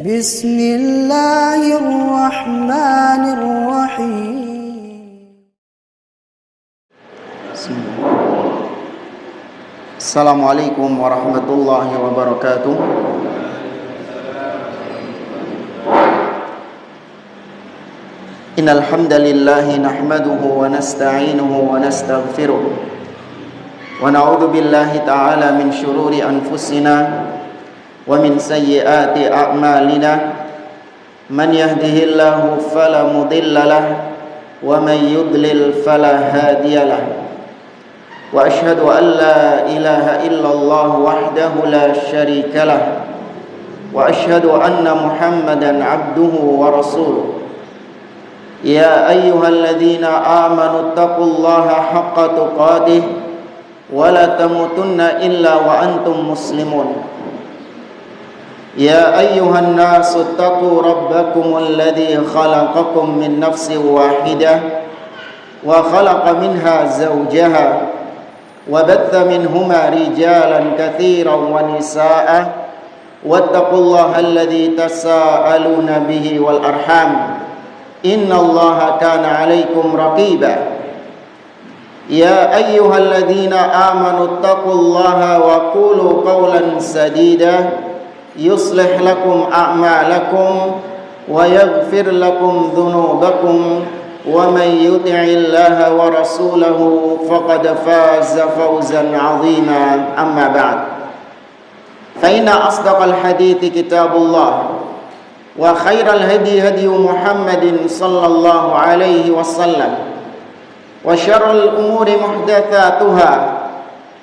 Bismillahirrahmanirrahim. Assalamualaikum warahmatullahi wabarakatuh. Innal hamdalillah nahmaduhu wa nasta'inuhu wa nastaghfiruh wa na'udzu billahi ta'ala min shururi anfusina wa min sayyiati a'malina. Man yahdihillahu fala mudilla lahu wa man yudlil fala hadiyalah. Wa ashhadu an la ilaha illallah wahdahu la syarika lah wa ashhadu anna Muhammadan abduhu wa rasuluh. Ya ayyuhalladzina amanu taqullaha haqqa tuqatih wa la tamutunna illa wa antum muslimun. Ya ayyuhan nasu taqu rabbakumul ladzi khalaqakum min nafsin wahidah wa khalaqa minha zawjaha wa batha minhuma rijalan katsiran wa nisaa'a wattaqullaha alladzi tasaaluna bihi wal arham innallaha kana 'alaikum raqiba. Ya ayyuhalladzina amanu taqullaha wa qulu qawlan sadida yuslih lakum a'malakum wa yaghfir lakum dhunubakum wa may yuti'illaha wa rasulahu faqad faza fawzan 'azima. Amma ba'd. Fa inna asdaqal hadithi kitabullah wa khairal hadi hadi Muhammadin sallallahu alaihi wasallam wa syarrul umuri muhdatsatuha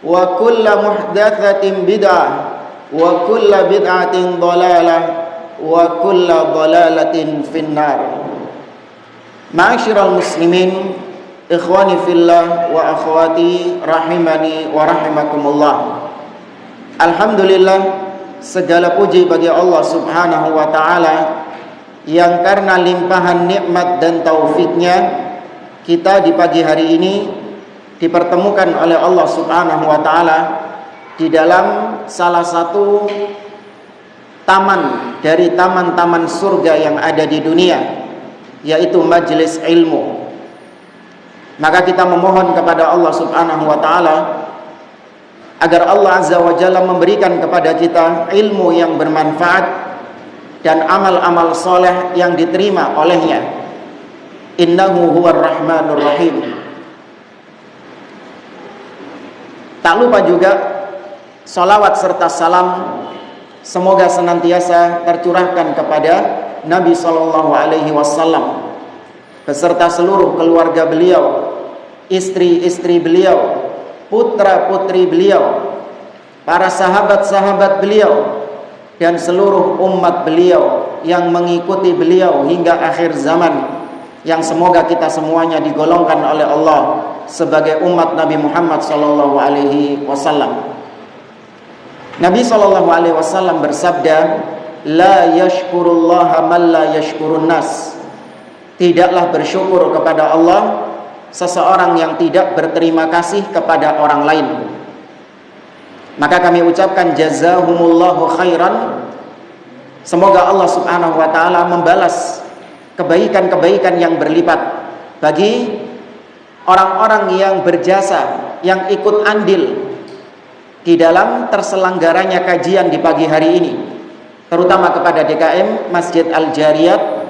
wa kullu muhdatsatin bid'ah wa kullu bid'atin dhalalah wa kullu dhalalatin finnar. Ma'asyiral muslimin, ikhwani fillah wa akhwati rahimani wa rahimakumullah. Alhamdulillah, segala puji bagi Allah subhanahu wa ta'ala yang karena limpahan nikmat dan taufiknya kita di pagi hari ini dipertemukan oleh Allah subhanahu wa ta'ala di dalam salah satu taman dari taman-taman surga yang ada di dunia, yaitu majelis ilmu. Maka kita memohon kepada Allah subhanahu wa ta'ala agar Allah azza wa jalla memberikan kepada kita ilmu yang bermanfaat dan amal-amal soleh yang diterima olehnya. Innahu huwar rahmanur rahim. Tak lupa juga salawat serta salam semoga senantiasa tercurahkan kepada Nabi sallallahu alaihi wasallam beserta seluruh keluarga beliau, istri-istri beliau, putra-putri beliau, para sahabat-sahabat beliau, dan seluruh umat beliau yang mengikuti beliau hingga akhir zaman, yang semoga kita semuanya digolongkan oleh Allah sebagai umat Nabi Muhammad sallallahu alaihi wasallam. Nabi sallallahu alaihi wasallam bersabda, la yashkurullaha man la yashkurun nas. Tidaklah bersyukur kepada Allah seseorang yang tidak berterima kasih kepada orang lain. Maka kami ucapkan jazahumullahu khairan. Semoga Allah subhanahu wa ta'ala membalas kebaikan-kebaikan yang berlipat bagi orang-orang yang berjasa, yang ikut andil di dalam terselenggaranya kajian di pagi hari ini, terutama kepada DKM Masjid Al-Jariyat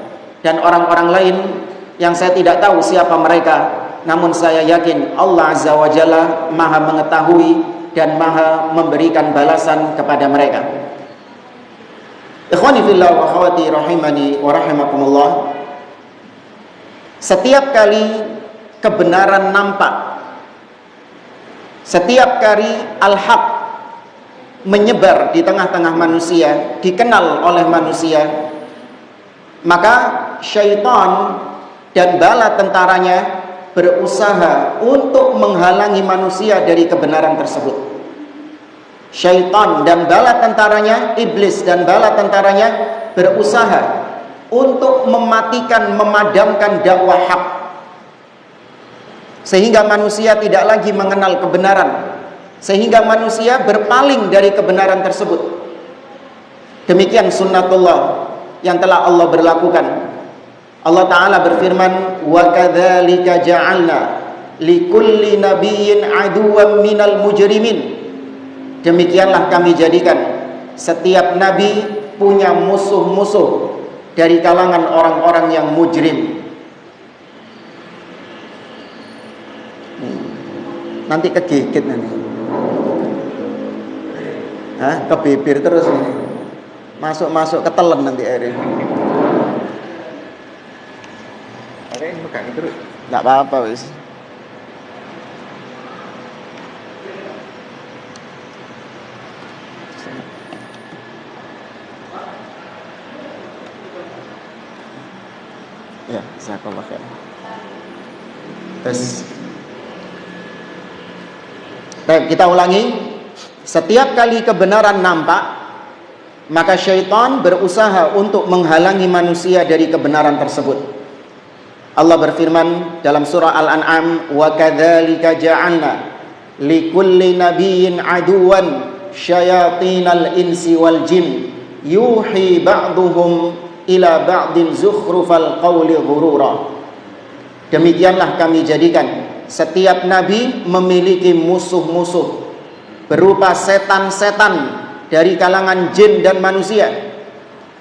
dan orang-orang lain yang saya tidak tahu siapa mereka, namun saya yakin Allah azza wa jalla maha mengetahui dan maha memberikan balasan kepada mereka. Ikhwani fillah wa akhwati rahimani wa rahimakumullah. Setiap kali kebenaran nampak, setiap kali al-haq menyebar di tengah-tengah manusia, dikenal oleh manusia, maka syaitan dan bala tentaranya berusaha untuk menghalangi manusia dari kebenaran tersebut. Syaitan dan bala tentaranya, iblis dan bala tentaranya berusaha untuk mematikan, memadamkan dakwah hak, sehingga manusia tidak lagi mengenal kebenaran, sehingga manusia berpaling dari kebenaran tersebut. Demikian sunnatullah yang telah Allah berlakukan. Allah Ta'ala berfirman, wa kadzalika ja'alna likulli nabiyyin aduwwan minal mujrimin. Demikianlah kami jadikan setiap nabi punya musuh-musuh dari kalangan orang-orang yang mujrim. Nanti kegigit nanti. Ke bibir terus ini. Masuk ketelan nanti airnya. Airnya megang terus. Enggak apa-apa wis. Ya, jazakallah khair. Terus baik, kita ulangi. Setiap kali kebenaran nampak, maka syaitan berusaha untuk menghalangi manusia dari kebenaran tersebut. Allah berfirman dalam surah Al-An'am, wa kadzalika ja'alna likulli nabiyyin aduwan syayatinal insi wal jin yuhi ba'duhum ila ba'din zukhrufal qawli ghurura. Demikianlah kami jadikan setiap nabi memiliki musuh-musuh berupa setan-setan dari kalangan jin dan manusia.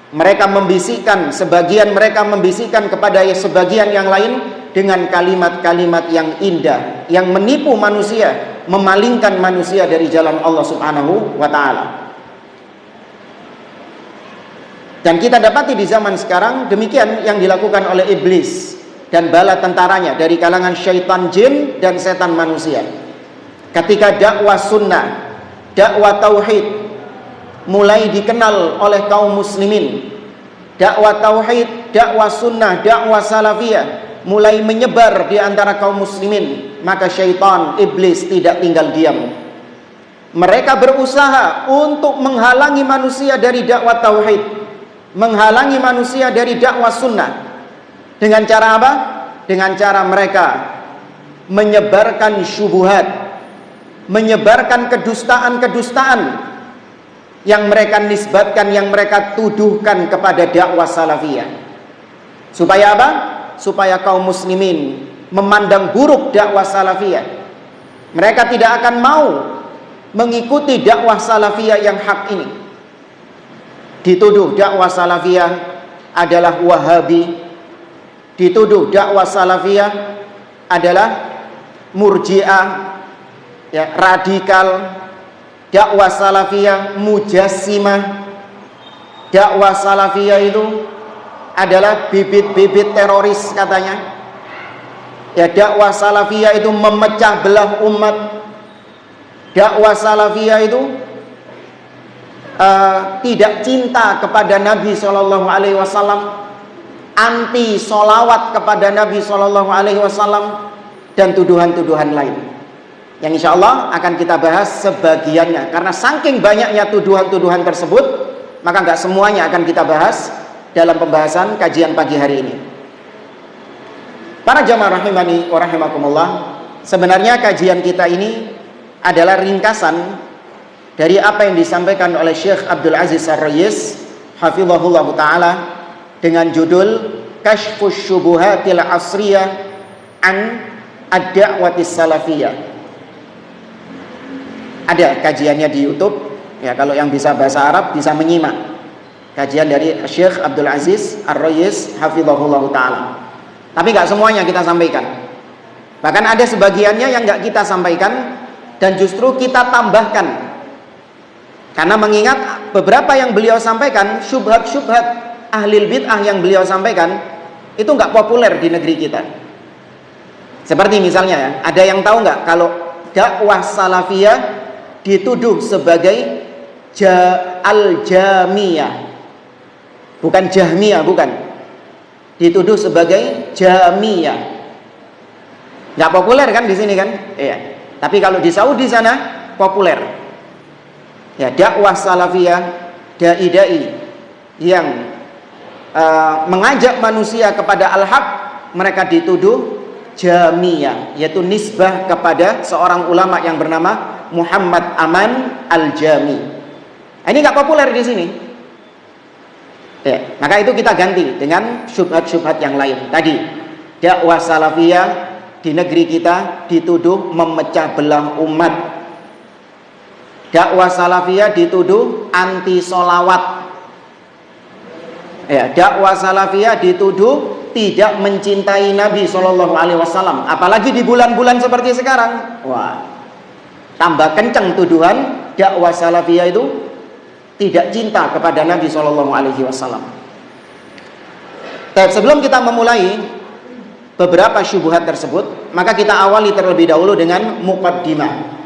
Mereka membisikkan, sebagian mereka membisikkan kepada sebagian yang lain dengan kalimat-kalimat yang indah, yang menipu manusia, memalingkan manusia dari jalan Allah Subhanahu wa ta'ala. Dan kita dapati di zaman sekarang demikian yang dilakukan oleh iblis dan bala tentaranya dari kalangan syaitan jin dan setan manusia. Ketika dakwah sunnah, dakwah tauhid mulai dikenal oleh kaum muslimin, dakwah tauhid, dakwah sunnah, dakwah salafiyah mulai menyebar di antara kaum muslimin, maka syaitan, iblis tidak tinggal diam. Mereka berusaha untuk menghalangi manusia dari dakwah tauhid, menghalangi manusia dari dakwah sunnah. Dengan cara apa? Dengan cara mereka menyebarkan syubhat, menyebarkan kedustaan-kedustaan yang mereka nisbatkan, yang mereka tuduhkan kepada dakwah salafiyah. Supaya apa? Supaya kaum muslimin memandang buruk dakwah salafiyah. Mereka tidak akan mau mengikuti dakwah salafiyah yang hak ini. Dituduh dakwah salafiyah adalah wahabi, dituduh dakwah salafiyah adalah murji'ah, ya, radikal. Dakwah salafiyah mujassimah. Dakwah salafiyah itu adalah bibit-bibit teroris katanya. Ya, dakwah salafiyah itu memecah belah umat. Dakwah salafiyah itu tidak cinta kepada Nabi SAW, anti solawat kepada Nabi SAW, dan tuduhan-tuduhan lain yang insya Allah akan kita bahas sebagiannya. Karena saking banyaknya tuduhan-tuduhan tersebut, maka nggak semuanya akan kita bahas dalam pembahasan kajian pagi hari ini. Para jamaah rahimani wa rahimakumullah, sebenarnya kajian kita ini adalah ringkasan dari apa yang disampaikan oleh Syekh Abdul Aziz Ar-Rayis hafizahullah ta'ala dengan judul Kashfus Syubuhatil Asriyah an Ad-Da'watis Salafiyah. Ada kajiannya di YouTube, ya, kalau yang bisa bahasa Arab bisa menyimak kajian dari Syekh Abdul Aziz Ar-Rayis hafizahullah ta'ala. Tapi nggak semuanya kita sampaikan, bahkan ada sebagiannya yang nggak kita sampaikan dan justru kita tambahkan, karena mengingat beberapa yang beliau sampaikan, syubhat-syubhat ahlil bid'ah yang beliau sampaikan itu nggak populer di negeri kita. Seperti misalnya, ya, ada yang tahu nggak kalau dakwah salafiyah dituduh sebagai al-jamiyah, bukan jahmiyah, bukan, dituduh sebagai jamiyah. Nggak populer kan di sini kan? Iya. Tapi kalau di Saudi sana populer. Ya, dakwah salafiyah, dai-dai yang mengajak manusia kepada al-haq, mereka dituduh jamiyah, yaitu nisbah kepada seorang ulama yang bernama Muhammad Aman Al-Jami. Ini nggak populer di sini. Ya, maka itu kita ganti dengan syubhat-syubhat yang lain. Tadi dakwah salafiyah di negeri kita dituduh memecah belah umat. Dakwah salafiyah dituduh anti solawat. Ya, dakwah salafiyah dituduh tidak mencintai Nabi SAW. Apalagi di bulan-bulan seperti sekarang. Wah, tambah kencang tuduhan dakwah salafiyah itu tidak cinta kepada Nabi SAW. Tapi sebelum kita memulai beberapa syubhat tersebut, maka kita awali terlebih dahulu dengan muqaddimah.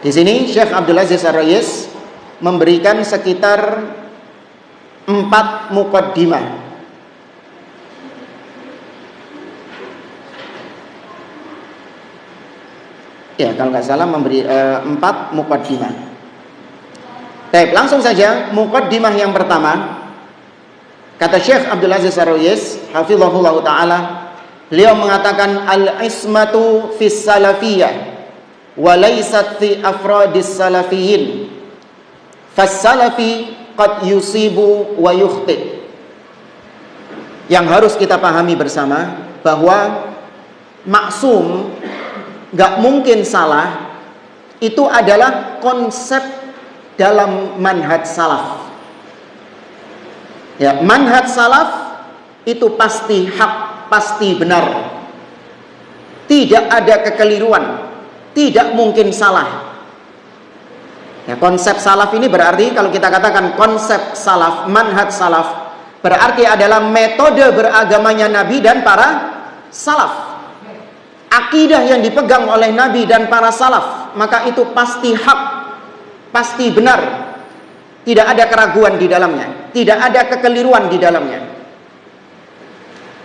Di sini Syekh Abdul Aziz Ar-Rayis memberikan sekitar 4 muqaddimah. Ya, kalau nggak salah memberi 4 muqaddimah. Baik, langsung saja muqaddimah yang pertama. Kata Syekh Abdul Aziz Ar-Rayis hafizahullah taala, beliau mengatakan al-ismatu fis salafiyah wa laysat fi afradis salafiyyin. Fas salafi qad yusibu wa yukhti. Yang harus kita pahami bersama bahwa maksum gak mungkin salah itu adalah konsep dalam manhaj salaf. Ya, manhaj salaf itu pasti hak, pasti benar. Tidak ada kekeliruan, tidak mungkin salah. Ya, konsep salaf ini berarti kalau kita katakan konsep salaf, manhaj salaf, berarti adalah metode beragamanya Nabi dan para salaf. Akidah yang dipegang oleh Nabi dan para salaf, maka itu pasti hak, pasti benar. Tidak ada keraguan di dalamnya, tidak ada kekeliruan di dalamnya.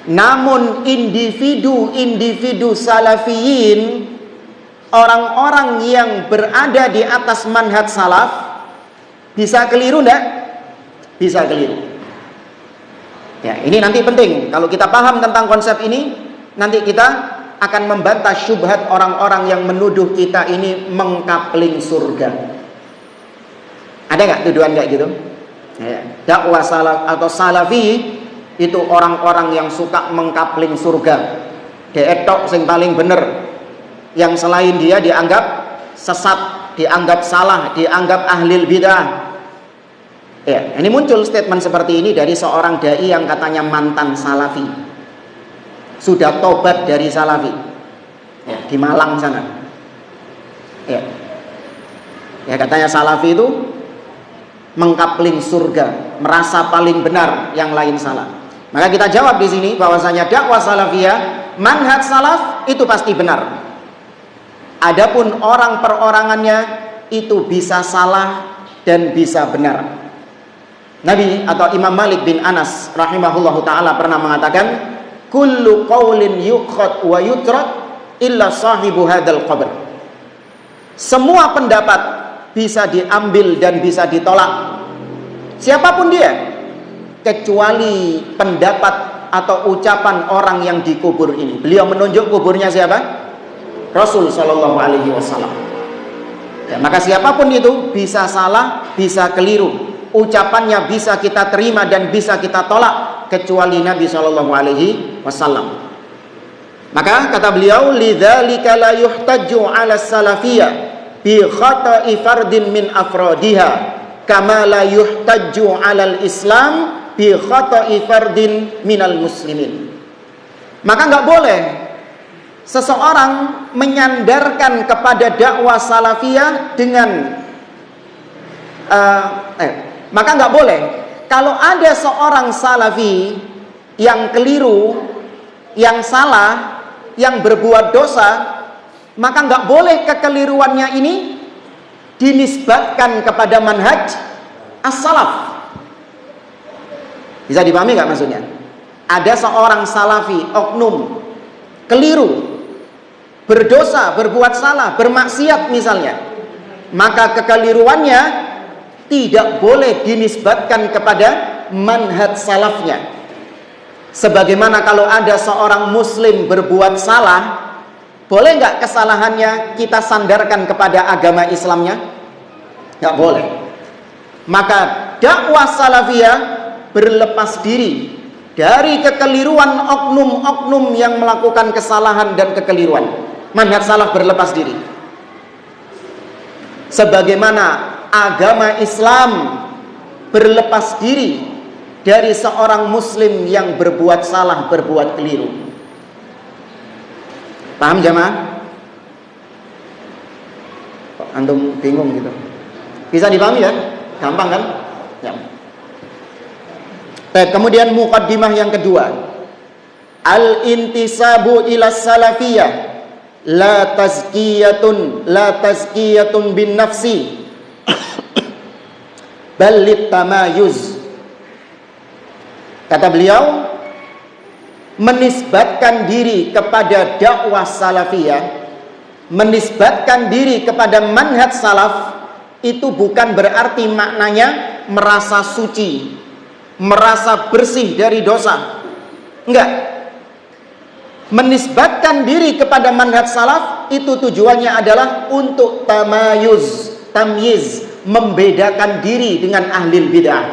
Namun individu-individu salafiyin, orang-orang yang berada di atas manhaj salaf, bisa keliru enggak? Bisa keliru. Ya, ini nanti penting. Kalau kita paham tentang konsep ini, nanti kita akan membantah syubhat orang-orang yang menuduh kita ini mengkapling surga. Ada nggak tuduhan kayak gitu? Ya. Dakwah salaf atau salafi itu orang-orang yang suka mengkapling surga. Deetok sing paling bener. Yang selain dia dianggap sesat, dianggap salah, dianggap ahlil bidah. Ya, ini muncul statement seperti ini dari seorang dai yang katanya mantan salafi. Sudah tobat dari salafi. Ya, di Malang sana. Ya. Ya, katanya salafi itu mengkapling surga, merasa paling benar, yang lain salah. Maka kita jawab di sini bahwasanya dakwah salafiyah, manhaj salaf itu pasti benar. Adapun orang perorangannya itu bisa salah dan bisa benar. Nabi atau Imam Malik bin Anas rahimahullahu taala pernah mengatakan, kullu qaulin yukhad wa yutrak illa sahibu hadzal qabr. Semua pendapat bisa diambil dan bisa ditolak, siapapun dia, kecuali pendapat atau ucapan orang yang dikubur ini. Beliau menunjuk kuburnya siapa? Rasul Shallallahu Alaihi Wasallam. Ya, maka siapapun itu bisa salah, bisa keliru. Ucapannya bisa kita terima dan bisa kita tolak, kecuali Nabi Shallallahu Alaihi Wasallam. Maka kata beliau, lidzalika la yuhtaju 'ala salafiyah bi khata'i fardin min afradiha kama la yuhtaju 'alal islam bi khata'i fardin minal muslimin. Maka nggak boleh seseorang menyandarkan kepada dakwah salafiyah dengan maka nggak boleh kalau ada seorang salafi yang keliru, yang salah, yang berbuat dosa, maka nggak boleh kekeliruannya ini dinisbatkan kepada manhaj as-salaf. Bisa dipahami nggak maksudnya? Ada seorang salafi, oknum, keliru, berdosa, berbuat salah, bermaksiat misalnya, maka kekeliruannya tidak boleh dinisbatkan kepada manhaj salafnya. Sebagaimana kalau ada seorang muslim berbuat salah, Boleh nggak kesalahannya kita sandarkan kepada agama Islamnya? Nggak boleh. Maka dakwah salafiyah berlepas diri dari kekeliruan oknum-oknum yang melakukan kesalahan dan kekeliruan. Manhaj salaf berlepas diri. Sebagaimana agama Islam berlepas diri dari seorang muslim yang berbuat salah, berbuat keliru. Paham jamaah? Kok antum bingung gitu? Bisa dipahami ya? Gampang kan? Ya. Kemudian muqaddimah yang kedua, al-intisabu ila salafiyah la tazkiyatun bin nafsi bal litamayuz. Kata beliau, menisbatkan diri kepada dakwah salafiyah, menisbatkan diri kepada manhaj salaf, itu bukan berarti maknanya merasa suci, merasa bersih dari dosa. Enggak. Menisbatkan diri kepada manhaj salaf itu tujuannya adalah untuk tamayuz, tamyiz, membedakan diri dengan ahli bid'ah.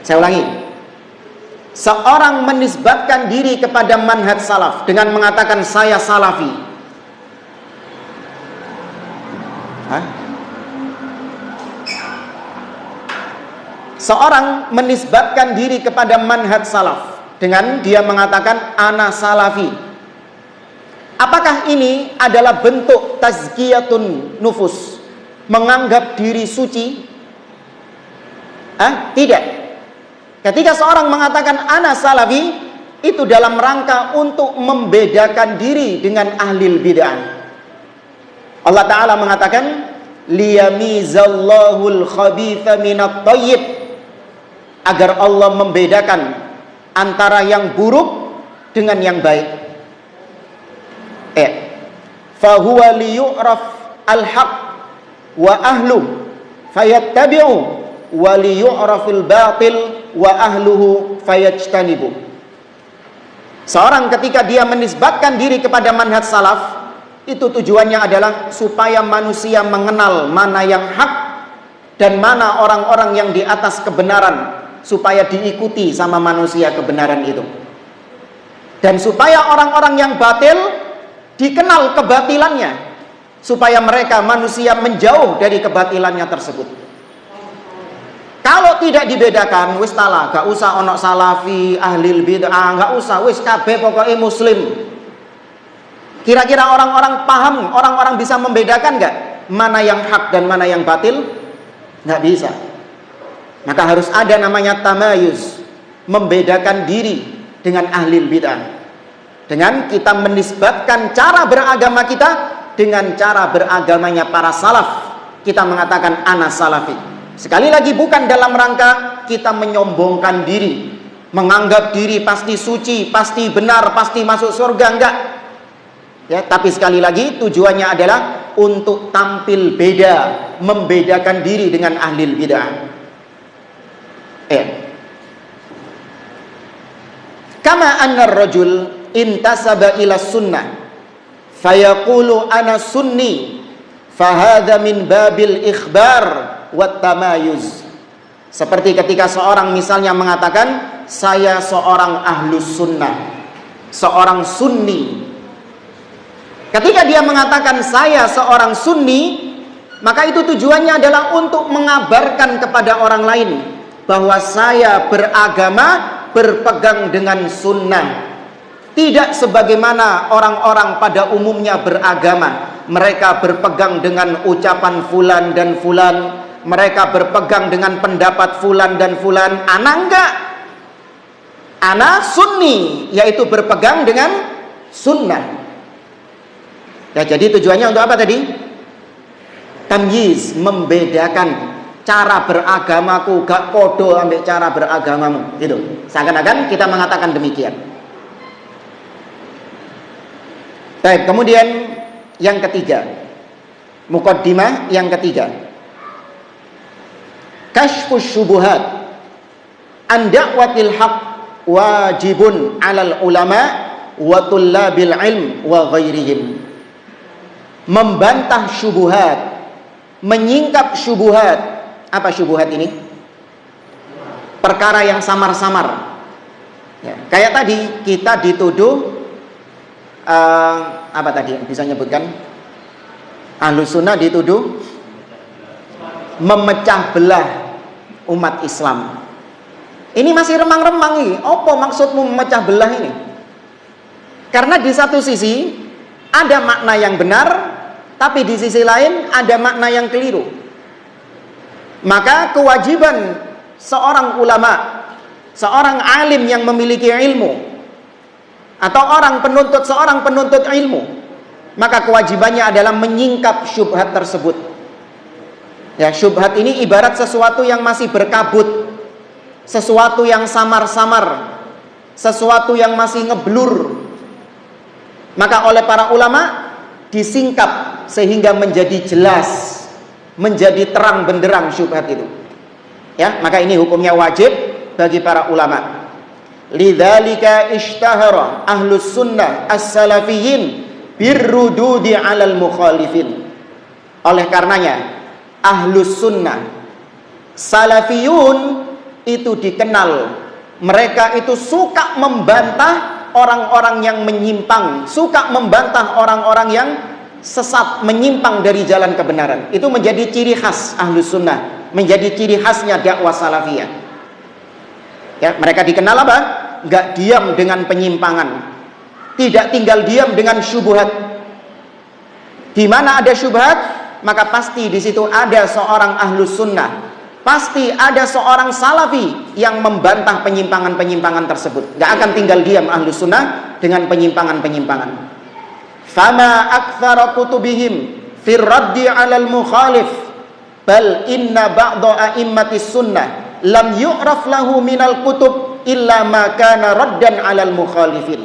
Saya ulangi. Seorang menisbatkan diri kepada manhaj salaf dengan mengatakan saya salafi. Hah? Seorang menisbatkan diri kepada manhaj salaf dengan dia mengatakan ana salafi. Apakah ini adalah bentuk tazkiyatun nufus, menganggap diri suci? Tidak. Ketika seorang mengatakan ana salafi, itu dalam rangka untuk membedakan diri dengan ahli bid'ah. Allah Ta'ala mengatakan liyamizallahul khabitha minat thayyib, agar Allah membedakan antara yang buruk dengan yang baik. Fahuwa liyu'raf al-haq wa ahlu fayattabi'u wa liyu'rafil batil wa ahluhu fayajtanibu. Seorang ketika dia menisbatkan diri kepada manhaj salaf, itu tujuannya adalah supaya manusia mengenal mana yang hak dan mana orang-orang yang di atas kebenaran, supaya diikuti sama manusia kebenaran itu. Dan supaya orang-orang yang batil dikenal kebatilannya, supaya mereka manusia menjauh dari kebatilannya tersebut. Kalau tidak dibedakan, wis talah, gak usah onok salafi, ahli bid'ah, gak usah, wis kabeh pokoknya muslim. Kira-kira orang-orang paham, orang-orang bisa membedakan gak mana yang hak dan mana yang batil? Gak bisa. Maka harus ada namanya tamayuz, membedakan diri dengan ahli bid'ah. Dengan kita menisbatkan cara beragama kita dengan cara beragamanya para salaf, kita mengatakan ana salafi. Sekali lagi bukan dalam rangka kita menyombongkan diri, menganggap diri pasti suci, pasti benar, pasti masuk surga, enggak. Ya, tapi sekali lagi tujuannya adalah untuk tampil beda, membedakan diri dengan ahli bid'ah. Kama anna ar-rajul intasaba ila sunnah fayaqulu ana sunni fahadha min babil ikhbar wat tamayuz. Seperti ketika seorang misalnya mengatakan saya seorang ahlus sunnah, seorang sunni. Ketika dia mengatakan saya seorang sunni, maka itu tujuannya adalah untuk mengabarkan kepada orang lain bahwa saya beragama, berpegang dengan sunnah. Tidak sebagaimana orang-orang pada umumnya beragama, mereka berpegang dengan ucapan fulan dan fulan, mereka berpegang dengan pendapat fulan dan fulan. Ana enggak, ana sunni, yaitu berpegang dengan sunnah. Ya, jadi tujuannya untuk apa tadi? Tamyiz, membedakan. Cara beragamaku gak podo ambil cara beragamamu, gitu. Seakan-akan kita mengatakan demikian. Baik, kemudian yang ketiga, muqaddimah yang ketiga, kashfus syubuhat an da'watil haq wajibun 'alal ulama wa tullabil ilm wa ghairihim. Membantah syubhat, menyingkap syubhat. Apa syubhat ini? Perkara yang samar-samar. Ya, kayak tadi kita dituduh apa tadi bisa nyebutkan? Ahlus sunnah dituduh memecah belah umat Islam. Ini masih remang-remang ini. Apa maksudmu memecah belah ini? Karena di satu sisi ada makna yang benar, tapi di sisi lain ada makna yang keliru. Maka kewajiban seorang ulama, seorang alim yang memiliki ilmu, atau seorang penuntut ilmu, maka kewajibannya adalah menyingkap syubhat tersebut. Ya, syubhat ini ibarat sesuatu yang masih berkabut, sesuatu yang samar-samar, sesuatu yang masih ngeblur. Maka oleh para ulama disingkap sehingga menjadi jelas, menjadi terang benderang syubhat itu. Ya, maka ini hukumnya wajib bagi para ulama. Lidzalika ishtahara ahlus sunnah as-salafiyyin birrududi 'alal mukhalifin. Oleh karenanya ahlus sunnah salafiyun itu dikenal, mereka itu suka membantah orang-orang yang menyimpang, suka membantah orang-orang yang sesat, menyimpang dari jalan kebenaran. Itu menjadi ciri khas ahlus sunnah, menjadi ciri khasnya dakwah salafiyah. Ya, mereka dikenal apa? Enggak diam dengan penyimpangan, tidak tinggal diam dengan syubhat. Di mana ada syubhat, maka pasti di situ ada seorang ahlus sunnah, pasti ada seorang salafi yang membantah penyimpangan-penyimpangan tersebut. Enggak akan tinggal diam ahlus sunnah dengan penyimpangan-penyimpangan. Fama aktsara kutubihim fir raddi 'alal mukhalif bal inna ba'dha a'immatis sunnah lam yu'raf lahu minal kutub illa ma kana raddan 'alal mukhalifin.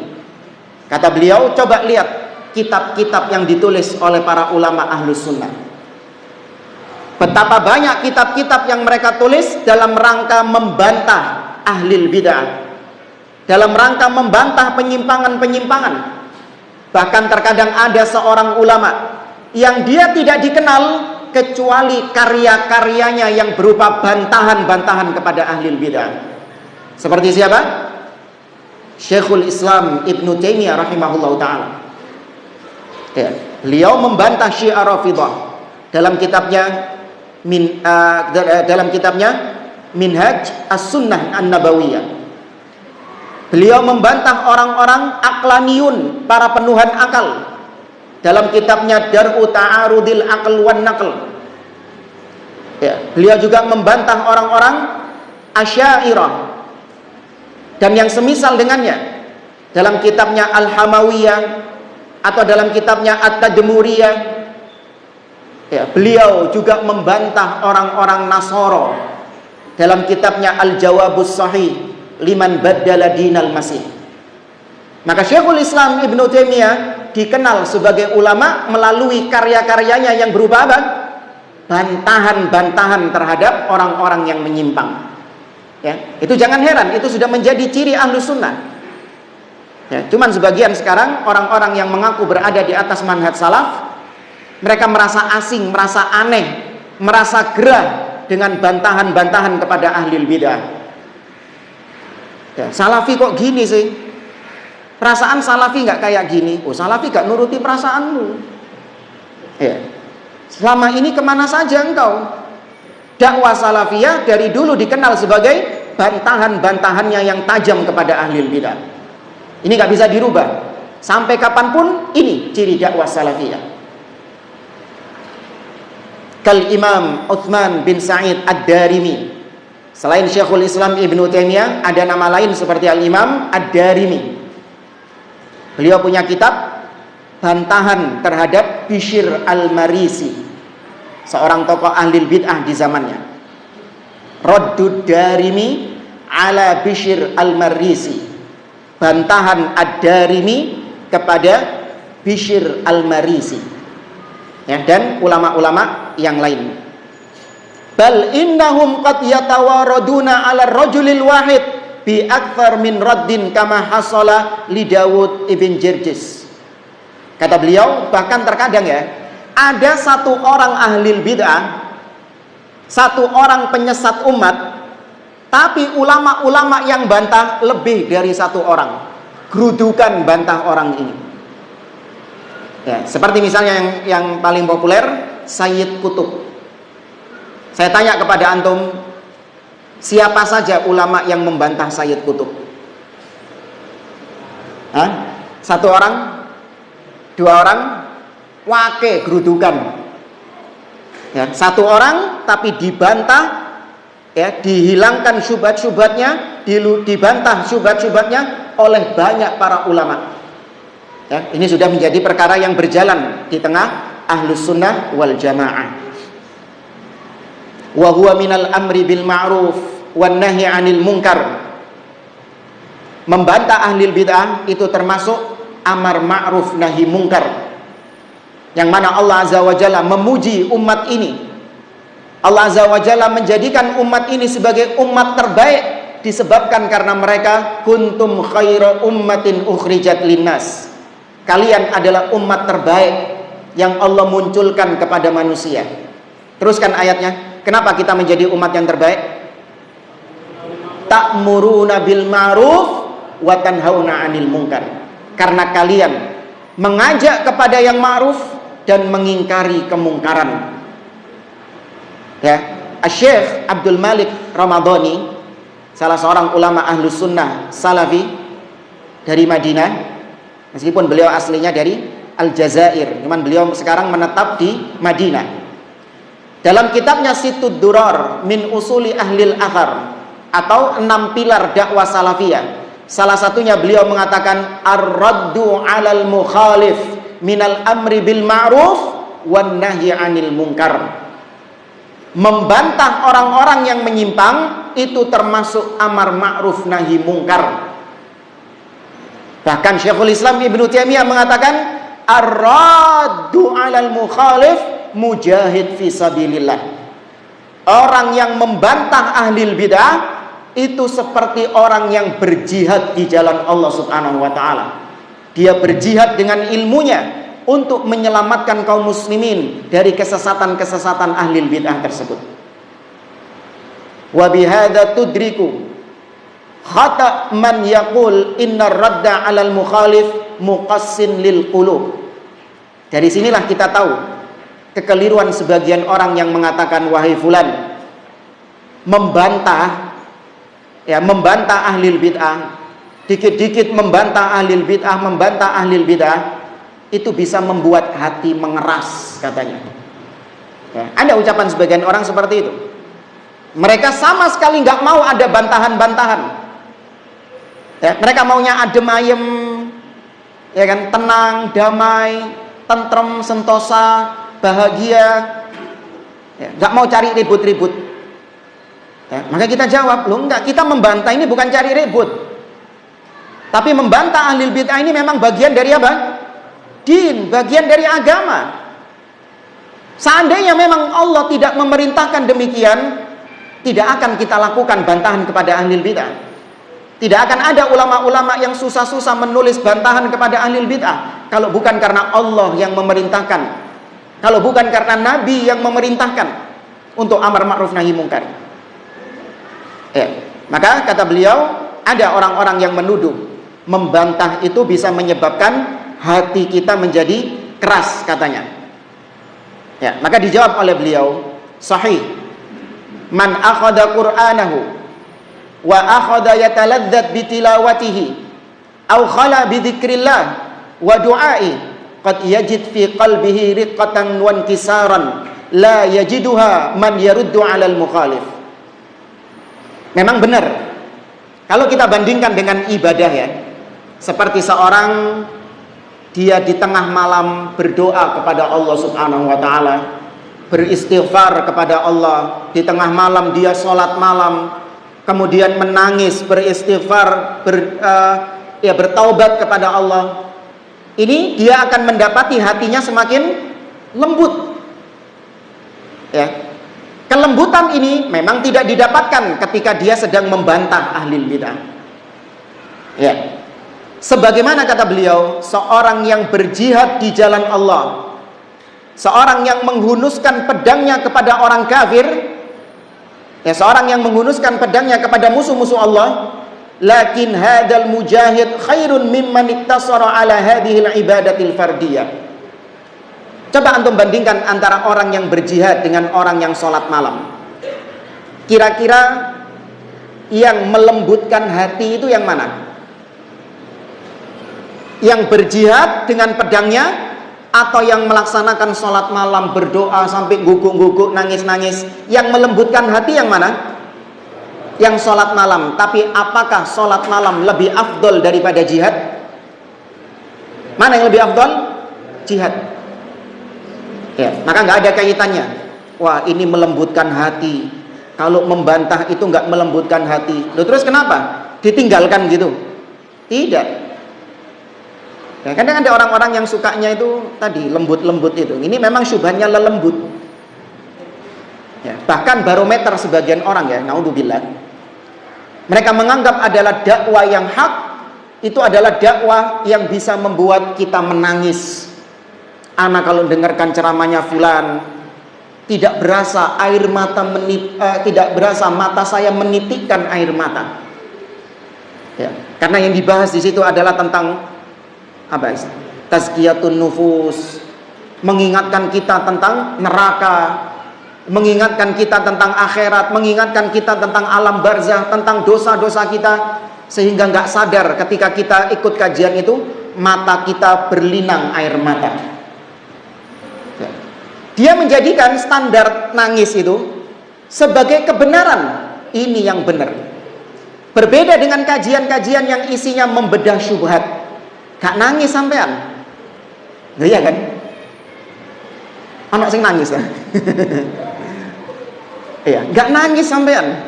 Kata beliau, coba lihat kitab-kitab yang ditulis oleh para ulama ahlus sunnah. Betapa banyak kitab-kitab yang mereka tulis dalam rangka membantah ahlil bid'ah, dalam rangka membantah penyimpangan-penyimpangan. Bahkan terkadang ada seorang ulama yang dia tidak dikenal kecuali karya-karyanya yang berupa bantahan-bantahan kepada ahlil bid'ah. Seperti siapa? Syekhul Islam Ibnu Taimiyah rahimahullah ta'ala. Ya, beliau membantah Syiah Rafidhah dalam kitabnya Minhaj As-Sunnah An-Nabawiyah. Beliau membantah orang-orang aqlaniyun, para penuhan akal, dalam kitabnya Dar'u Ta'arudil Aql wan Naql. Ya, beliau juga membantah orang-orang Asy'ariyah dan yang semisal dengannya dalam kitabnya Al-Hamawiyah atau dalam kitabnya At-Tadmuriyah. Ya, beliau juga membantah orang-orang Nasara dalam kitabnya Al-Jawabus Sahih liman baddala dinal masih. Maka Syekhul Islam Ibnu Taimiyah dikenal sebagai ulama melalui karya-karyanya yang berupa apa? Bantahan-bantahan terhadap orang-orang yang menyimpang. Ya, itu jangan heran, itu sudah menjadi ciri ahlus sunnah. Ya, cuman sebagian sekarang orang-orang yang mengaku berada di atas manhaj salaf, mereka merasa asing, merasa aneh, merasa gerah dengan bantahan-bantahan kepada ahlul bid'ah. Ya, salafi kok gini sih? Perasaan salafi nggak kayak gini. Oh, salafi nggak nuruti perasaanmu. Ya. Selama ini kemana saja engkau? Dakwah salafiyah dari dulu dikenal sebagai bantahan-bantahannya yang tajam kepada ahlul bid'ah. Ini nggak bisa dirubah. Sampai kapanpun ini ciri dakwah salafiyah. Kal Imam Utsman bin Sa'id Ad-Darimi. Selain Syekhul Islam Ibnu Taimiyah, ada nama lain seperti Al-Imam Ad-Darimi. Beliau punya kitab bantahan terhadap Bishr Al-Marisi, seorang tokoh ahli bid'ah di zamannya. Raddud Darimi ala Bishr Al-Marisi. Bantahan Ad-Darimi kepada Bishr Al-Marisi. Ya, dan ulama-ulama yang lain. Bal innahum qad yatawaraduna 'ala rajulil wahid bi akthar min raddin kama hasala li Dawud ibn Jirjis. Kata beliau, bahkan terkadang ya, ada satu orang ahli bid'ah, satu orang penyesat umat, tapi ulama-ulama yang bantah lebih dari satu orang. Gerudukan bantah orang ini. Ya, seperti misalnya yang paling populer, Sayyid Qutb. Saya tanya kepada antum, siapa saja ulama yang membantah Sayyid Qutb? Hah? Satu orang? Dua orang? Wake gerudukan. Ya, satu orang tapi dibantah, ya, dihilangkan syubhat-syubhatnya, dibantah syubhat-syubhatnya oleh banyak para ulama. Ya, ini sudah menjadi perkara yang berjalan di tengah Ahlus Sunnah wal Jamaah. Wa huwa minal amri bil ma'ruf wan nahyi 'anil munkar. Membantah ahli bid'ah itu termasuk amar ma'ruf nahi munkar, yang mana Allah Azza wa Jalla memuji umat ini. Allah Azza wa Jalla menjadikan umat ini sebagai umat terbaik disebabkan karena mereka kuntum khaira ummatin ukhrijat linnas. Kalian adalah umat terbaik yang Allah munculkan kepada manusia. Teruskan ayatnya. Kenapa kita menjadi umat yang terbaik? Ta'muruna bil ma'ruf wa tanhauna 'anil munkar. Karena kalian mengajak kepada yang ma'ruf dan mengingkari kemungkaran. Ya, Syekh Abdul Malik Ramadhani, salah seorang ulama Ahlus Sunnah Salafi dari Madinah, meskipun beliau aslinya dari Aljazair, cuman beliau sekarang menetap di Madinah. Dalam kitabnya Situd Durar min Usuli Ahlil Athar, atau 6 pilar dakwah salafiyah, salah satunya beliau mengatakan ar-raddu 'alal mukhalif minal amri bil ma'ruf wan nahyi 'anil munkar. Membantah orang-orang yang menyimpang itu termasuk amar ma'ruf nahi munkar. Bahkan Syekhul Islam Ibnu Taimiyah mengatakan ar-raddu 'alal mukhalif mujahid fi sabilillah. Orang yang membantah ahli bid'ah itu seperti orang yang berjihad di jalan Allah Subhanahu wa taala. Dia berjihad dengan ilmunya untuk menyelamatkan kaum muslimin dari kesesatan-kesesatan ahli bid'ah tersebut. Wa bihadza tudriku khata man yaqul innar radda 'alal mukhalif muqassin lil qulub. Dari sinilah kita tahu kekeliruan sebagian orang yang mengatakan wahai fulan, membantah ahli bid'ah, dikit-dikit membantah ahli bid'ah, itu bisa membuat hati mengeras katanya. Ya, ada ucapan sebagian orang seperti itu. Mereka sama sekali nggak mau ada bantahan-bantahan. Ya, mereka maunya adem ayem, ya kan, tenang, damai, tentrem, sentosa, bahagia. Ya, nggak mau cari ribut-ribut. Ya, maka kita jawab, loh enggak, kita membantah ini bukan cari ribut, tapi membantah ahli bid'ah ini memang bagian dari apa? Din, bagian dari agama. Seandainya memang Allah tidak memerintahkan demikian, tidak akan kita lakukan bantahan kepada ahli bid'ah. Tidak akan ada ulama-ulama yang susah-susah menulis bantahan kepada ahli bid'ah kalau bukan karena Allah yang memerintahkan, kalau bukan karena Nabi yang memerintahkan untuk amar ma'ruf nahi munkar. Ya, maka kata beliau, ada orang-orang yang menuduh membantah itu bisa menyebabkan hati kita menjadi keras katanya. Ya, maka dijawab oleh beliau, sahih. Man akhadha Qur'anahu wa akhadha yataladzat bitilawatihi aw khala bi dzikrillah wa du'ai qad yajid fi qalbihi riqqatan wa inkisaran la yajiduha man yaruddu 'alal mukhalif. Memang benar kalau kita bandingkan dengan ibadah, ya, seperti seorang dia di tengah malam berdoa kepada Allah Subhanahu wa taala, beristighfar kepada Allah, di tengah malam dia sholat malam, kemudian menangis, beristighfar, bertaubat kepada Allah. Ini dia akan mendapati hatinya semakin lembut. Ya. Kelembutan ini memang tidak didapatkan ketika dia sedang membantah ahli bid'ah. Ya. Sebagaimana kata beliau, seorang yang berjihad di jalan Allah, seorang yang menghunuskan pedangnya kepada orang kafir, ya, seorang yang menghunuskan pedangnya kepada musuh-musuh Allah, lakin hadal mujahid khairun mimman iktasara ala hadhil ibadatil fardiyah. Coba antum bandingkan antara orang yang berjihad dengan orang yang sholat malam. Kira-kira yang melembutkan hati itu yang mana? Yang berjihad dengan pedangnya, atau yang melaksanakan sholat malam, berdoa sampai guguk-guguk, nangis-nangis? Yang melembutkan hati yang mana? Yang sholat malam. Tapi apakah sholat malam lebih afdol daripada jihad? Mana yang lebih afdol? Jihad. Ya, maka nggak ada kaitannya. Wah, ini melembutkan hati. Kalau membantah itu nggak melembutkan hati. Loh, terus kenapa? Ditinggalkan gitu? Tidak. Ya, kadang ada orang-orang yang sukanya itu tadi lembut-lembut itu. Ini memang syubhatnya lelembut. Ya, bahkan barometer sebagian orang, ya, naudzubillah, mereka menganggap adalah dakwah yang hak itu adalah dakwah yang bisa membuat kita menangis. Ana kalau dengarkan ceramahnya fulan, tidak berasa air mata tidak berasa mata saya menitikkan air mata. Ya, karena yang dibahas di situ adalah tentang apa? Tazkiyatun nufus, mengingatkan kita tentang neraka, mengingatkan kita tentang akhirat, mengingatkan kita tentang alam barzah, tentang dosa-dosa kita, sehingga nggak sadar ketika kita ikut kajian itu mata kita berlinang air mata. Dia menjadikan standar nangis itu sebagai kebenaran. Ini yang benar. Berbeda dengan kajian-kajian yang isinya membedah syubhat. Gak nangis sampean. Iya kan? Anak sing nangis lah. Iya, gak nangis sampean.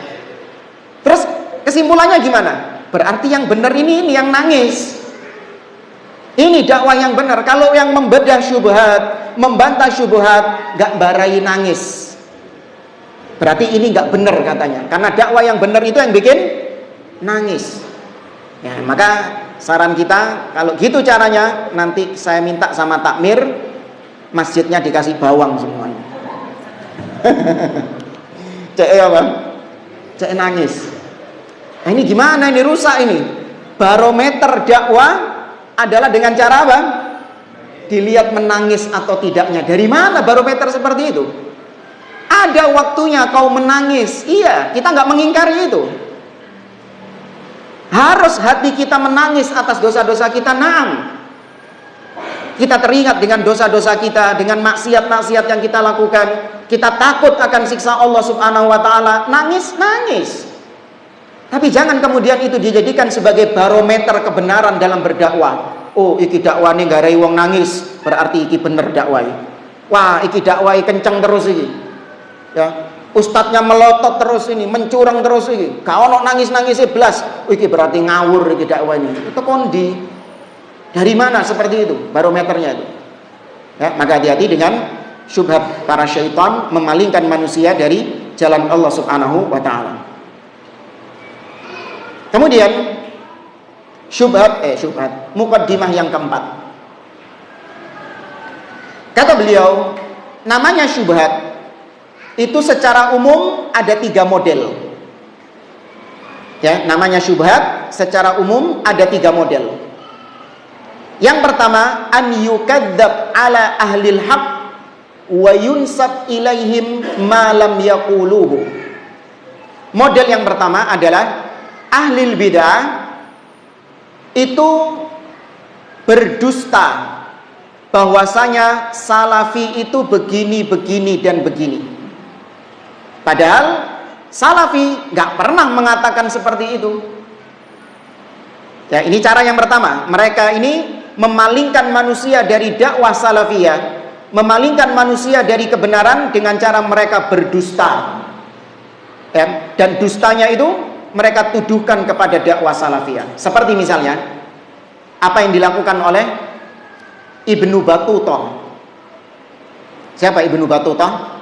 Terus kesimpulannya gimana? Berarti yang benar ini yang nangis. Ini dakwah yang benar. Kalau yang membedah syubhat, membantah syubhat, gak barai nangis, berarti ini gak benar katanya. Karena dakwah yang benar itu yang bikin nangis. Ya, maka saran kita, kalau gitu caranya, nanti saya minta sama takmir, masjidnya dikasih bawang semuanya. Cek ya bang, cek nangis. Nah, ini gimana? Ini rusak ini. Barometer dakwah adalah dengan cara apa? Dilihat menangis atau tidaknya. Dari mana barometer seperti itu? Ada waktunya kau menangis. Iya, kita nggak mengingkari itu. Harus hati kita menangis atas dosa-dosa kita. Naam. Kita teringat dengan dosa-dosa kita, dengan maksiat-maksiat yang kita lakukan. Kita takut akan siksa Allah Subhanahu wa taala. Nangis, nangis. Tapi jangan kemudian itu dijadikan sebagai barometer kebenaran dalam berdakwah. Oh, iki dakwah ini garai wong nangis, berarti iki bener dakwah. Wah, iki dakwah kenceng terus iki. Ya, ustadznya melotot terus ini, mencurang terus iki. Gak ono nangis-nangis blas. Oh, iki berarti ngawur iki dakwah ini. Itu kondi. Dari mana seperti itu barometernya itu? Ya, maka hati-hati dengan syubhat para syaitan memalingkan manusia dari jalan Allah Subhanahu wa taala. Kemudian syubhat muqaddimah yang keempat. Kata beliau, namanya syubhat itu secara umum ada 3 model. Ya, namanya syubhat secara umum ada 3 model. Yang pertama, an yukadzab ala ahlil haq wa yunsab ilaihim ma lam yaquluhu. Model yang pertama adalah ahlil bid'ah itu berdusta bahwasanya salafi itu begini, begini, dan begini. Padahal salafi gak pernah mengatakan seperti itu. Ya, ini cara yang pertama. Mereka ini memalingkan manusia dari dakwah salafiyah, memalingkan manusia dari kebenaran dengan cara mereka berdusta. Ya, dan dustanya itu mereka tuduhkan kepada dakwah salafiyah. Seperti misalnya apa yang dilakukan oleh Ibnu Battutah. Siapa Ibnu Battutah?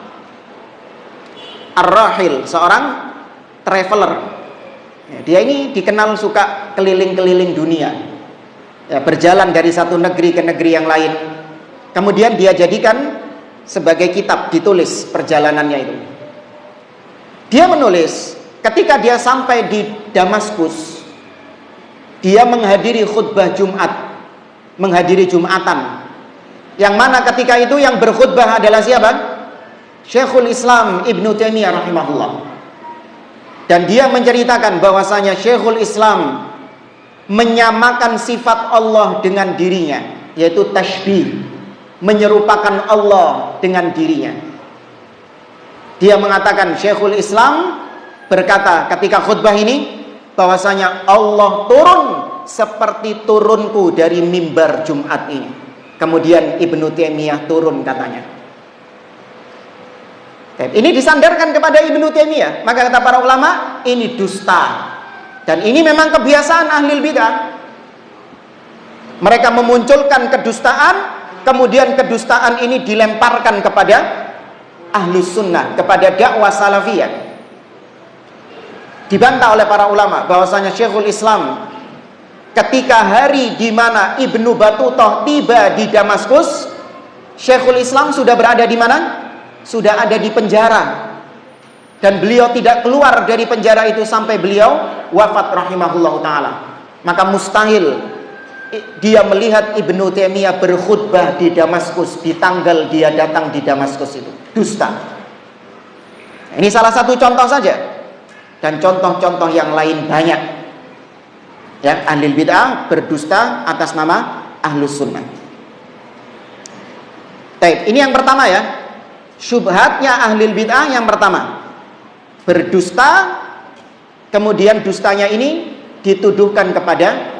Ar-Rahil, seorang traveler. Ya, dia ini dikenal suka keliling-keliling dunia, ya, berjalan dari satu negeri ke negeri yang lain. Kemudian dia jadikan sebagai kitab, ditulis perjalanannya itu. Dia menulis ketika dia sampai di Damaskus, dia menghadiri khutbah Jumat, menghadiri Jumatan, yang mana ketika itu yang berkhutbah adalah siapa? Syekhul Islam Ibnu Taimiyah rahimahullah. Dan dia menceritakan bahwasanya Syekhul Islam menyamakan sifat Allah dengan dirinya, yaitu tasybih, menyerupakan Allah dengan dirinya. Dia mengatakan, Syekhul Islam berkata ketika khutbah ini bahwasanya Allah turun seperti turunku dari mimbar Jumat ini. Kemudian Ibnu Taimiyah turun katanya. Ini disandarkan kepada Ibnu Taimiyah. Maka kata para ulama, ini dusta. Dan ini memang kebiasaan ahli bid'ah. Mereka memunculkan kedustaan, kemudian kedustaan ini dilemparkan kepada ahlus sunnah, kepada dakwah salafiyah. Dibantah oleh para ulama bahwasanya Syekhul Islam ketika hari di mana Ibnu Battutah tiba di Damaskus, Syekhul Islam sudah berada di mana? Sudah ada di penjara. Dan beliau tidak keluar dari penjara itu sampai beliau wafat rahimahullah ta'ala. Maka mustahil dia melihat Ibnu Taimiyah berkhutbah di Damaskus di tanggal dia datang di Damaskus itu. Dusta. Ini salah satu contoh saja. Dan contoh-contoh yang lain banyak. Ya, ahli bid'ah berdusta atas nama ahlus sunnah. Baik, ini yang pertama ya. Syubhatnya ahli bid'ah yang pertama, berdusta, kemudian dustanya ini dituduhkan kepada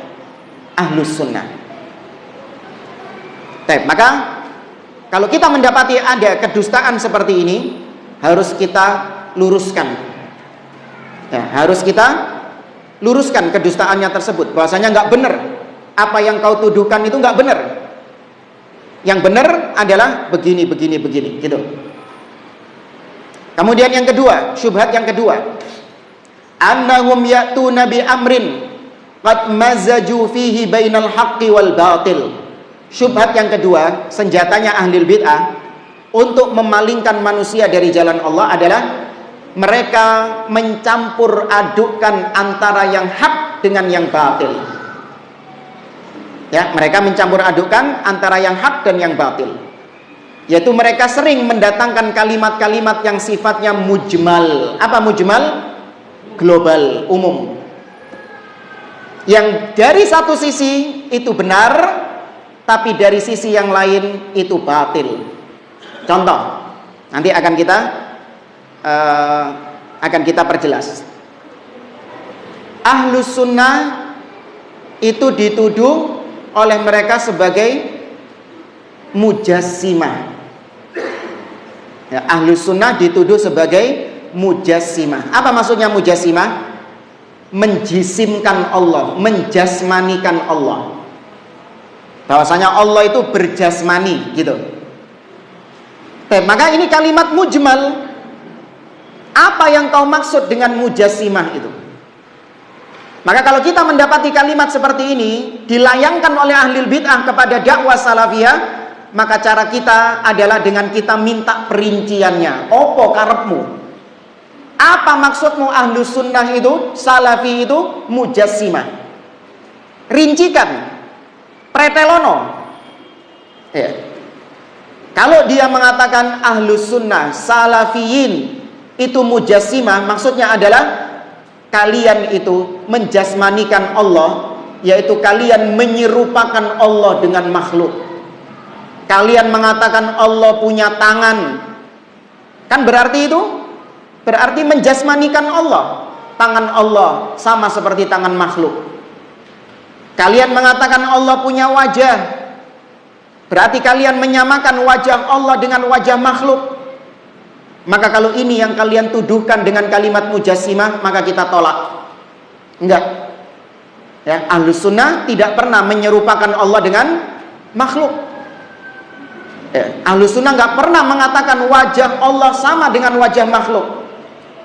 ahlus sunnah. Baik, maka kalau kita mendapati ada kedustaan seperti ini, harus kita luruskan. Ya, harus kita luruskan kedustaannya tersebut, bahwasanya nggak benar, apa yang kau tuduhkan itu nggak benar. Yang benar adalah begini, gitu. Kemudian yang kedua, syubhat yang kedua, annahum ya'tuna bi amrin qad mazaju fihi bainal haqqi wal batil. Syubhat yang kedua, senjatanya ahli bid'ah untuk memalingkan manusia dari jalan Allah adalah mereka mencampur adukkan antara yang hak dengan yang batil. Ya, mereka mencampur adukkan antara yang hak dan yang batil. Yaitu mereka sering mendatangkan kalimat-kalimat yang sifatnya mujmal. Apa mujmal? Global, umum. Yang dari satu sisi itu benar, tapi dari sisi yang lain itu batil. Contoh, nanti akan kita perjelas. Ahlus sunnah itu dituduh oleh mereka sebagai mujassimah. Ya, ahlus sunnah dituduh sebagai mujassimah. Apa maksudnya mujassimah? Menjisimkan Allah, menjasmanikan Allah. Bahwasanya Allah itu berjasmani, gitu. Maka ini kalimat mujmal. Apa yang kau maksud dengan mujassimah itu? Maka kalau kita mendapati kalimat seperti ini dilayangkan oleh ahli bid'ah kepada dakwah salafiyah, maka cara kita adalah dengan kita minta perinciannya. Opo karepmu? Apa maksudmu ahlus sunnah itu, salafi itu mujassimah? Rincikan, pretelono. Ya. Kalau dia mengatakan ahlus sunnah, salafiyin itu mujassimah, maksudnya adalah kalian itu menjasmanikan Allah, yaitu kalian menyerupakan Allah dengan makhluk. Kalian mengatakan Allah punya tangan, kan berarti menjasmanikan Allah. Tangan Allah sama seperti tangan makhluk. Kalian mengatakan Allah punya wajah, berarti kalian menyamakan wajah Allah dengan wajah makhluk. Maka kalau ini yang kalian tuduhkan dengan kalimat mujassimah, maka kita tolak. Enggak. Ya, ahlus sunnah tidak pernah menyerupakan Allah dengan makhluk. Ya, ahlus sunnah nggak pernah mengatakan wajah Allah sama dengan wajah makhluk,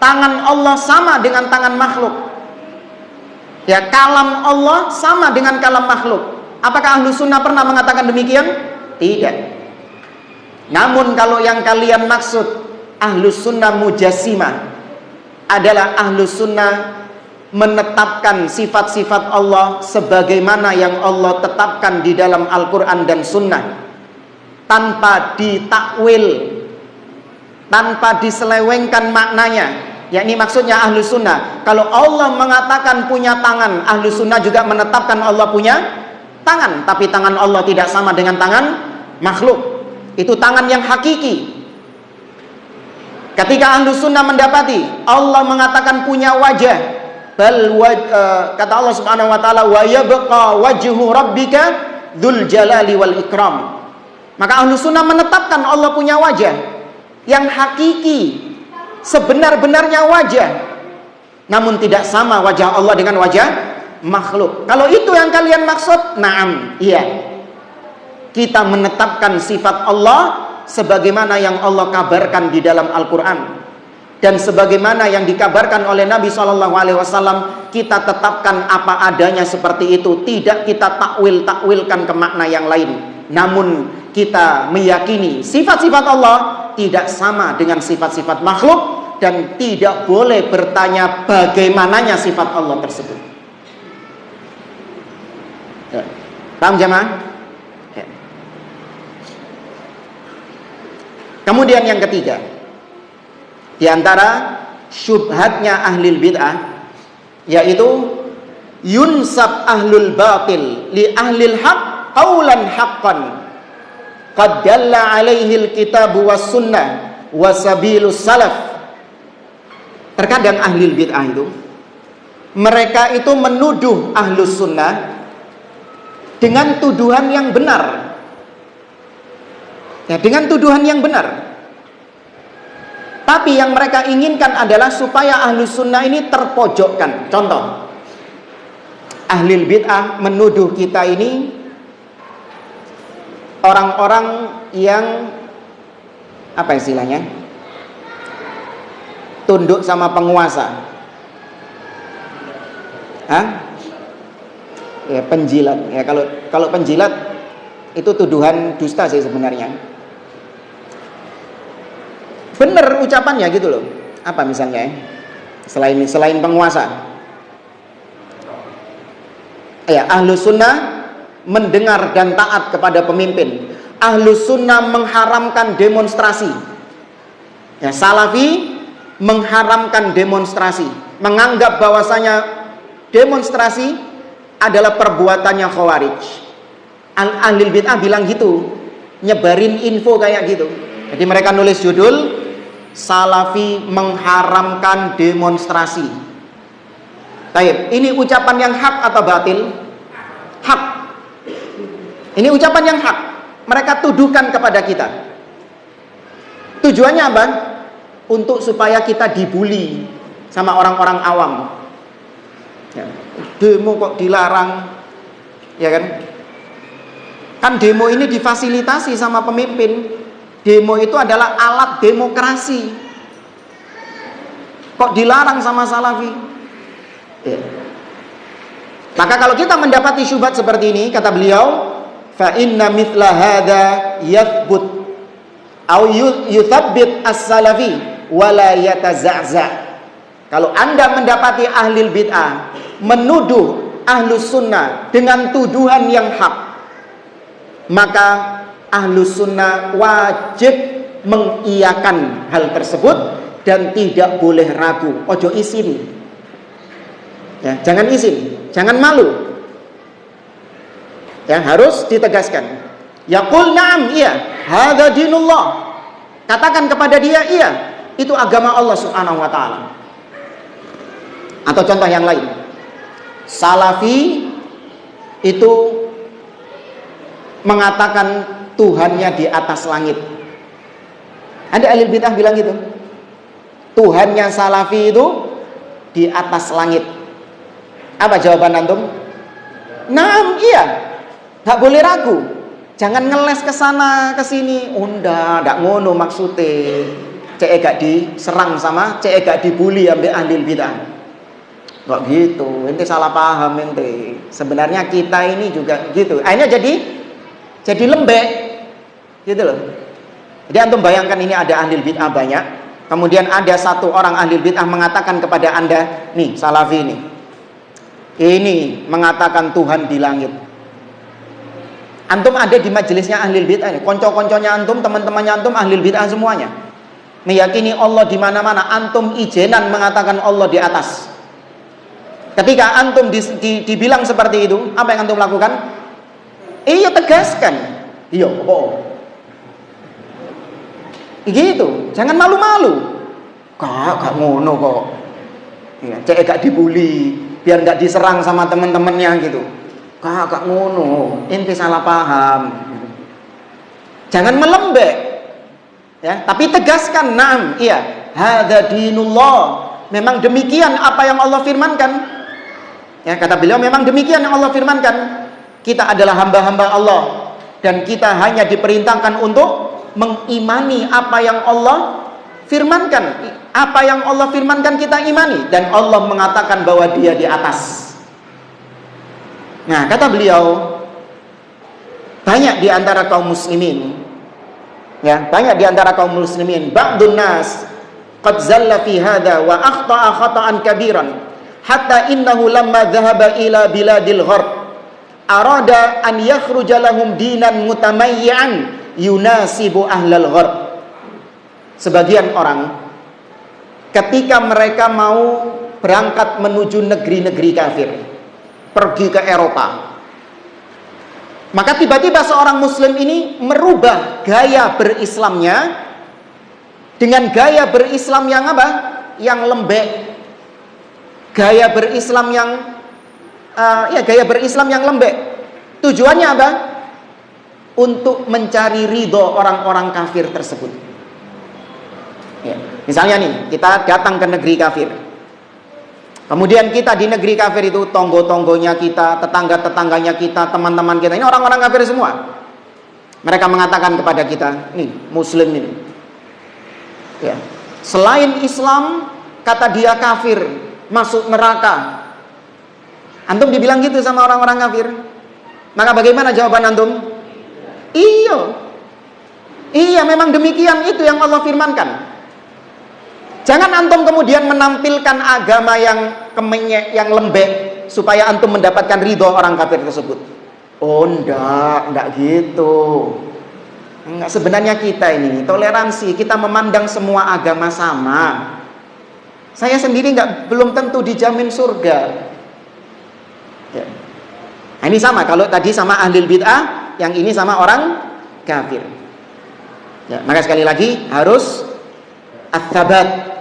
tangan Allah sama dengan tangan makhluk. Ya, kalam Allah sama dengan kalam makhluk. Apakah ahlu sunnah pernah mengatakan demikian? Tidak. Namun kalau yang kalian maksud ahlu sunnah mujassimah adalah ahlu sunnah menetapkan sifat-sifat Allah sebagaimana yang Allah tetapkan di dalam Al-Quran dan Sunnah, tanpa ditakwil, tanpa diselewengkan maknanya. Yakni maksudnya ahlu sunnah, kalau Allah mengatakan punya tangan, ahlu sunnah juga menetapkan Allah punya tangan. Tapi tangan Allah tidak sama dengan tangan makhluk. Itu tangan yang hakiki. Ketika ahlu sunnah mendapati Allah mengatakan punya wajah, kata Allah subhanahu wa ta'ala, wa yabqa wajhu rabbika dzul jalali wal ikram, maka ahlu sunnah menetapkan Allah punya wajah yang hakiki, sebenar-benarnya wajah, namun tidak sama wajah Allah dengan wajah makhluk. Kalau itu yang kalian maksud, na'am, iya, kita menetapkan sifat Allah sebagaimana yang Allah kabarkan di dalam Al-Quran dan sebagaimana yang dikabarkan oleh Nabi SAW. Kita tetapkan apa adanya seperti itu, tidak kita takwilkan ke makna yang lain. Namun kita meyakini sifat-sifat Allah tidak sama dengan sifat-sifat makhluk, dan tidak boleh bertanya bagaimananya sifat Allah tersebut. Ya. Paham jemaah? Ya. Kemudian yang ketiga, di antara syubhatnya ahlul bid'ah, yaitu yunsab ahlul batil li ahlil haq qawlan haqqan qad dalla alaihi alkitabu was sunnah wa sabilus salaf. Terkadang ahlul bid'ah itu, mereka itu menuduh ahlus sunnah dengan tuduhan yang benar, ya, dengan tuduhan yang benar. Tapi yang mereka inginkan adalah supaya ahlus sunnah ini terpojokkan. Contoh, ahlul bid'ah menuduh kita ini orang-orang yang apa istilahnya, tunduk sama penguasa. Ya, penjilat. Ya, kalau penjilat itu tuduhan dusta sih sebenarnya. Benar ucapannya gitu loh. Apa misalnya? Selain penguasa. Ya, ahlus sunnah mendengar dan taat kepada pemimpin. Ahlus sunnah mengharamkan demonstrasi. Ya, salafi mengharamkan demonstrasi, menganggap bahwasanya demonstrasi adalah perbuatannya khawarij. Ahlul bid'ah bilang gitu, nyebarin info kayak gitu. Jadi mereka nulis judul, salafi mengharamkan demonstrasi. Baik, ini ucapan yang hak atau batil? Hak. Ini ucapan yang hak. Mereka tuduhkan kepada kita. Tujuannya apa? Untuk supaya kita dibully sama orang-orang awam. Ya, demo kok dilarang, ya kan? Kan demo ini difasilitasi sama pemimpin. Demo itu adalah alat demokrasi. Kok dilarang sama salafi? Ya. Maka kalau kita mendapati syubhat seperti ini, kata beliau, fa inna mithla hadza yathbut au yuthabbit as-salafi wala yataza'za. Kalau Anda mendapati ahlul bid'ah menuduh ahlus sunnah dengan tuduhan yang hak, maka ahlus sunnah wajib mengiyakan hal tersebut dan tidak boleh ragu. Ojo isin, ya, jangan isin, jangan malu, ya, harus ditegaskan. Yaqul na'am, iya, hadza dinullah. Katakan kepada dia, iya, itu agama Allah subhanahu wa ta'ala. Atau contoh yang lain, salafi itu mengatakan Tuhannya di atas langit. Ada ahli bid'ah bilang gitu, Tuhannya salafi itu di atas langit. Apa jawaban antum? Naam, iya, gak boleh ragu. Jangan ngeles ke sana ke sini. Unda, ndak ngono maksudnya. Cek gak diserang sama, cek gak dibully ambil ahli bid'ah. Kok gitu, ente salah paham ente. Sebenarnya kita ini juga gitu. Akhirnya jadi lembek, gitu loh. Jadi antum bayangkan ini ada ahli bid'ah banyak. Kemudian ada satu orang ahli bid'ah mengatakan kepada anda, nih salafi ini mengatakan Tuhan di langit. Antum ada di majelisnya ahli bid'ah, konco-konconya antum, teman-temannya antum ahli bid'ah semuanya. Meyakini Allah di mana-mana, antum ijenan mengatakan Allah di atas. Ketika antum dibilang seperti itu, apa yang antum lakukan? Iya, tegaskan. Iya, gitu. Jangan malu-malu. Gak ngono kok. Iya, cek gak dibully, biar gak diserang sama teman-temannya gitu. Gak ngono. Ente salah paham. Jangan melembek. Ya, tapi tegaskan, na'am, iya. Hadza dinullah. Memang demikian apa yang Allah firmankan. Ya, kata beliau memang demikian yang Allah firmankan. Kita adalah hamba-hamba Allah dan kita hanya diperintahkan untuk mengimani apa yang Allah firmankan. Apa yang Allah firmankan kita imani, dan Allah mengatakan bahwa Dia di atas. Nah, kata beliau, banyak di antara kaum muslimin, ya, banyak di antara kaum muslimin, ba'dun nas qad zalla fi hadha wa akhta'a khata'an kabiran. Hatta innahu lamma dhahaba ila biladil gharb arada an yakhruja lahum dinan mutamayyi'an yunasibu ahlal gharb. Sebagian orang ketika mereka mau berangkat menuju negeri-negeri kafir, pergi ke Eropa, maka tiba-tiba seorang muslim ini merubah gaya berislamnya dengan gaya berislam yang apa? Yang lembek. Gaya berislam yang gaya berislam yang lembek. Tujuannya apa? Untuk mencari ridho orang-orang kafir tersebut. Ya. Misalnya nih, kita datang ke negeri kafir. Kemudian kita di negeri kafir itu, tonggo-tonggonya kita, tetangga-tetangganya kita, teman-teman kita, ini orang-orang kafir semua. Mereka mengatakan kepada kita, nih muslim ini, ya, selain Islam, kata dia kafir, masuk neraka. Antum dibilang gitu sama orang-orang kafir, maka bagaimana jawaban antum? Iya, memang demikian, itu yang Allah firmankan. Jangan antum kemudian menampilkan agama yang kemenyek, yang lembek, supaya antum mendapatkan ridho orang kafir tersebut. Oh, enggak gitu. Enggak, sebenarnya kita ini toleransi, kita memandang semua agama sama. Saya sendiri belum tentu dijamin surga. Ya. Nah, ini sama, kalau tadi sama ahli bid'ah, yang ini sama orang kafir. Ya, maka sekali lagi harus ats-tsabat.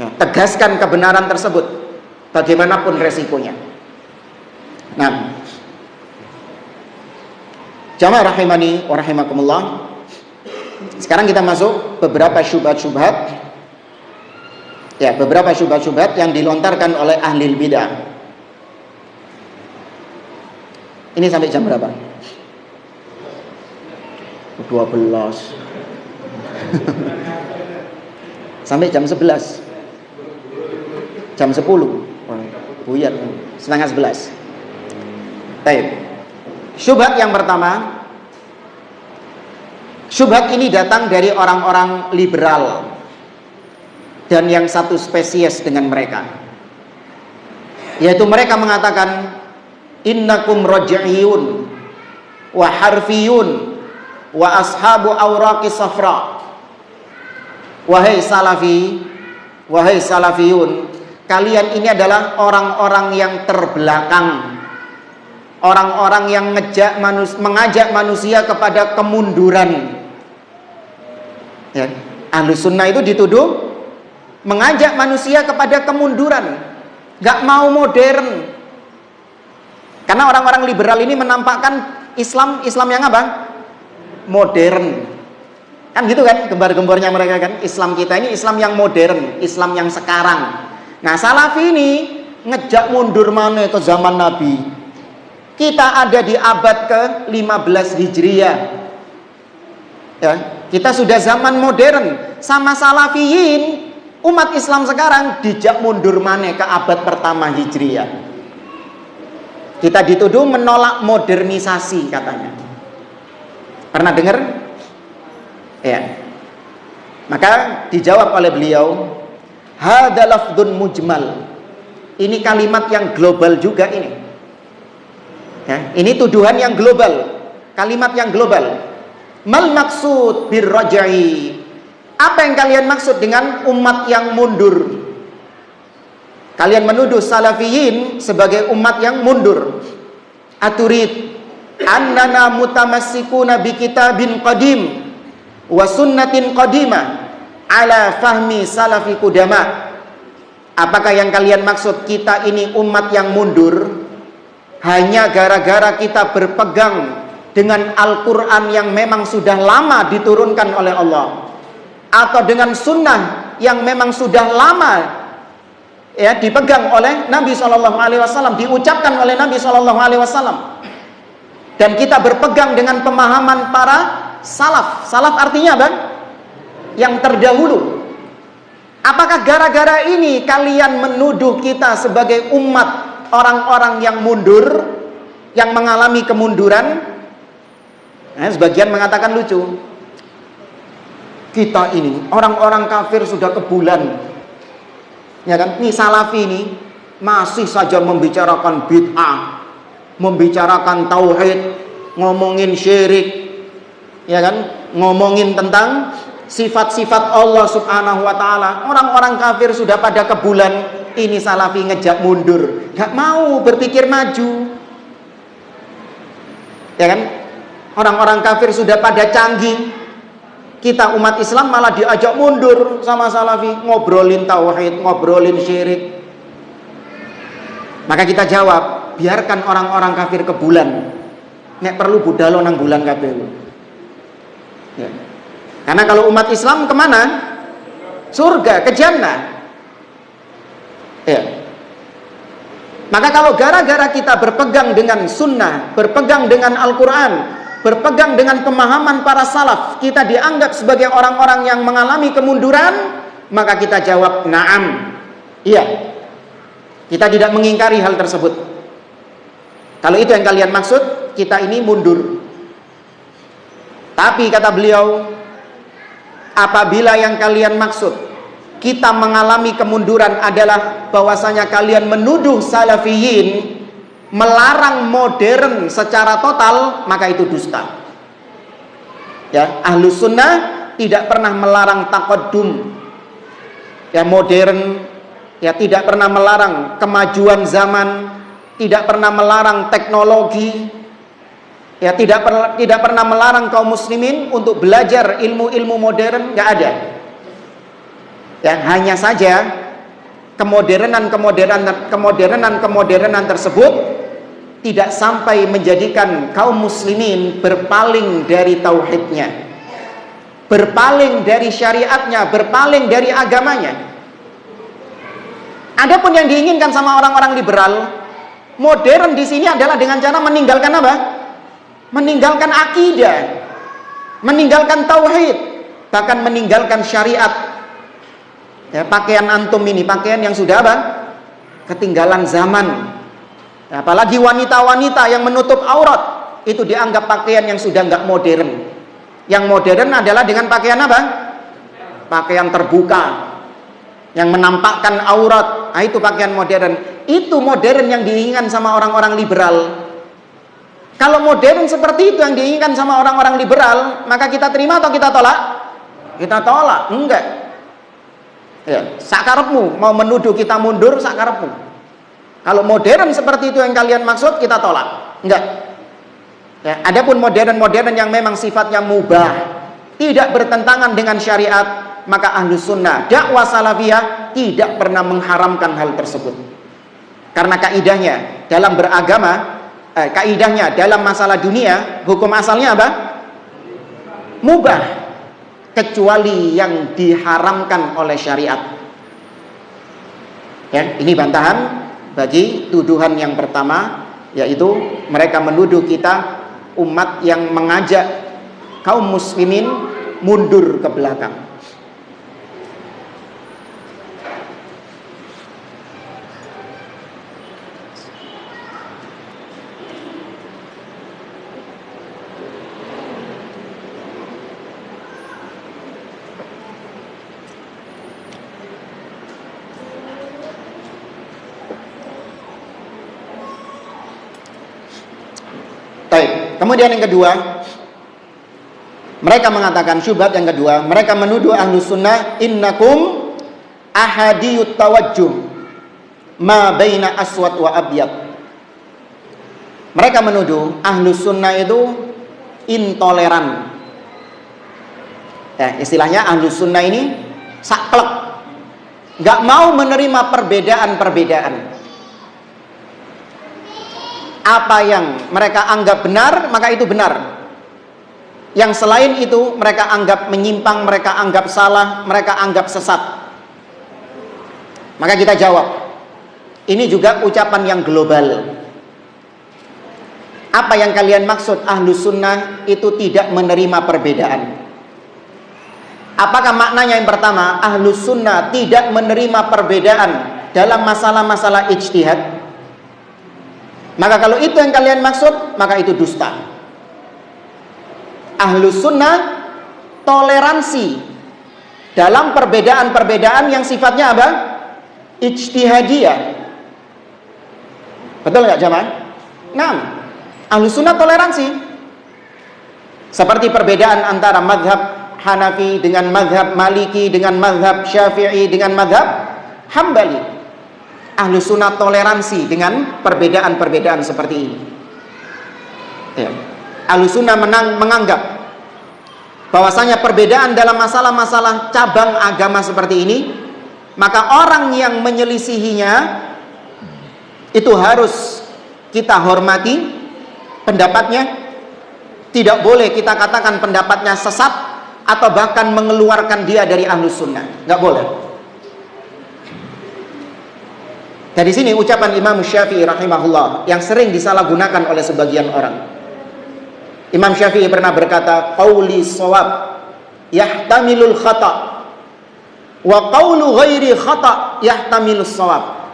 Ya, tegaskan kebenaran tersebut bagaimanapun resikonya. Nah, jamaah rahimani wa rahimakumullah. Sekarang kita masuk beberapa syubhat-syubhat. Ya, beberapa syubhat-syubhat yang dilontarkan oleh ahli bidah. Ini sampai jam berapa? 12. Sampai jam 11. Jam 10. Buyar, setengah 11. Baik. Syubhat yang pertama. Syubhat ini datang dari orang-orang liberal dan yang satu spesies dengan mereka, yaitu mereka mengatakan innakum raj'iyun wa harfiyun wa ashabu awraqi safra. Wahai salafi, wahai salafiyun, kalian ini adalah orang-orang yang terbelakang, orang-orang yang mengajak manusia kepada kemunduran. Ya, ahlu sunnah itu dituduh mengajak manusia kepada kemunduran, gak mau modern. Karena orang-orang liberal ini menampakkan Islam yang apa? Modern. Kan gitu kan gembar-gembornya mereka kan. Islam kita ini Islam yang modern, Islam yang sekarang. Nah, salafi ini ngejak mundur mana ke zaman Nabi. Kita ada di abad ke-15 Hijriah. Ya, kita sudah zaman modern. Sama salafiyin Umat Islam sekarang dijak mundur maneh ke abad pertama Hijriah. Kita dituduh menolak modernisasi katanya. Pernah dengar? Ya. Maka dijawab oleh beliau, hadza lafdzun mujmal. Ini kalimat yang global juga ini. Ya, ini tuduhan yang global, kalimat yang global. Mal maksud birraj'i? Apa yang kalian maksud dengan umat yang mundur? Kalian menuduh salafiyin sebagai umat yang mundur. Aturid annana mutamassikuna bi kitabin qadim wa sunnatin qadimah ala fahmi salafi qudama. Apakah yang kalian maksud kita ini umat yang mundur hanya gara-gara kita berpegang dengan Al-Quran yang memang sudah lama diturunkan oleh Allah, atau dengan sunnah yang memang sudah lama ya dipegang oleh Nabi SAW, diucapkan oleh Nabi SAW, dan kita berpegang dengan pemahaman para salaf? Salaf artinya apa? Yang terdahulu. Apakah gara-gara ini kalian menuduh kita sebagai umat orang-orang yang mundur, yang mengalami kemunduran? Sebagian mengatakan lucu, kita ini orang-orang kafir sudah ke bulan, ya kan? Ini salafi ini masih saja membicarakan bid'ah, membicarakan tauhid, ngomongin syirik, ya kan? Ngomongin tentang sifat-sifat Allah Subhanahu wa taala. Orang-orang kafir sudah pada ke bulan, ini salafi ngejak mundur, gak mau berpikir maju, ya kan? Orang-orang kafir sudah pada canggih, kita umat Islam malah diajak mundur sama salafi, ngobrolin tauhid, ngobrolin syirik. Maka kita jawab, biarkan orang-orang kafir ke bulan, nek perlu budalo nang bulan kabeh. Ya. Karena kalau umat Islam kemana? Surga, ke jannah. Ya. Maka kalau gara-gara kita berpegang dengan sunnah, berpegang dengan Al-Quran, berpegang dengan pemahaman para salaf, kita dianggap sebagai orang-orang yang mengalami kemunduran, maka kita jawab na'am, iya. Kita tidak mengingkari hal tersebut. Kalau itu yang kalian maksud, kita ini mundur. Tapi kata beliau, apabila yang kalian maksud kita mengalami kemunduran adalah bahwasanya kalian menuduh salafiyin melarang modern secara total, maka itu dusta. Ya, Ahlus Sunnah tidak pernah melarang taqaddum, ya modern, ya tidak pernah melarang kemajuan zaman, tidak pernah melarang teknologi, ya tidak pernah melarang kaum muslimin untuk belajar ilmu-ilmu modern, nggak ada. Ya, hanya saja kemodernan tersebut tidak sampai menjadikan kaum muslimin berpaling dari tauhidnya, berpaling dari syariatnya, berpaling dari agamanya. Adapun yang diinginkan sama orang-orang liberal, modern di sini adalah dengan cara meninggalkan apa? Meninggalkan akidah, meninggalkan tauhid, bahkan meninggalkan syariat. Ya, pakaian antum ini pakaian yang sudah apa? Ketinggalan zaman. Ya, apalagi wanita-wanita yang menutup aurat, itu dianggap pakaian yang sudah nggak modern. Yang modern adalah dengan pakaian apa? Pakaian terbuka, yang menampakkan aurat. Nah, itu pakaian modern. Itu modern yang diinginkan sama orang-orang liberal. Kalau modern seperti itu yang diinginkan sama orang-orang liberal, maka kita terima atau kita tolak? Kita tolak. Enggak. Ya, sakarepmu, mau menuduh kita mundur sakarepmu. Kalau modern seperti itu yang kalian maksud, kita tolak. Enggak. Ya, adapun modern-modern yang memang sifatnya mubah, tidak bertentangan dengan syariat, maka Ahlus Sunnah, dakwah salafiyah tidak pernah mengharamkan hal tersebut. Karena kaidahnya dalam beragama, kaidahnya dalam masalah dunia, hukum asalnya apa? Mubah, kecuali yang diharamkan oleh syariat. Ya, ini bantahan bagi tuduhan yang pertama, yaitu mereka menuduh kita umat yang mengajak kaum muslimin mundur ke belakang. Kemudian yang kedua, mereka mengatakan syubhat yang kedua, mereka menuduh Ahlus Sunnah innakum ahadiyut tawajjuh ma baina aswad wa abyad. Mereka menuduh Ahlus Sunnah itu intoleran. Ya, istilahnya Ahlus Sunnah ini saklek, nggak mau menerima perbedaan-perbedaan. Apa yang mereka anggap benar, maka itu benar. Yang selain itu mereka anggap menyimpang, mereka anggap salah, mereka anggap sesat. Maka kita jawab, ini juga ucapan yang global. Apa yang kalian maksud Ahlus Sunnah itu tidak menerima perbedaan? Apakah maknanya yang pertama, Ahlus Sunnah tidak menerima perbedaan dalam masalah-masalah ijtihad? Maka kalau itu yang kalian maksud, maka itu dusta. Ahlus Sunnah toleransi dalam perbedaan-perbedaan yang sifatnya apa? Ijtihadiyah. Betul nggak jamaah? Nah, Ahlus Sunnah toleransi. Seperti perbedaan antara mazhab Hanafi dengan mazhab Maliki, dengan mazhab Syafi'i, dengan mazhab Hambali. Ahlus Sunnah toleransi dengan perbedaan-perbedaan seperti ini. Ya. Ahlus Sunnah menganggap bahwasanya perbedaan dalam masalah-masalah cabang agama seperti ini, maka orang yang menyelisihinya itu harus kita hormati pendapatnya. Tidak boleh kita katakan pendapatnya sesat atau bahkan mengeluarkan dia dari Ahlus Sunnah. Nggak boleh. Dari sini ucapan Imam Syafi'i rahimahullah yang sering disalahgunakan oleh sebagian orang. Imam Syafi'i pernah berkata, qauli shawab yahtamilul khata wa qaulu ghairi khata yahtamilus shawab.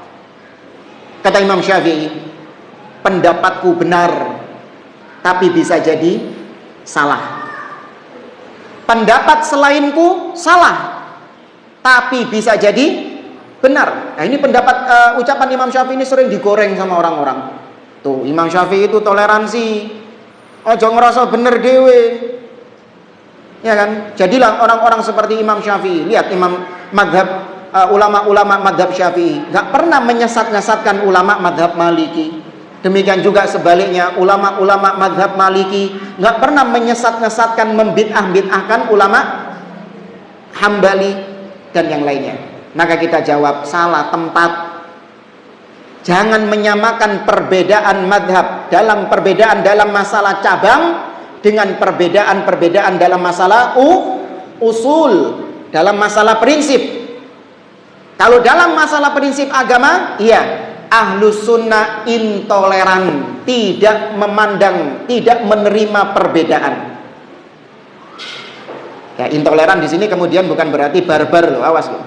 Kata Imam Syafi'i, pendapatku benar tapi bisa jadi salah. Pendapat selainku salah tapi bisa jadi benar. Nah, ini pendapat ucapan Imam Syafi'i ini sering digoreng sama orang-orang. Tuh, Imam Syafi'i itu toleransi. Ojo ngerasa bener dewe. Ya kan? Jadilah orang-orang seperti Imam Syafi'i. Lihat Imam madhab, ulama-ulama madhab Syafi'i gak pernah menyesat-nyesatkan ulama madhab Maliki. Demikian juga sebaliknya, ulama-ulama madhab Maliki gak pernah menyesat-nyesatkan, membid'ah-bid'ahkan ulama Hambali dan yang lainnya. Maka kita jawab, salah tempat. Jangan menyamakan perbedaan madhab dalam perbedaan dalam masalah cabang dengan perbedaan-perbedaan dalam masalah usul, dalam masalah prinsip. Kalau dalam masalah prinsip agama, iya, Ahlus Sunnah intoleran, tidak memandang, tidak menerima perbedaan. Ya, intoleran di sini kemudian bukan berarti barbar loh, awas loh.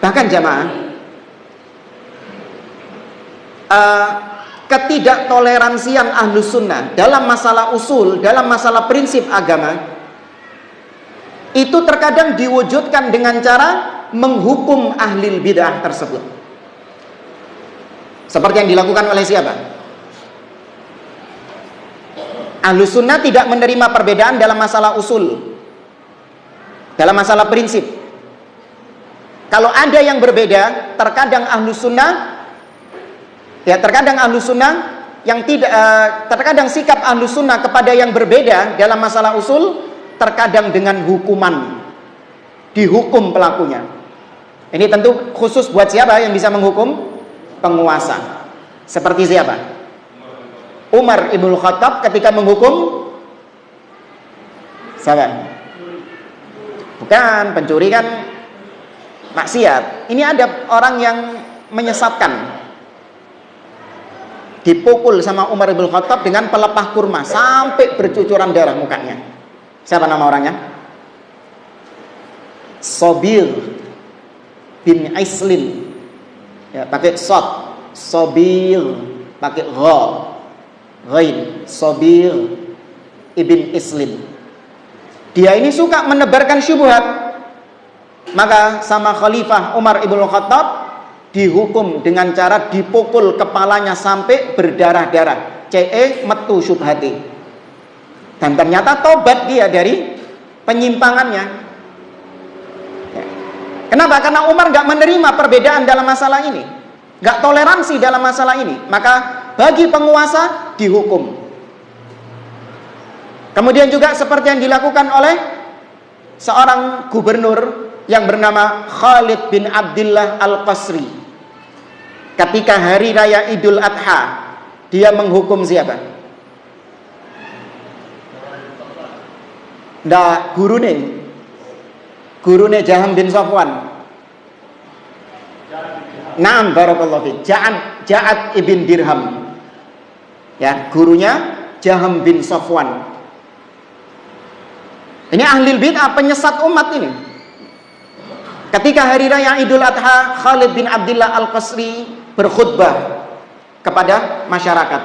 Bahkan jamaah, ketidaktoleransian Ahlus Sunnah dalam masalah usul, dalam masalah prinsip agama, itu terkadang diwujudkan dengan cara menghukum ahlil bid'ah tersebut. Seperti yang dilakukan oleh siapa? Ahlus Sunnah tidak menerima perbedaan dalam masalah usul, dalam masalah prinsip. Kalau ada yang berbeda, terkadang Ahlus Sunnah, ya terkadang Ahlus Sunnah yang tidak, terkadang sikap Ahlus Sunnah kepada yang berbeda dalam masalah usul, terkadang dengan hukuman, dihukum pelakunya. Ini tentu khusus buat siapa yang bisa menghukum? Penguasa. Seperti siapa? Umar Ibn Khattab ketika menghukum siapa? Bukan, pencuri kan maksiat. Ini ada orang yang menyesatkan, dipukul sama Umar Ibn Khattab dengan pelepah kurma sampai bercucuran darah mukanya. Siapa nama orangnya? Sobir bin Islin. Ya, pakai sod. Sobir pakai gha. Ghain. Sobir ibn Islin. Dia ini suka menebarkan syubhat. Maka sama Khalifah Umar Ibn Khattab dihukum dengan cara dipukul kepalanya sampai berdarah-darah, CE metu syubhati. Dan ternyata tobat dia dari penyimpangannya. Ya. Kenapa? Karena Umar nggak menerima perbedaan dalam masalah ini, nggak toleransi dalam masalah ini. Maka bagi penguasa dihukum. Kemudian juga seperti yang dilakukan oleh seorang gubernur yang bernama Khalid bin Abdullah Al-Qasri. Ketika hari raya Idul Adha, dia menghukum siapa? Nggak, gurune Jaham bin Safwan. Naam, barakallahu fiik. Ja'ad ibn Dirham. Ya, gurunya Jaham bin Safwan. Ini ahli bid'ah, penyesat umat ini. Ketika hari raya Idul Adha, Khalid bin Abdullah Al-Qasri berkhutbah kepada masyarakat.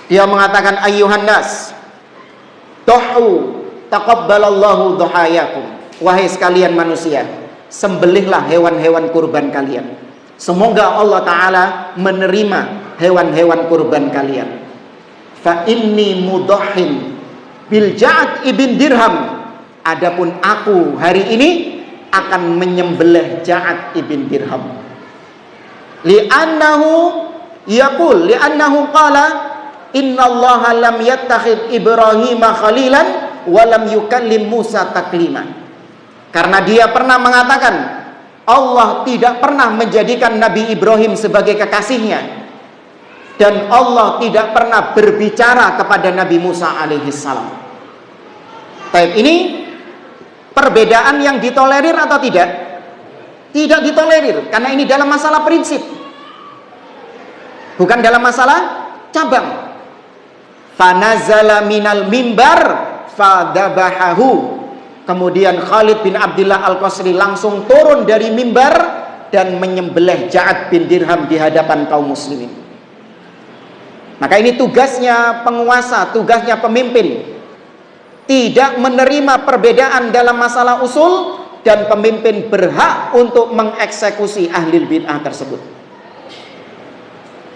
Dia mengatakan, ayyuhan nas, duhu taqabbalallahu duhayakum. Wahai sekalian manusia, sembelihlah hewan-hewan kurban kalian. Semoga Allah Ta'ala menerima hewan-hewan kurban kalian. Fa inni mudahhin bil Ja'ad ibn Dirham. Adapun aku hari ini akan menyembelih Ja'ad ibn Dirham. Li'annahu qala innallaha lam yattakhid Ibrahim khalilan wa lam yukallim Musa taklima. Karena dia pernah mengatakan Allah tidak pernah menjadikan Nabi Ibrahim sebagai kekasihnya, dan Allah tidak pernah berbicara kepada Nabi Musa alaihissalam. Baik, ini perbedaan yang ditolerir atau tidak? Tidak ditolerir, karena ini dalam masalah prinsip, bukan dalam masalah cabang. Fanazala minal mimbar fadabahahu. Kemudian Khalid bin Abdullah Al-Qasri langsung turun dari mimbar dan menyembelih Ja'ad bin Dirham di hadapan kaum muslimin. Maka ini tugasnya penguasa, tugasnya pemimpin, tidak menerima perbedaan dalam masalah usul, dan pemimpin berhak untuk mengeksekusi ahli bid'ah tersebut.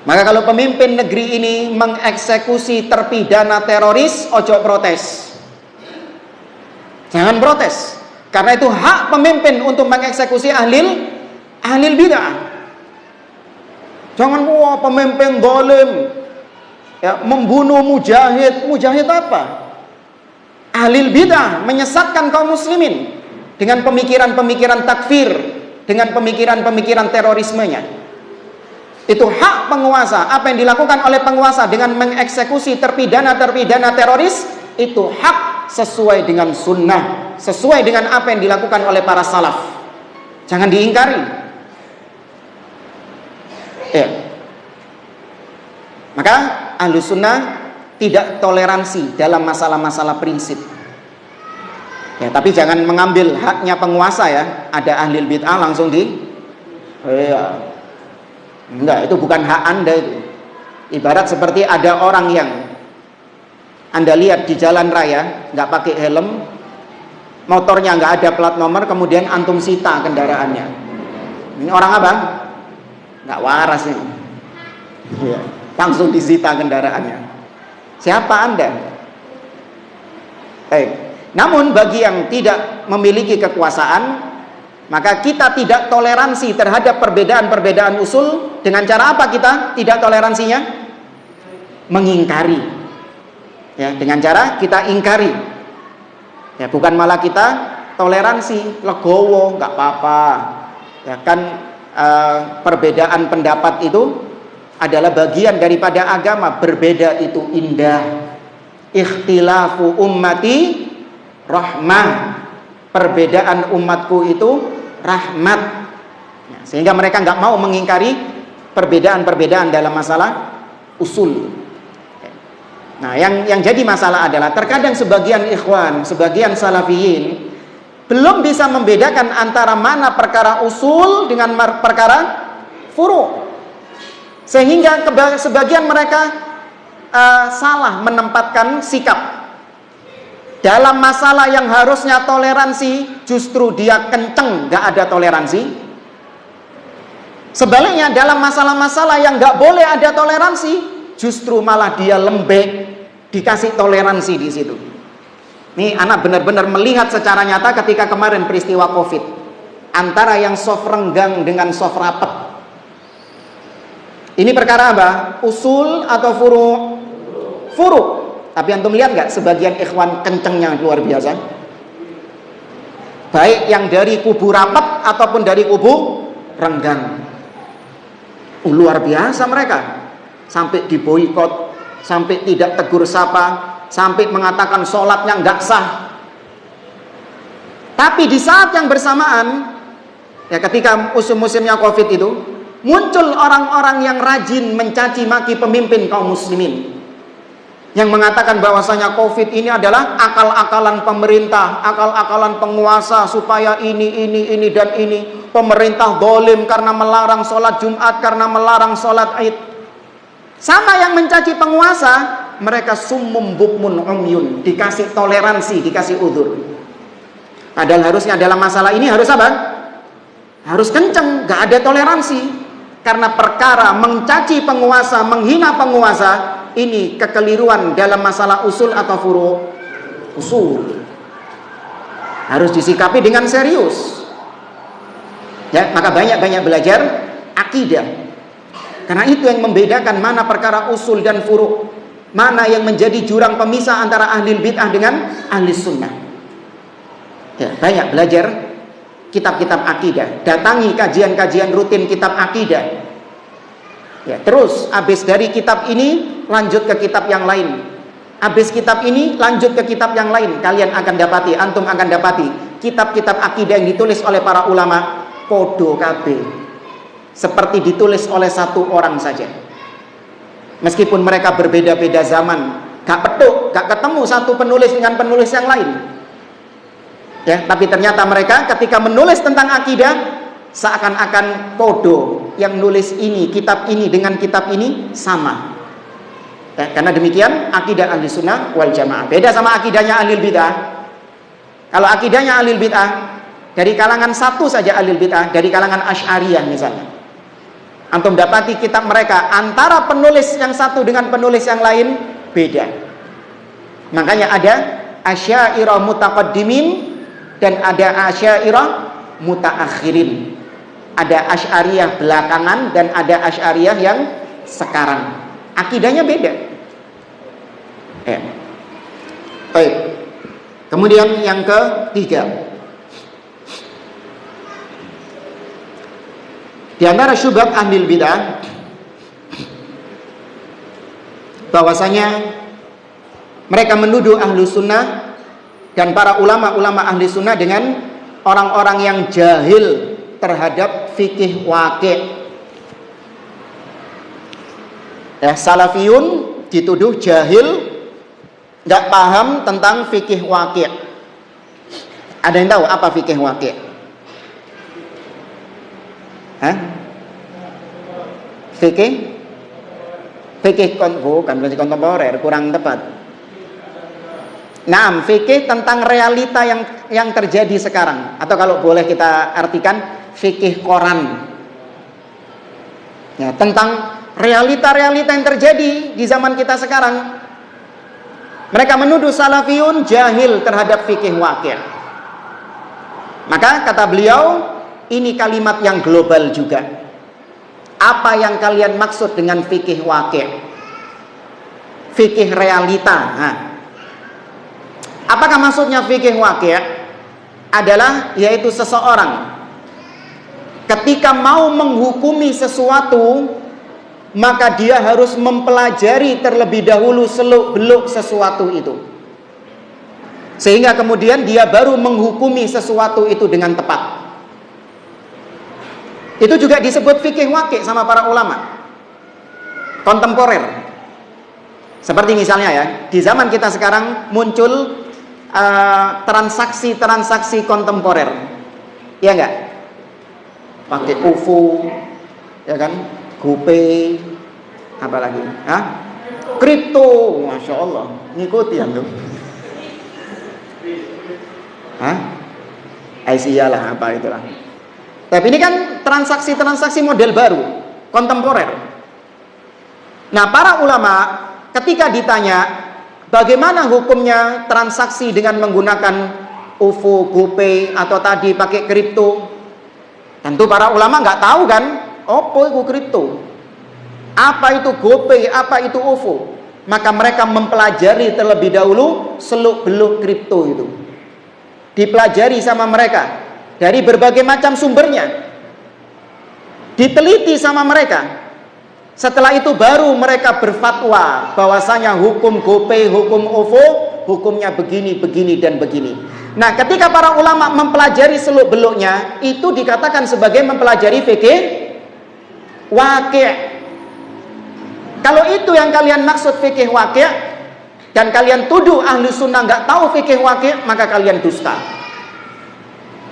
Maka kalau pemimpin negeri ini mengeksekusi terpidana teroris, ojo protes. Jangan protes, karena itu hak pemimpin untuk mengeksekusi ahli bid'ah. Jangan pemimpin zalim, ya, membunuh mujahid. Mujahid apa? Ahli bid'ah menyesatkan kaum muslimin dengan pemikiran-pemikiran takfir, dengan pemikiran-pemikiran terorismenya. Itu hak penguasa. Apa yang dilakukan oleh penguasa dengan mengeksekusi terpidana teroris, itu hak sesuai dengan sunnah, sesuai dengan apa yang dilakukan oleh para salaf. Jangan diingkari. Ya. Maka Ahlus Sunnah tidak toleransi dalam masalah-masalah prinsip. Ya, tapi jangan mengambil haknya penguasa ya. Ada ahli bid'ah langsung enggak, itu bukan hak Anda itu. Ibarat seperti ada orang yang Anda lihat di jalan raya nggak pakai helm, motornya nggak ada plat nomor, kemudian antum sita kendaraannya. Ini orang apa? Nggak waras ini. Ya, langsung disita kendaraannya. Siapa Anda? Namun bagi yang tidak memiliki kekuasaan, maka kita tidak toleransi terhadap perbedaan-perbedaan usul. Dengan cara apa kita tidak toleransinya? Mengingkari. Ya, dengan cara kita ingkari. Ya, bukan malah kita toleransi, legowo, nggak apa-apa. Ya kan, perbedaan pendapat itu adalah bagian daripada agama. Berbeda itu indah. Ikhtilafu ummati rahmah. Perbedaan umatku itu rahmat. Ya, sehingga mereka nggak mau mengingkari perbedaan-perbedaan dalam masalah usul. Nah, yang jadi masalah adalah terkadang sebagian ikhwan, sebagian salafiyin belum bisa membedakan antara mana perkara usul dengan perkara furu'. Sehingga sebagian mereka salah menempatkan sikap. Dalam masalah yang harusnya toleransi, justru dia kenceng gak ada toleransi. Sebaliknya dalam masalah-masalah yang gak boleh ada toleransi, justru malah dia lembek, dikasih toleransi di situ. Nih anak benar-benar melihat secara nyata ketika kemarin peristiwa COVID, antara yang soft renggang dengan soft rapet. Ini perkara apa? Usul atau furu? Furu. Tapi antum lihat nggak sebagian ikhwan kencengnya luar biasa? Baik yang dari kubu rapat ataupun dari kubu renggang. Luar biasa mereka. Sampai diboikot, sampai tidak tegur sapa, sampai mengatakan sholatnya nggak sah. Tapi di saat yang bersamaan, ya ketika musim-musimnya COVID itu, muncul orang-orang yang rajin mencaci maki pemimpin kaum muslimin, yang mengatakan bahwasanya COVID ini adalah akal-akalan pemerintah, akal-akalan penguasa supaya ini dan ini. Pemerintah zalim karena melarang sholat Jumat, karena melarang sholat Id. Sama yang mencaci penguasa, mereka summum bukmun umyun, dikasih toleransi, dikasih udzur. Padahal harusnya dalam masalah ini harus apa? Harus kenceng, gak ada toleransi. Karena perkara mencaci penguasa, menghina penguasa, ini kekeliruan dalam masalah usul atau furu? Usul. Harus disikapi dengan serius. Ya, maka banyak-banyak belajar akidah. Karena itu yang membedakan mana perkara usul dan furu, mana yang menjadi jurang pemisah antara ahli bid'ah dengan ahli sunnah. Ya, banyak belajar kitab-kitab akidah, datangi kajian-kajian rutin kitab akidah. Ya, terus habis dari kitab ini lanjut ke kitab yang lain. Habis kitab ini lanjut ke kitab yang lain. Kalian akan dapati, antum akan dapati kitab-kitab akidah yang ditulis oleh para ulama podo kabeh, seperti ditulis oleh satu orang saja. Meskipun mereka berbeda-beda zaman, gak petuk, gak ketemu satu penulis dengan penulis yang lain. Ya, tapi ternyata mereka ketika menulis tentang akidah seakan-akan podo, yang nulis ini, kitab ini dengan kitab ini sama. Ya, karena demikian akidah ahli sunnah wal jamaah. Beda sama akidahnya ahli bid'ah. Kalau akidahnya ahli bid'ah, dari kalangan satu saja ahli bid'ah, dari kalangan Asy'ariyah misalnya, antum dapati kitab mereka antara penulis yang satu dengan penulis yang lain beda. Makanya ada Asy'ariyah mutaqaddimin dan ada Asy'ariyah mutaakhirin. Ada Asy'ariyah belakangan dan ada Asy'ariyah yang sekarang. Akidahnya beda. Ya. Baik. Kemudian yang ketiga, di antara syubhat ahli bid'ah bahwasanya mereka menuduh ahlu sunnah dan para ulama-ulama ahli sunnah dengan orang-orang yang jahil terhadap fikih waqi'. Ya, salafiyun dituduh jahil, nggak paham tentang fikih waqi'. Ada yang tahu apa fikih waqi'? Hah? Fikih kontemporer, kurang tepat. Nah, fikih tentang realita yang terjadi sekarang, atau kalau boleh kita artikan fikih koran. Ya, tentang realita-realita yang terjadi di zaman kita sekarang. Mereka menuduh salafiyun jahil terhadap fikih waqi'. Maka kata beliau, ini kalimat yang global juga. Apa yang kalian maksud dengan fikih waqi'? Fikih realita. Nah, apakah maksudnya fikih waqi'? Adalah yaitu seseorang ketika mau menghukumi sesuatu, maka dia harus mempelajari terlebih dahulu seluk-beluk sesuatu itu, sehingga kemudian dia baru menghukumi sesuatu itu dengan tepat. Itu juga disebut fikih waqi' sama para ulama kontemporer. Seperti misalnya ya, di zaman kita sekarang muncul transaksi-transaksi kontemporer, ya enggak? Pakai UFO, ya kan? GoPay, apa lagi? Hah? Kripto, masya Allah, ngikuti ya tuh. Hah? Iyalah apa itulah. Tapi ini kan transaksi-transaksi model baru, kontemporer. Nah, para ulama ketika ditanya bagaimana hukumnya transaksi dengan menggunakan OVO, GoPay atau tadi pakai kripto, tentu para ulama nggak tahu kan, apa itu kripto, apa itu GoPay, apa itu OVO. Maka mereka mempelajari terlebih dahulu seluk-beluk kripto itu. Dipelajari sama mereka dari berbagai macam sumbernya. Diteliti sama mereka. Setelah itu baru mereka berfatwa bahwasanya hukum GoPay, hukum OVO, hukumnya begini, begini, dan begini. Nah, ketika para ulama mempelajari seluk-beluknya, itu dikatakan sebagai mempelajari fikih waqi'. Kalau itu yang kalian maksud fikih waqi' dan kalian tuduh ahli sunnah nggak tahu fikih waqi', maka kalian dusta.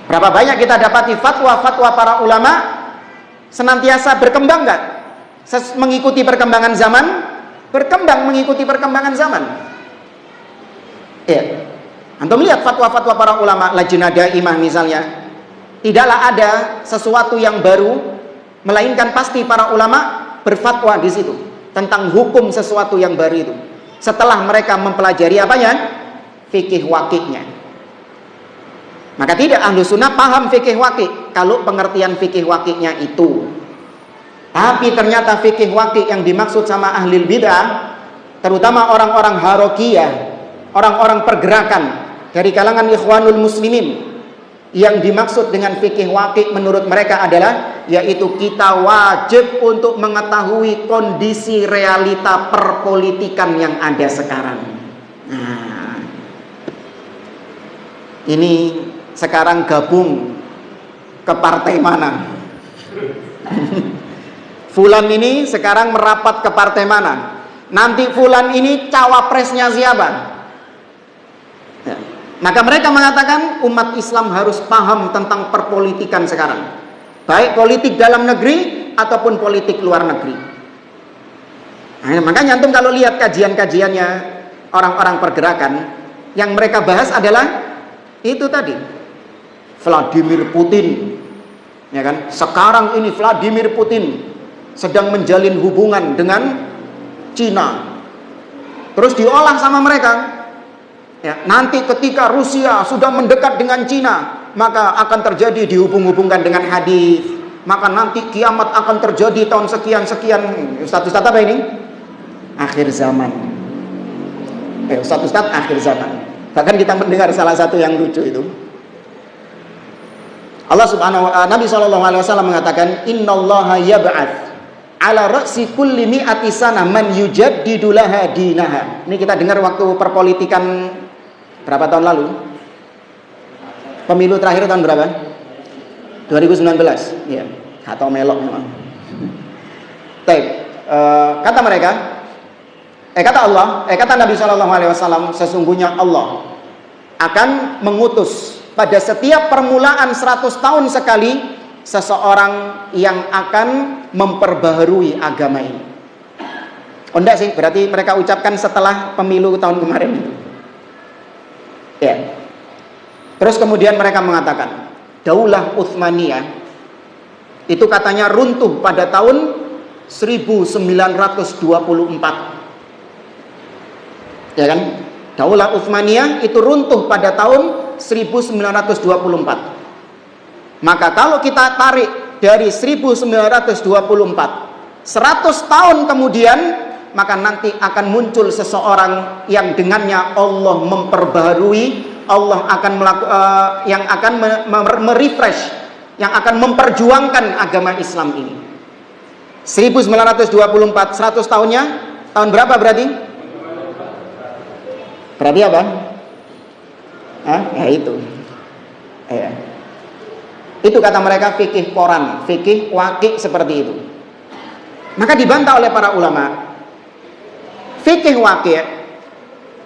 Berapa banyak kita dapati fatwa-fatwa para ulama senantiasa berkembang nggak? Mengikuti perkembangan zaman, berkembang mengikuti perkembangan zaman. Ya, antum lihat fatwa-fatwa para ulama, Lajnah Daimah misalnya, tidaklah ada sesuatu yang baru, melainkan pasti para ulama berfatwa di situ tentang hukum sesuatu yang baru itu. Setelah mereka mempelajari apanya? Fikih waqi'-nya. Maka tidak ahlu sunnah paham fikih waqi' kalau pengertian fikih waqi'-nya itu. Tapi ternyata fikih waqi' yang dimaksud sama ahli bid'ah, terutama orang-orang harokiyah, orang-orang pergerakan dari kalangan ikhwanul muslimin, yang dimaksud dengan fikih waqi' menurut mereka adalah yaitu kita wajib untuk mengetahui kondisi realita perpolitikan yang ada sekarang. Nah, ini sekarang gabung ke partai mana? Fulan ini sekarang merapat ke partai mana? Nanti fulan ini cawapresnya siapa? Ya. Maka mereka mengatakan umat Islam harus paham tentang perpolitikan sekarang, baik politik dalam negeri ataupun politik luar negeri. Nah, makanya antum kalau lihat kajian-kajiannya orang-orang pergerakan, yang mereka bahas adalah itu tadi, Vladimir Putin, ya kan? Sekarang ini Vladimir Putin sedang menjalin hubungan dengan Cina, terus diolah sama mereka. Ya, nanti ketika Rusia sudah mendekat dengan Cina, maka akan terjadi dihubung-hubungkan dengan hadis. Maka nanti kiamat akan terjadi tahun sekian-sekian. Ustaz-ustaz apa ini? Akhir zaman. Ustaz-ustaz akhir zaman. Bahkan kita mendengar salah satu yang lucu itu. Nabi SAW mengatakan, Innallaha yab'ats ala ra'si kulli mi'ati sanah man yujaddidu laha dinaha. Ini kita dengar waktu perpolitikan berapa tahun lalu? Pemilu terakhir tahun berapa? 2019. Iya, atau melok memang. Kata mereka, kata Nabi SAW, sesungguhnya Allah akan mengutus pada setiap permulaan 100 tahun sekali seseorang yang akan memperbaharui agama ini. Oh enggak sih, berarti mereka ucapkan setelah pemilu tahun kemarin itu. Ya. Terus kemudian mereka mengatakan, Daulah Utsmaniyah itu katanya runtuh pada tahun 1924. Ya kan? Daulah Utsmaniyah itu runtuh pada tahun 1924. Maka kalau kita tarik dari 1924, 100 tahun kemudian, maka nanti akan muncul seseorang yang dengannya Allah memperbaharui, Allah akan yang akan merefresh, yang akan memperjuangkan agama Islam ini. 1924, 100 tahunnya, tahun berapa berarti? Berarti apa? Ya itu. Ya. Itu kata mereka fikih koran, fikih waqi' seperti itu. Maka dibantah oleh para ulama. Fikih waqi',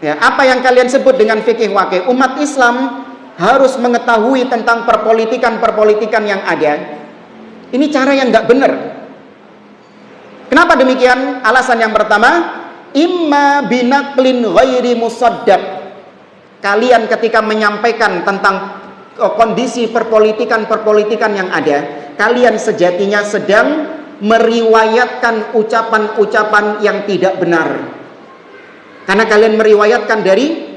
ya, apa yang kalian sebut dengan fikih waqi', umat Islam harus mengetahui tentang perpolitikan yang ada. Ini cara yang nggak benar. Kenapa demikian? Alasan yang pertama, imma binaqlin ghairi musaddaq. Kalian ketika menyampaikan tentang kondisi perpolitikan yang ada, kalian sejatinya sedang meriwayatkan ucapan-ucapan yang tidak benar. Karena kalian meriwayatkan dari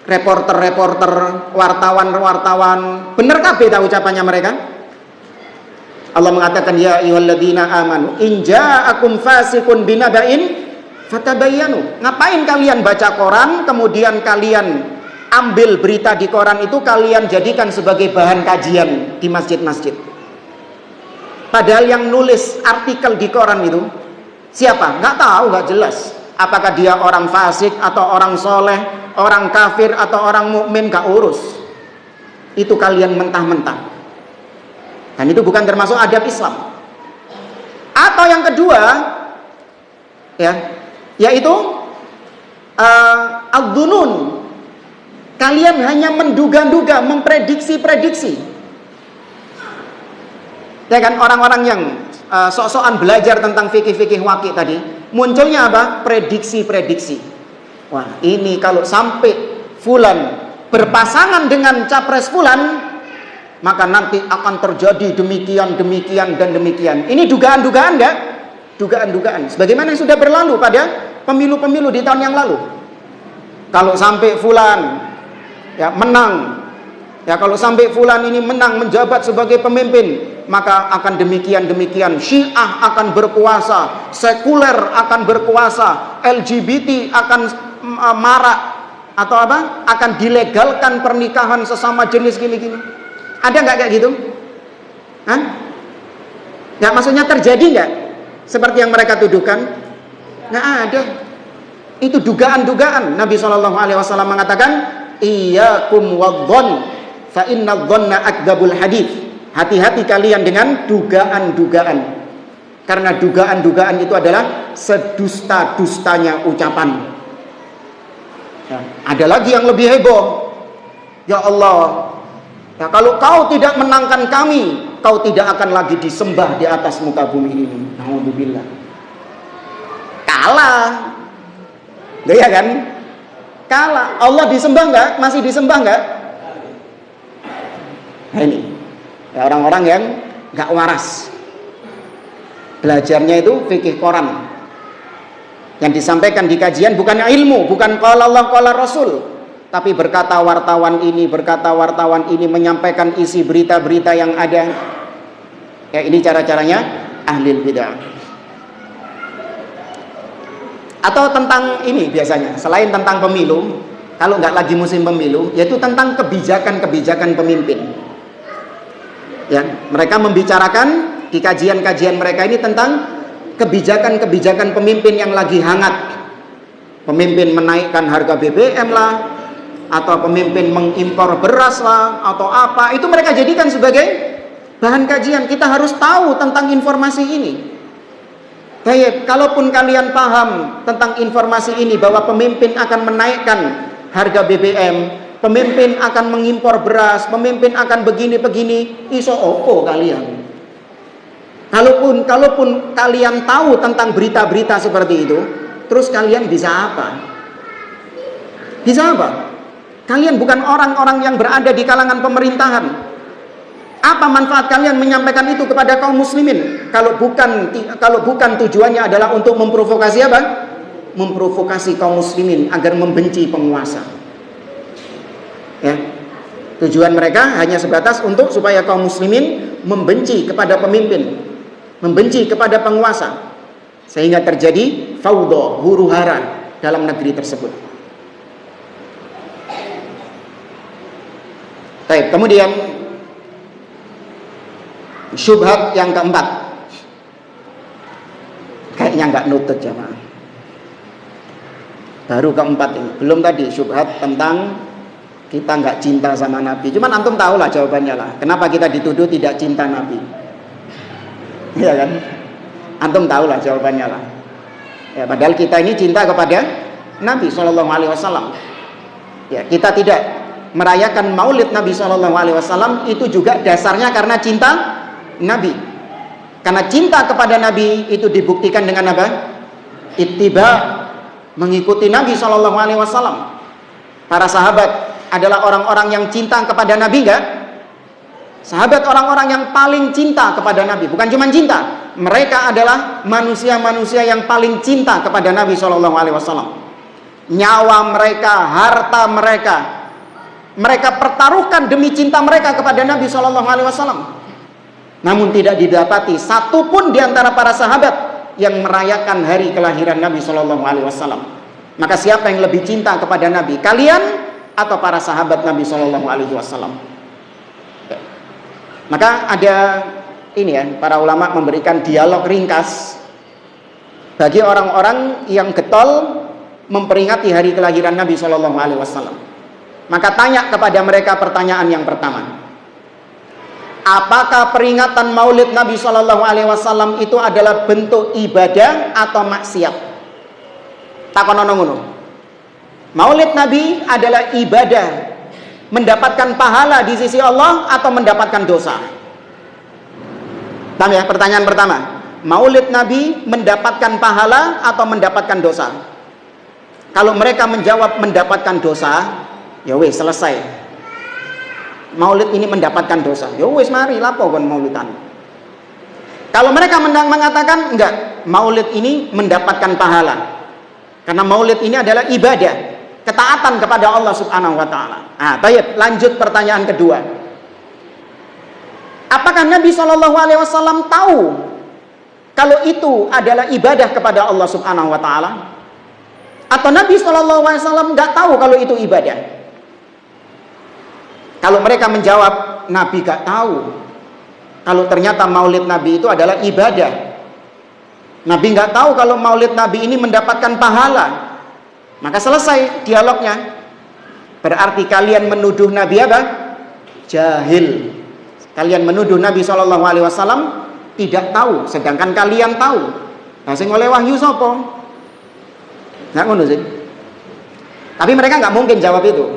reporter-reporter, wartawan-wartawan. Benar kabeh ta ucapannya mereka? Allah mengatakan, ya ayyuhalladzina amanu in ja'akum fasiqun binaba'in fatabayyanu. Ngapain kalian baca koran kemudian kalian ambil berita di koran itu kalian jadikan sebagai bahan kajian di masjid-masjid? Padahal yang nulis artikel di koran itu siapa? Nggak tahu, nggak jelas. Apakah dia orang fasik atau orang soleh, orang kafir atau orang mukmin, nggak urus. Itu kalian mentah-mentah. Dan itu bukan termasuk adab Islam. Atau yang kedua, ya, yaitu al-dhunun. Kalian hanya menduga-duga, memprediksi-prediksi. Ya kan, orang-orang yang sok-sokan belajar tentang fikih-fikih waqi tadi, munculnya apa? Prediksi-prediksi. Wah, ini kalau sampai fulan berpasangan dengan capres fulan, maka nanti akan terjadi demikian, demikian, dan demikian. Ini dugaan-dugaan enggak? Dugaan-dugaan. Sebagaimana yang sudah berlalu pada pemilu-pemilu di tahun yang lalu. Kalau sampai fulan ya menang, ya kalau sampai fulan ini menang menjabat sebagai pemimpin, maka akan demikian-demikian. Syiah akan berkuasa, sekuler akan berkuasa, LGBT akan marak, atau apa? Akan dilegalkan pernikahan sesama jenis gini-gini. Ada nggak kayak gitu? Hah? Nggak, maksudnya terjadi nggak? Seperti yang mereka tuduhkan? Nggak ada. Itu dugaan-dugaan. Nabi SAW mengatakan, iyyakum wadh-dhon, fa inna dhanna akdzabul hadits. Hati-hati kalian dengan dugaan-dugaan. Karena dugaan-dugaan itu adalah sedusta-dustanya ucapan. Ya, ada lagi yang lebih heboh. Ya Allah, ya, kalau kau tidak menangkan kami, kau tidak akan lagi disembah di atas muka bumi ini. Alhamdulillah. Kalah. Ya kan? Kalah. Allah disembah nggak? Masih disembah nggak? Nah, ini ya, orang-orang yang nggak waras. Belajarnya itu fikih koran. Yang disampaikan di kajian bukan ilmu, bukan qala Allah qala Rasul. Tapi berkata wartawan ini menyampaikan isi berita-berita yang ada. Ya, ini cara-caranya ahli bidah. Atau tentang ini biasanya, selain tentang pemilu, kalau nggak lagi musim pemilu, yaitu tentang kebijakan-kebijakan pemimpin. Ya, mereka membicarakan di kajian-kajian mereka ini tentang kebijakan-kebijakan pemimpin yang lagi hangat. Pemimpin menaikkan harga BBM lah, atau pemimpin mengimpor beras lah, atau apa, itu mereka jadikan sebagai bahan kajian. Kita harus tahu tentang informasi ini. Baik, kalaupun kalian paham tentang informasi ini bahwa pemimpin akan menaikkan harga BBM, pemimpin akan mengimpor beras, pemimpin akan begini-begini, iso opo kalian? Kalaupun kalian tahu tentang berita-berita seperti itu, terus kalian bisa apa? Bisa apa? Kalian bukan orang-orang yang berada di kalangan pemerintahan. Apa manfaat kalian menyampaikan itu kepada kaum muslimin? Kalau bukan tujuannya adalah untuk memprovokasi apa? Memprovokasi kaum muslimin agar membenci penguasa. Ya. Tujuan mereka hanya sebatas untuk supaya kaum muslimin membenci kepada pemimpin, membenci kepada penguasa, sehingga terjadi faudo, huru-hara dalam negeri tersebut. Baik, kemudian syubhat yang keempat, kayaknya nggak nutut jamaah. Baru keempat ini, belum tadi syubhat tentang kita nggak cinta sama Nabi. Cuman antum tahu lah jawabannya lah. Kenapa kita dituduh tidak cinta Nabi? Ya kan? Antum tahu lah jawabannya lah. Ya, padahal kita ini cinta kepada Nabi SAW. Ya, kita tidak merayakan Maulid Nabi SAW itu juga dasarnya karena cinta Nabi. Karena cinta kepada Nabi itu dibuktikan dengan apa? Ittiba, mengikuti Nabi SAW. Para sahabat adalah orang-orang yang cinta kepada Nabi enggak? Sahabat orang-orang yang paling cinta kepada Nabi, bukan cuma cinta, mereka adalah manusia-manusia yang paling cinta kepada Nabi Shallallahu Alaihi Wasallam. Nyawa mereka, harta mereka, mereka pertaruhkan demi cinta mereka kepada Nabi Shallallahu Alaihi Wasallam. Namun tidak didapati satupun di antara para sahabat yang merayakan hari kelahiran Nabi Shallallahu Alaihi Wasallam. Maka siapa yang lebih cinta kepada Nabi, kalian atau para sahabat Nabi Shallallahu Alaihi Wasallam? Maka ada ini ya, para ulama memberikan dialog ringkas bagi orang-orang yang getol memperingati hari kelahiran Nabi Shallallahu Alaihi Wasallam. Maka tanya kepada mereka pertanyaan yang pertama, apakah peringatan Maulid Nabi Shallallahu Alaihi Wasallam itu adalah bentuk ibadah atau maksiat? Takonono ngono. Maulid Nabi adalah ibadah, mendapatkan pahala di sisi Allah atau mendapatkan dosa? Paham ya? Pertanyaan pertama, Maulid Nabi mendapatkan pahala atau mendapatkan dosa? Kalau mereka menjawab mendapatkan dosa, ya wes selesai. Maulid ini mendapatkan dosa. Ya wes mari lapo kon maulidan. Kalau mereka mengatakan enggak, Maulid ini mendapatkan pahala. Karena Maulid ini adalah ibadah, ketaatan kepada Allah Subhanahu wa taala. Baik, lanjut pertanyaan kedua. Apakah Nabi Shallallahu Alaihi Wasallam tahu kalau itu adalah ibadah kepada Allah Subhanahu Wa Taala? Atau Nabi Shallallahu Alaihi Wasallam nggak tahu kalau itu ibadah? Kalau mereka menjawab Nabi nggak tahu kalau ternyata Maulid Nabi itu adalah ibadah, Nabi nggak tahu kalau Maulid Nabi ini mendapatkan pahala, maka selesai dialognya. Berarti kalian menuduh Nabi apa? Jahil. Kalian menuduh Nabi Shallallahu Alaihi Wasallam tidak tahu, sedangkan kalian tahu. Nah, sing oleh wahyu sapa? Nggak ngono sih. Tapi mereka nggak mungkin jawab itu.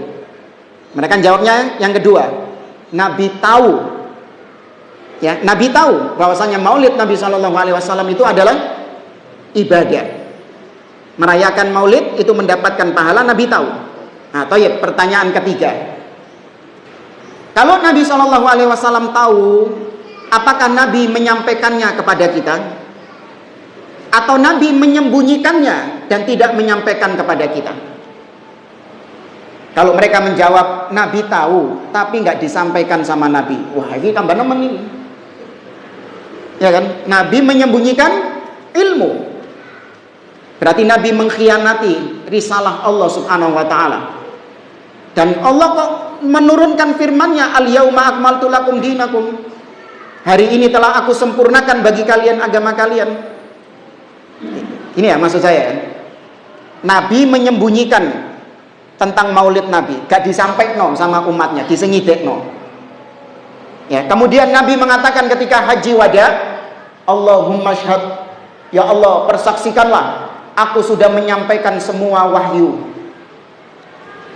Mereka jawabnya yang kedua. Nabi tahu. Ya, Nabi tahu bahwasanya Maulid Nabi Shallallahu Alaihi Wasallam itu adalah ibadah. Merayakan Maulid itu mendapatkan pahala, Nabi tahu. Nah, toyib, pertanyaan ketiga. Kalau Nabi Shallallahu Alaihi Wasallam tahu, apakah Nabi menyampaikannya kepada kita, atau Nabi menyembunyikannya dan tidak menyampaikan kepada kita? Kalau mereka menjawab Nabi tahu, tapi nggak disampaikan sama Nabi, wah ini tambah nemen ini, ya kan? Nabi menyembunyikan ilmu, berarti Nabi mengkhianati risalah Allah Subhanahu Wa Taala. Dan Allah kok menurunkan firman-Nya, al-yauma akmaltu lakum dinakum. Hari ini telah aku sempurnakan bagi kalian agama kalian. Ini ya maksud saya. Nabi menyembunyikan tentang Maulid Nabi, gak disampaikan sama umatnya, disengidekno. Ya, kemudian Nabi mengatakan ketika haji wada, Allahumma syhad, ya Allah persaksikanlah, aku sudah menyampaikan semua wahyu.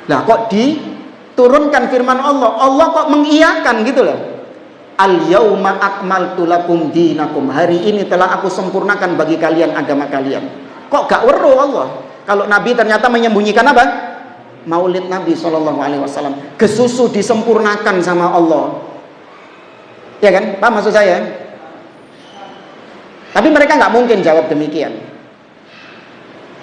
Nah, kok diturunkan firman Allah? Allah kok mengiyakan gitu loh. Al-yauma akmaltu lakum dinakum. Hari ini telah aku sempurnakan bagi kalian agama kalian. Kok gak weruh Allah? Kalau Nabi ternyata menyembunyikan apa? Maulid Nabi Shallallahu Alaihi Wasallam. Kesusu disempurnakan sama Allah. Ya kan? Paham maksud saya? Tapi mereka nggak mungkin jawab demikian.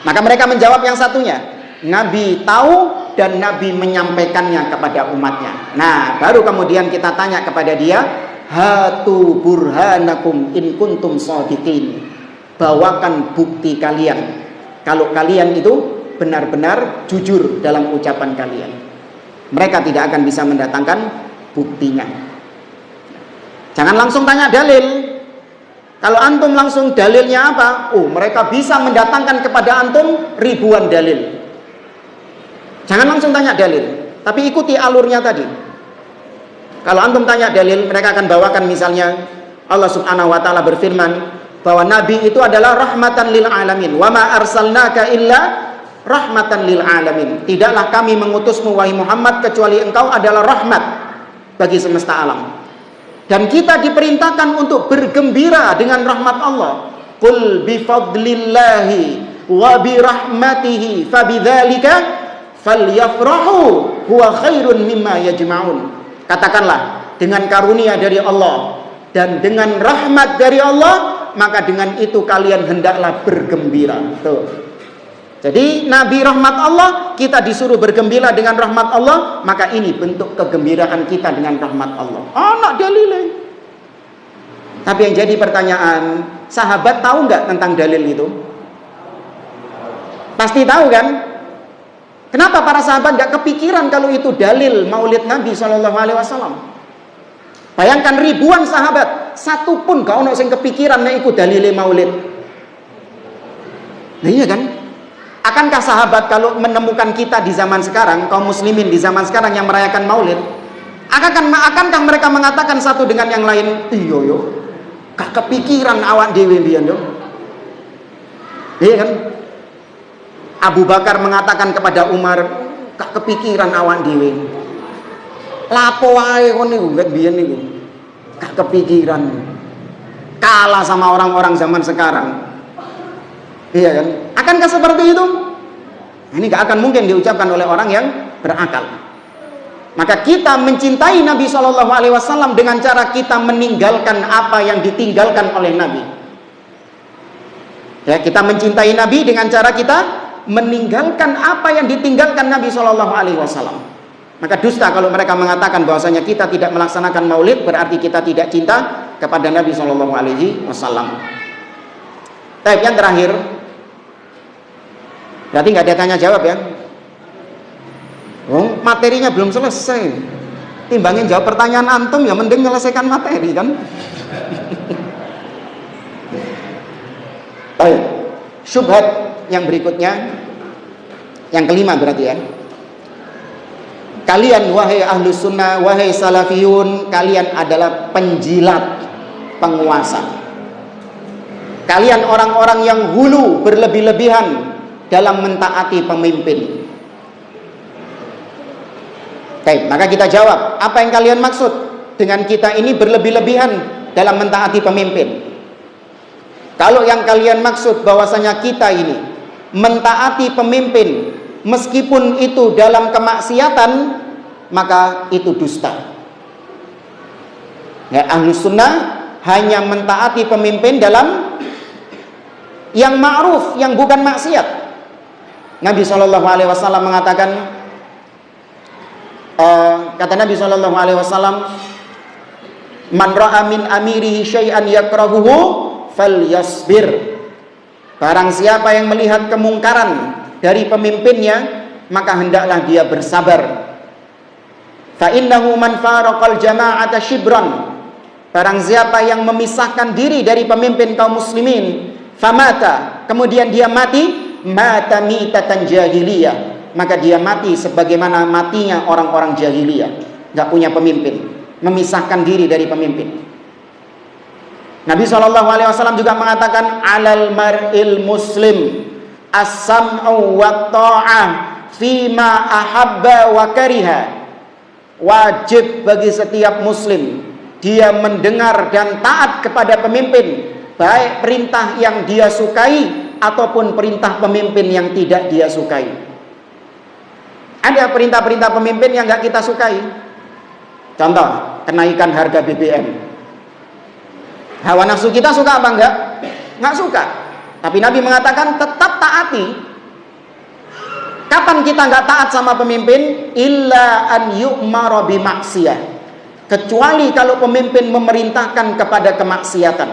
Maka mereka menjawab yang satunya. Nabi tahu dan Nabi menyampaikannya kepada umatnya. Nah, baru kemudian kita tanya kepada dia, hatu burhanakum in kuntum shadiqin. Bawakan bukti kalian kalau kalian itu benar-benar jujur dalam ucapan kalian. Mereka tidak akan bisa mendatangkan buktinya. Jangan langsung tanya dalil. Kalau antum langsung dalilnya apa? Oh, mereka bisa mendatangkan kepada antum ribuan dalil. Jangan langsung tanya dalil, tapi ikuti alurnya tadi. Kalau antum tanya dalil, mereka akan bawakan misalnya Allah Subhanahu wa taala berfirman bahwa Nabi itu adalah rahmatan lil alamin. Wa ma arsalnaka illa rahmatan lil alamin. Tidaklah kami mengutusmu wahai Muhammad kecuali engkau adalah rahmat bagi semesta alam. Dan kita diperintahkan untuk bergembira dengan rahmat Allah. Qul bi fadlillahi wa bi rahmatihi fabidzalika falyafrahu huwa khairun mimma yajma'un. Katakanlah, dengan karunia dari Allah dan dengan rahmat dari Allah, maka dengan itu kalian hendaklah bergembira. Tuh. Jadi Nabi rahmat Allah, kita disuruh bergembira dengan rahmat Allah, maka ini bentuk kegembiraan kita dengan rahmat Allah. Anak dalilnya. Tapi yang jadi pertanyaan, sahabat tahu nggak tentang dalil itu? Pasti tahu kan? Kenapa para sahabat nggak kepikiran kalau itu dalil maulid Nabi SAW? Bayangkan ribuan sahabat, satu pun gak ono sing kepikiran nek iku dalile maulid. Nah iya kan? Akankah sahabat kalau menemukan kita di zaman sekarang, kaum muslimin di zaman sekarang yang merayakan maulid, akankah mereka mengatakan satu dengan yang lain, iya yo, gak kepikiran awak dhewe mbiyen yo. Iya kan? Abu Bakar mengatakan kepada Umar, gak kepikiran awak dhewe. Lapo wae kon niku nek biyen niku. Gak kepikiran. Kalah sama orang-orang zaman sekarang. Iya kan? Akankah seperti itu? Ini gak akan mungkin diucapkan oleh orang yang berakal. Maka kita mencintai Nabi SAW dengan cara kita meninggalkan apa yang ditinggalkan oleh Nabi. Ya, kita mencintai Nabi dengan cara kita meninggalkan apa yang ditinggalkan Nabi SAW. Maka dusta kalau mereka mengatakan bahwasanya kita tidak melaksanakan maulid, berarti kita tidak cinta kepada Nabi SAW. Tapi yang terakhir, berarti nggak ada tanya jawab ya? Oh, materinya belum selesai. Timbangin jawab pertanyaan antum, ya mending menyelesaikan materi kan? Baik, syubhat yang berikutnya, yang kelima berarti ya. Kalian wahai ahlus sunnah, wahai salafiyun, kalian adalah penjilat, penguasa. Kalian orang-orang yang hulu, berlebih-lebihan dalam mentaati pemimpin. Oke, maka kita jawab, apa yang kalian maksud dengan kita ini berlebih-lebihan dalam mentaati pemimpin? Kalau yang kalian maksud bahwasanya kita ini mentaati pemimpin meskipun itu dalam kemaksiatan, maka itu dusta. Ya, ahlus sunnah hanya mentaati pemimpin dalam yang ma'ruf, yang bukan maksiat. Nabi SAW mengatakan, kata Nabi SAW, man ra'a min amirihi syai'an yakrahuhu falyasbir. Barang siapa yang melihat kemungkaran dari pemimpinnya, maka hendaklah dia bersabar. Fa innahu man faraqal jama'ata shibran. Barang siapa yang memisahkan diri dari pemimpin kaum muslimin, famata, kemudian dia mati, mata mitatan jahiliyah, maka dia mati sebagaimana matinya orang-orang jahiliyah, enggak punya pemimpin, memisahkan diri dari pemimpin. Nabi SAW juga mengatakan, alal mar'il muslim as-sam'u wa ta'ah fima ahabba wa kariha. Wajib bagi setiap muslim dia mendengar dan taat kepada pemimpin, baik perintah yang dia sukai ataupun perintah pemimpin yang tidak dia sukai. Ada perintah-perintah pemimpin yang enggak kita sukai. Contoh, kenaikan harga BBM. Hawa nafsu kita suka apa enggak? Enggak suka. Tapi Nabi mengatakan tetap taati. Kapan kita enggak taat sama pemimpin? Illa an yu'mara bi maksiyah. Kecuali kalau pemimpin memerintahkan kepada kemaksiatan.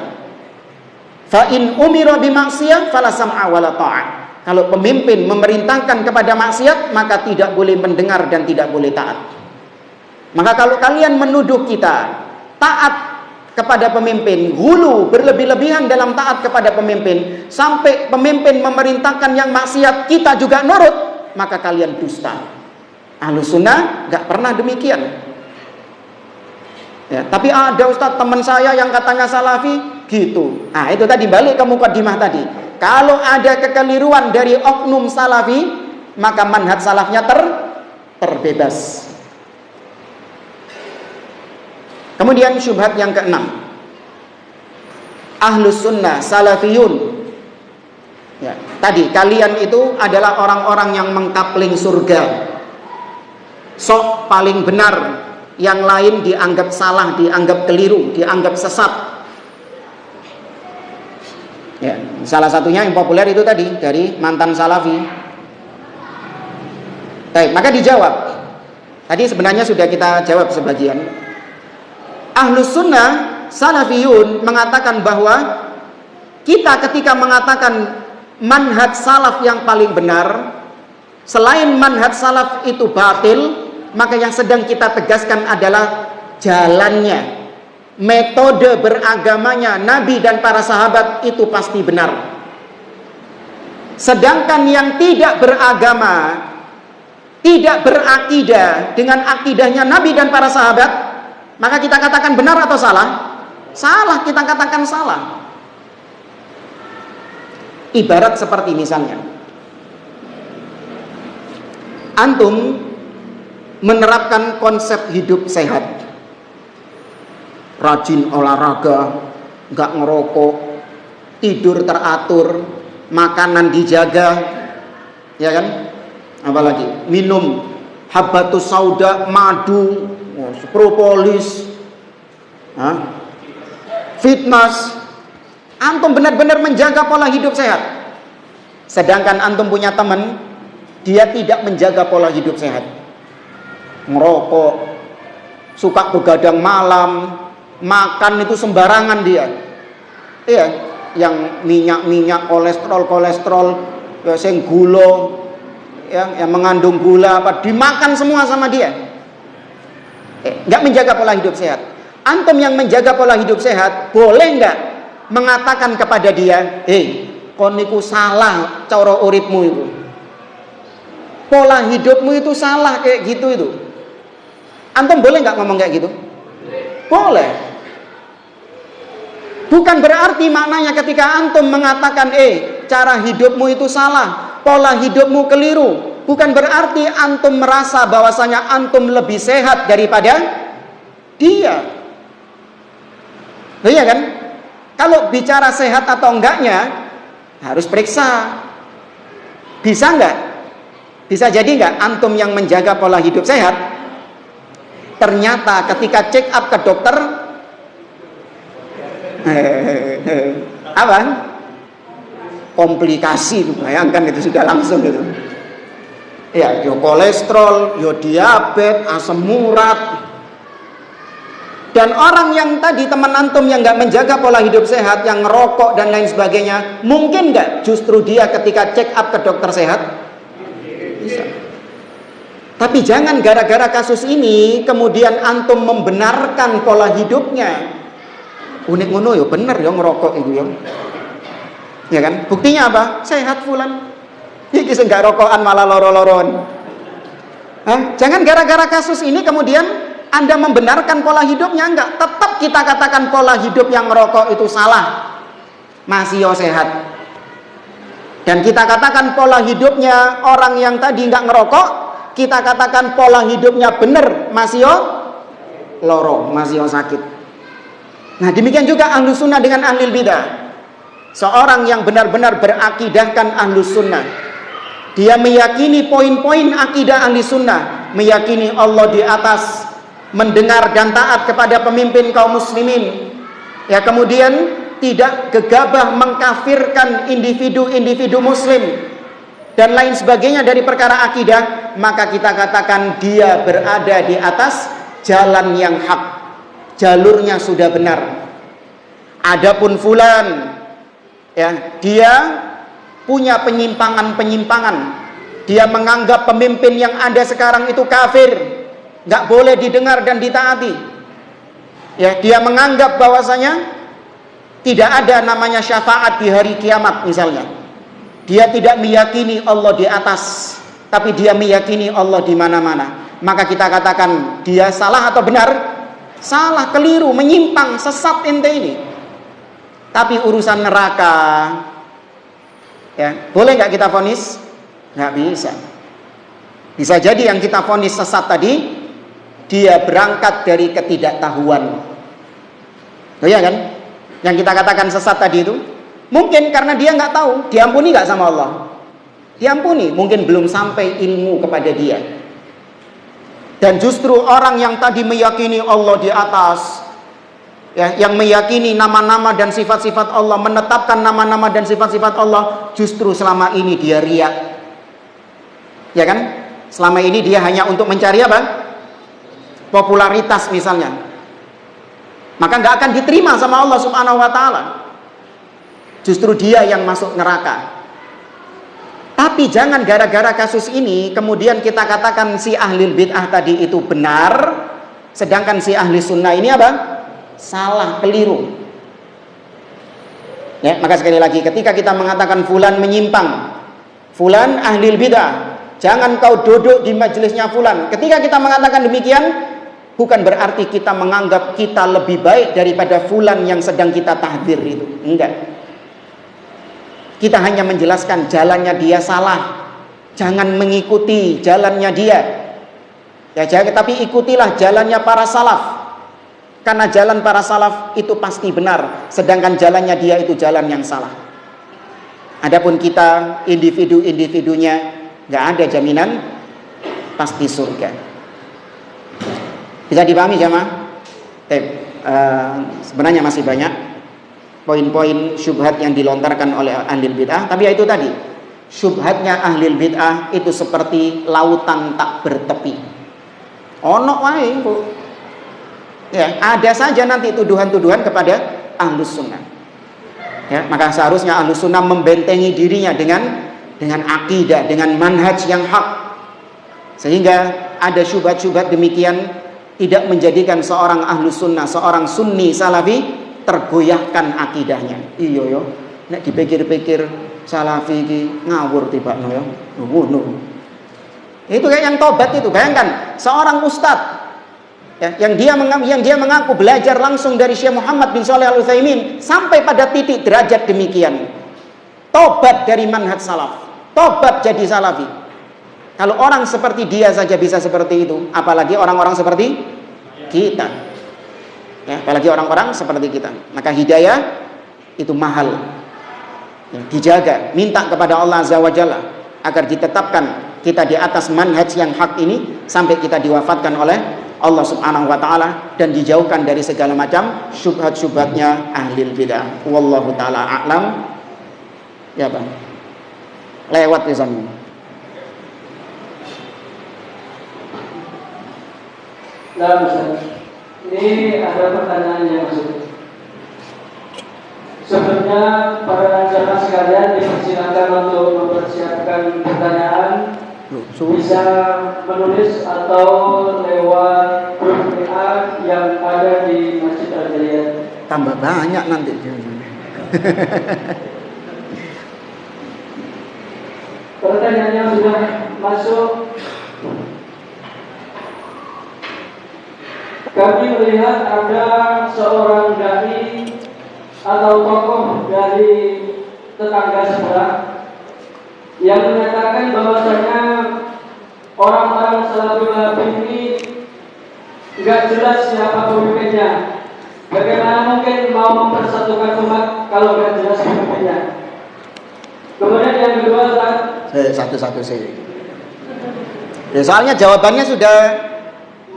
Fa in umira bi maksiyah fala sam'a wala ta'ah. Kalau pemimpin memerintahkan kepada maksiat, maka tidak boleh mendengar dan tidak boleh taat. Maka kalau kalian menuduh kita taat kepada pemimpin, hulu, berlebih-lebihan dalam taat kepada pemimpin, sampai pemimpin memerintahkan yang maksiat kita juga nurut, maka kalian dusta. Ahlus sunnah gak pernah demikian. Ya, tapi ada Ustaz teman saya yang katanya salafi gitu. Nah itu tadi, balik ke mukadimah tadi. Kalau ada kekeliruan dari oknum salafi, maka manhaj salafnya terbebas. Kemudian syubhat yang keenam, ahlus sunnah salafiyun. Ya, tadi kalian itu adalah orang-orang yang mengkapling surga, sok paling benar, yang lain dianggap salah, dianggap keliru, dianggap sesat. salah satunya yang populer itu tadi dari mantan salafi. Baik, maka dijawab. Tadi sebenarnya sudah kita jawab sebagian. Ahlus sunnah salafiyun mengatakan bahwa kita ketika mengatakan manhaj salaf yang paling benar, selain manhaj salaf itu batil, maka yang sedang kita tegaskan adalah jalannya, metode beragamanya Nabi dan para sahabat itu pasti benar. Sedangkan yang tidak beragama, tidak berakidah dengan akidahnya Nabi dan para sahabat, maka kita katakan benar atau salah? Salah, kita katakan salah. Ibarat seperti misalnya antum menerapkan konsep hidup sehat, rajin olahraga, nggak ngerokok, tidur teratur, makanan dijaga, ya kan? Apalagi minum habbatus sauda, madu, propolis, fitness. Antum benar-benar menjaga pola hidup sehat. Sedangkan antum punya teman, dia tidak menjaga pola hidup sehat, ngerokok, suka begadang malam, makan itu sembarangan dia. Iya, yang minyak-minyak, kolesterol, yang gula, yang mengandung gula apa dimakan semua sama dia. Nggak menjaga pola hidup sehat. Antum yang menjaga pola hidup sehat, boleh nggak mengatakan kepada dia, kon niku salah cara uripmu itu, pola hidupmu itu salah kayak gitu itu. Antum boleh nggak ngomong kayak gitu? Boleh. Bukan berarti maknanya ketika antum mengatakan cara hidupmu itu salah, pola hidupmu keliru, bukan berarti antum merasa bahwasanya antum lebih sehat daripada dia. Iya kan? Kalau bicara sehat atau enggaknya harus periksa. Bisa enggak? Bisa jadi enggak antum yang menjaga pola hidup sehat, ternyata ketika check up ke dokter apa? Komplikasi, bayangkan itu sudah langsung gitu. Ya, yo kolesterol, yo diabetes, asam urat. Dan orang yang tadi teman antum yang nggak menjaga pola hidup sehat, yang ngerokok dan lain sebagainya, mungkin nggak justru dia ketika check up ke dokter sehat? Bisa. Tapi jangan gara-gara kasus ini kemudian antum membenarkan pola hidupnya. Unik ngono yo bener yo ngerokok itu yo. Ya kan? Buktinya apa? Sehat fulan. Iki sing gak rokokan malah loro-loron. Jangan gara-gara kasus ini kemudian Anda membenarkan pola hidupnya, enggak. Tetap kita katakan pola hidup yang merokok itu salah, masih yo sehat. Dan kita katakan pola hidupnya orang yang tadi enggak ngerokok, kita katakan pola hidupnya benar, masih yo loro, masih yo sakit. Nah demikian juga ahlus sunnah dengan ahlul bidah. Seorang yang benar-benar berakidahkan ahlus sunnah, dia meyakini poin-poin akidah ahli sunnah, meyakini Allah di atas, mendengar dan taat kepada pemimpin kaum muslimin, ya kemudian tidak gegabah mengkafirkan individu-individu muslim dan lain sebagainya dari perkara akidah, maka kita katakan dia berada di atas jalan yang hak, jalurnya sudah benar. Adapun fulan, ya dia punya penyimpangan-penyimpangan, dia menganggap pemimpin yang ada sekarang itu kafir, nggak boleh didengar dan ditaati. Ya, dia menganggap bahwasanya tidak ada namanya syafaat di hari kiamat misalnya. Dia tidak meyakini Allah di atas, tapi dia meyakini Allah di mana-mana. Maka kita katakan dia salah atau benar? Salah, keliru, menyimpang, sesat ente ini. Tapi urusan neraka, ya, boleh nggak kita vonis? Nggak bisa. Bisa jadi yang kita vonis sesat tadi, dia berangkat dari ketidaktahuan. Oh iya kan? Yang kita katakan sesat tadi itu mungkin karena dia nggak tahu. Diampuni nggak sama Allah? Diampuni, mungkin belum sampai ilmu kepada dia. Dan justru orang yang tadi meyakini Allah di atas, ya, yang meyakini nama-nama dan sifat-sifat Allah, menetapkan nama-nama dan sifat-sifat Allah, justru selama ini dia riya. Ya kan? Selama ini dia hanya untuk mencari apa? Popularitas misalnya. Maka nggak akan diterima sama Allah Subhanahu wa taala. Justru dia yang masuk neraka. Tapi jangan gara-gara kasus ini kemudian kita katakan si ahli bid'ah tadi itu benar, sedangkan si ahli sunnah ini apa? Salah, keliru. Ya, maka sekali lagi ketika kita mengatakan fulan menyimpang, fulan ahli bid'ah, jangan kau duduk di majelisnya fulan. Ketika kita mengatakan demikian, bukan berarti kita menganggap kita lebih baik daripada fulan yang sedang kita tahdzir itu. Enggak. Kita hanya menjelaskan jalannya dia salah. Jangan mengikuti jalannya dia. Ya, tapi ikutilah jalannya para salaf. Karena jalan para salaf itu pasti benar, sedangkan jalannya dia itu jalan yang salah. Adapun kita individu-individunya nggak ada jaminan pasti surga. Bisa dipahami jamaah? Sebenarnya masih banyak poin-poin syubhat yang dilontarkan oleh ahli bid'ah, tapi ya itu tadi, syubhatnya ahli bid'ah itu seperti lautan tak bertepi. Ono wae, Bu. Ya, ada saja nanti tuduhan-tuduhan kepada ahlus sunnah. Ya, maka seharusnya ahlus sunnah membentengi dirinya dengan akidah, dengan manhaj yang hak, sehingga ada syubhat-syubhat demikian tidak menjadikan seorang ahlus sunnah, seorang sunni salafi tergoyahkan akidahnya. Iya yo, nek dipikir-pikir salafi iki ngawur tibakno yo. Ngono. Itu kayak yang tobat itu. Bayangkan seorang ustadz ya, yang dia mengaku belajar langsung dari Syekh Muhammad bin Shalih Al Utsaimin sampai pada titik derajat demikian. Tobat dari manhaj salaf, tobat jadi salafi. Kalau orang seperti dia saja bisa seperti itu, apalagi orang-orang seperti kita. Ya, apalagi orang-orang seperti kita. Maka hidayah itu mahal. Ya, dijaga, minta kepada Allah Azza wa Jalla agar ditetapkan kita di atas manhaj yang hak ini sampai kita diwafatkan oleh Allah Subhanahu wa taala dan dijauhkan dari segala macam syubhat-syubhatnya ahli bidah. Wallahu taala a'lam. Ya, Bang. Lewat di sana. Nah, ini ada pertanyaan yang masuk. Sebelumnya para jamaah sekalian dipersilakan untuk mempersiapkan pertanyaan, bisa menulis atau lewat grup WA yang ada di Masjid Al-Jaliyah. Tambah banyak nanti. Pertanyaannya sudah masuk. Kami melihat ada seorang dai atau tokoh dari tetangga sebelah yang menyatakan bahwasanya orang-orang Salafi Wahabi ini nggak jelas siapa pemimpinnya. Bagaimana mungkin mau mempersatukan umat kalau nggak jelas pemimpinnya? Kemudian yang kedua adalah satu-satu sih. Ya, soalnya jawabannya sudah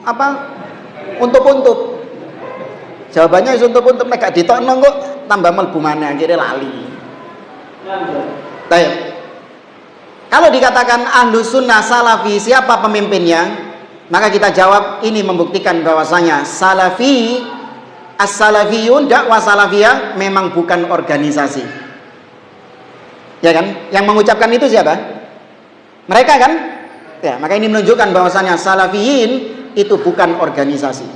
apa? Untuk jawabannya untuk mereka ditokno kok tambah mlebu mana akhirnya lali. Baik. Kalau dikatakan ahlus sunnah salafi siapa pemimpinnya, maka kita jawab ini membuktikan bahwasanya salafi as-salafiyun dakwah salafiyah memang bukan organisasi. Ya kan? Yang mengucapkan itu siapa? Mereka kan? Ya, maka ini menunjukkan bahwasanya salafiyin itu bukan organisasi.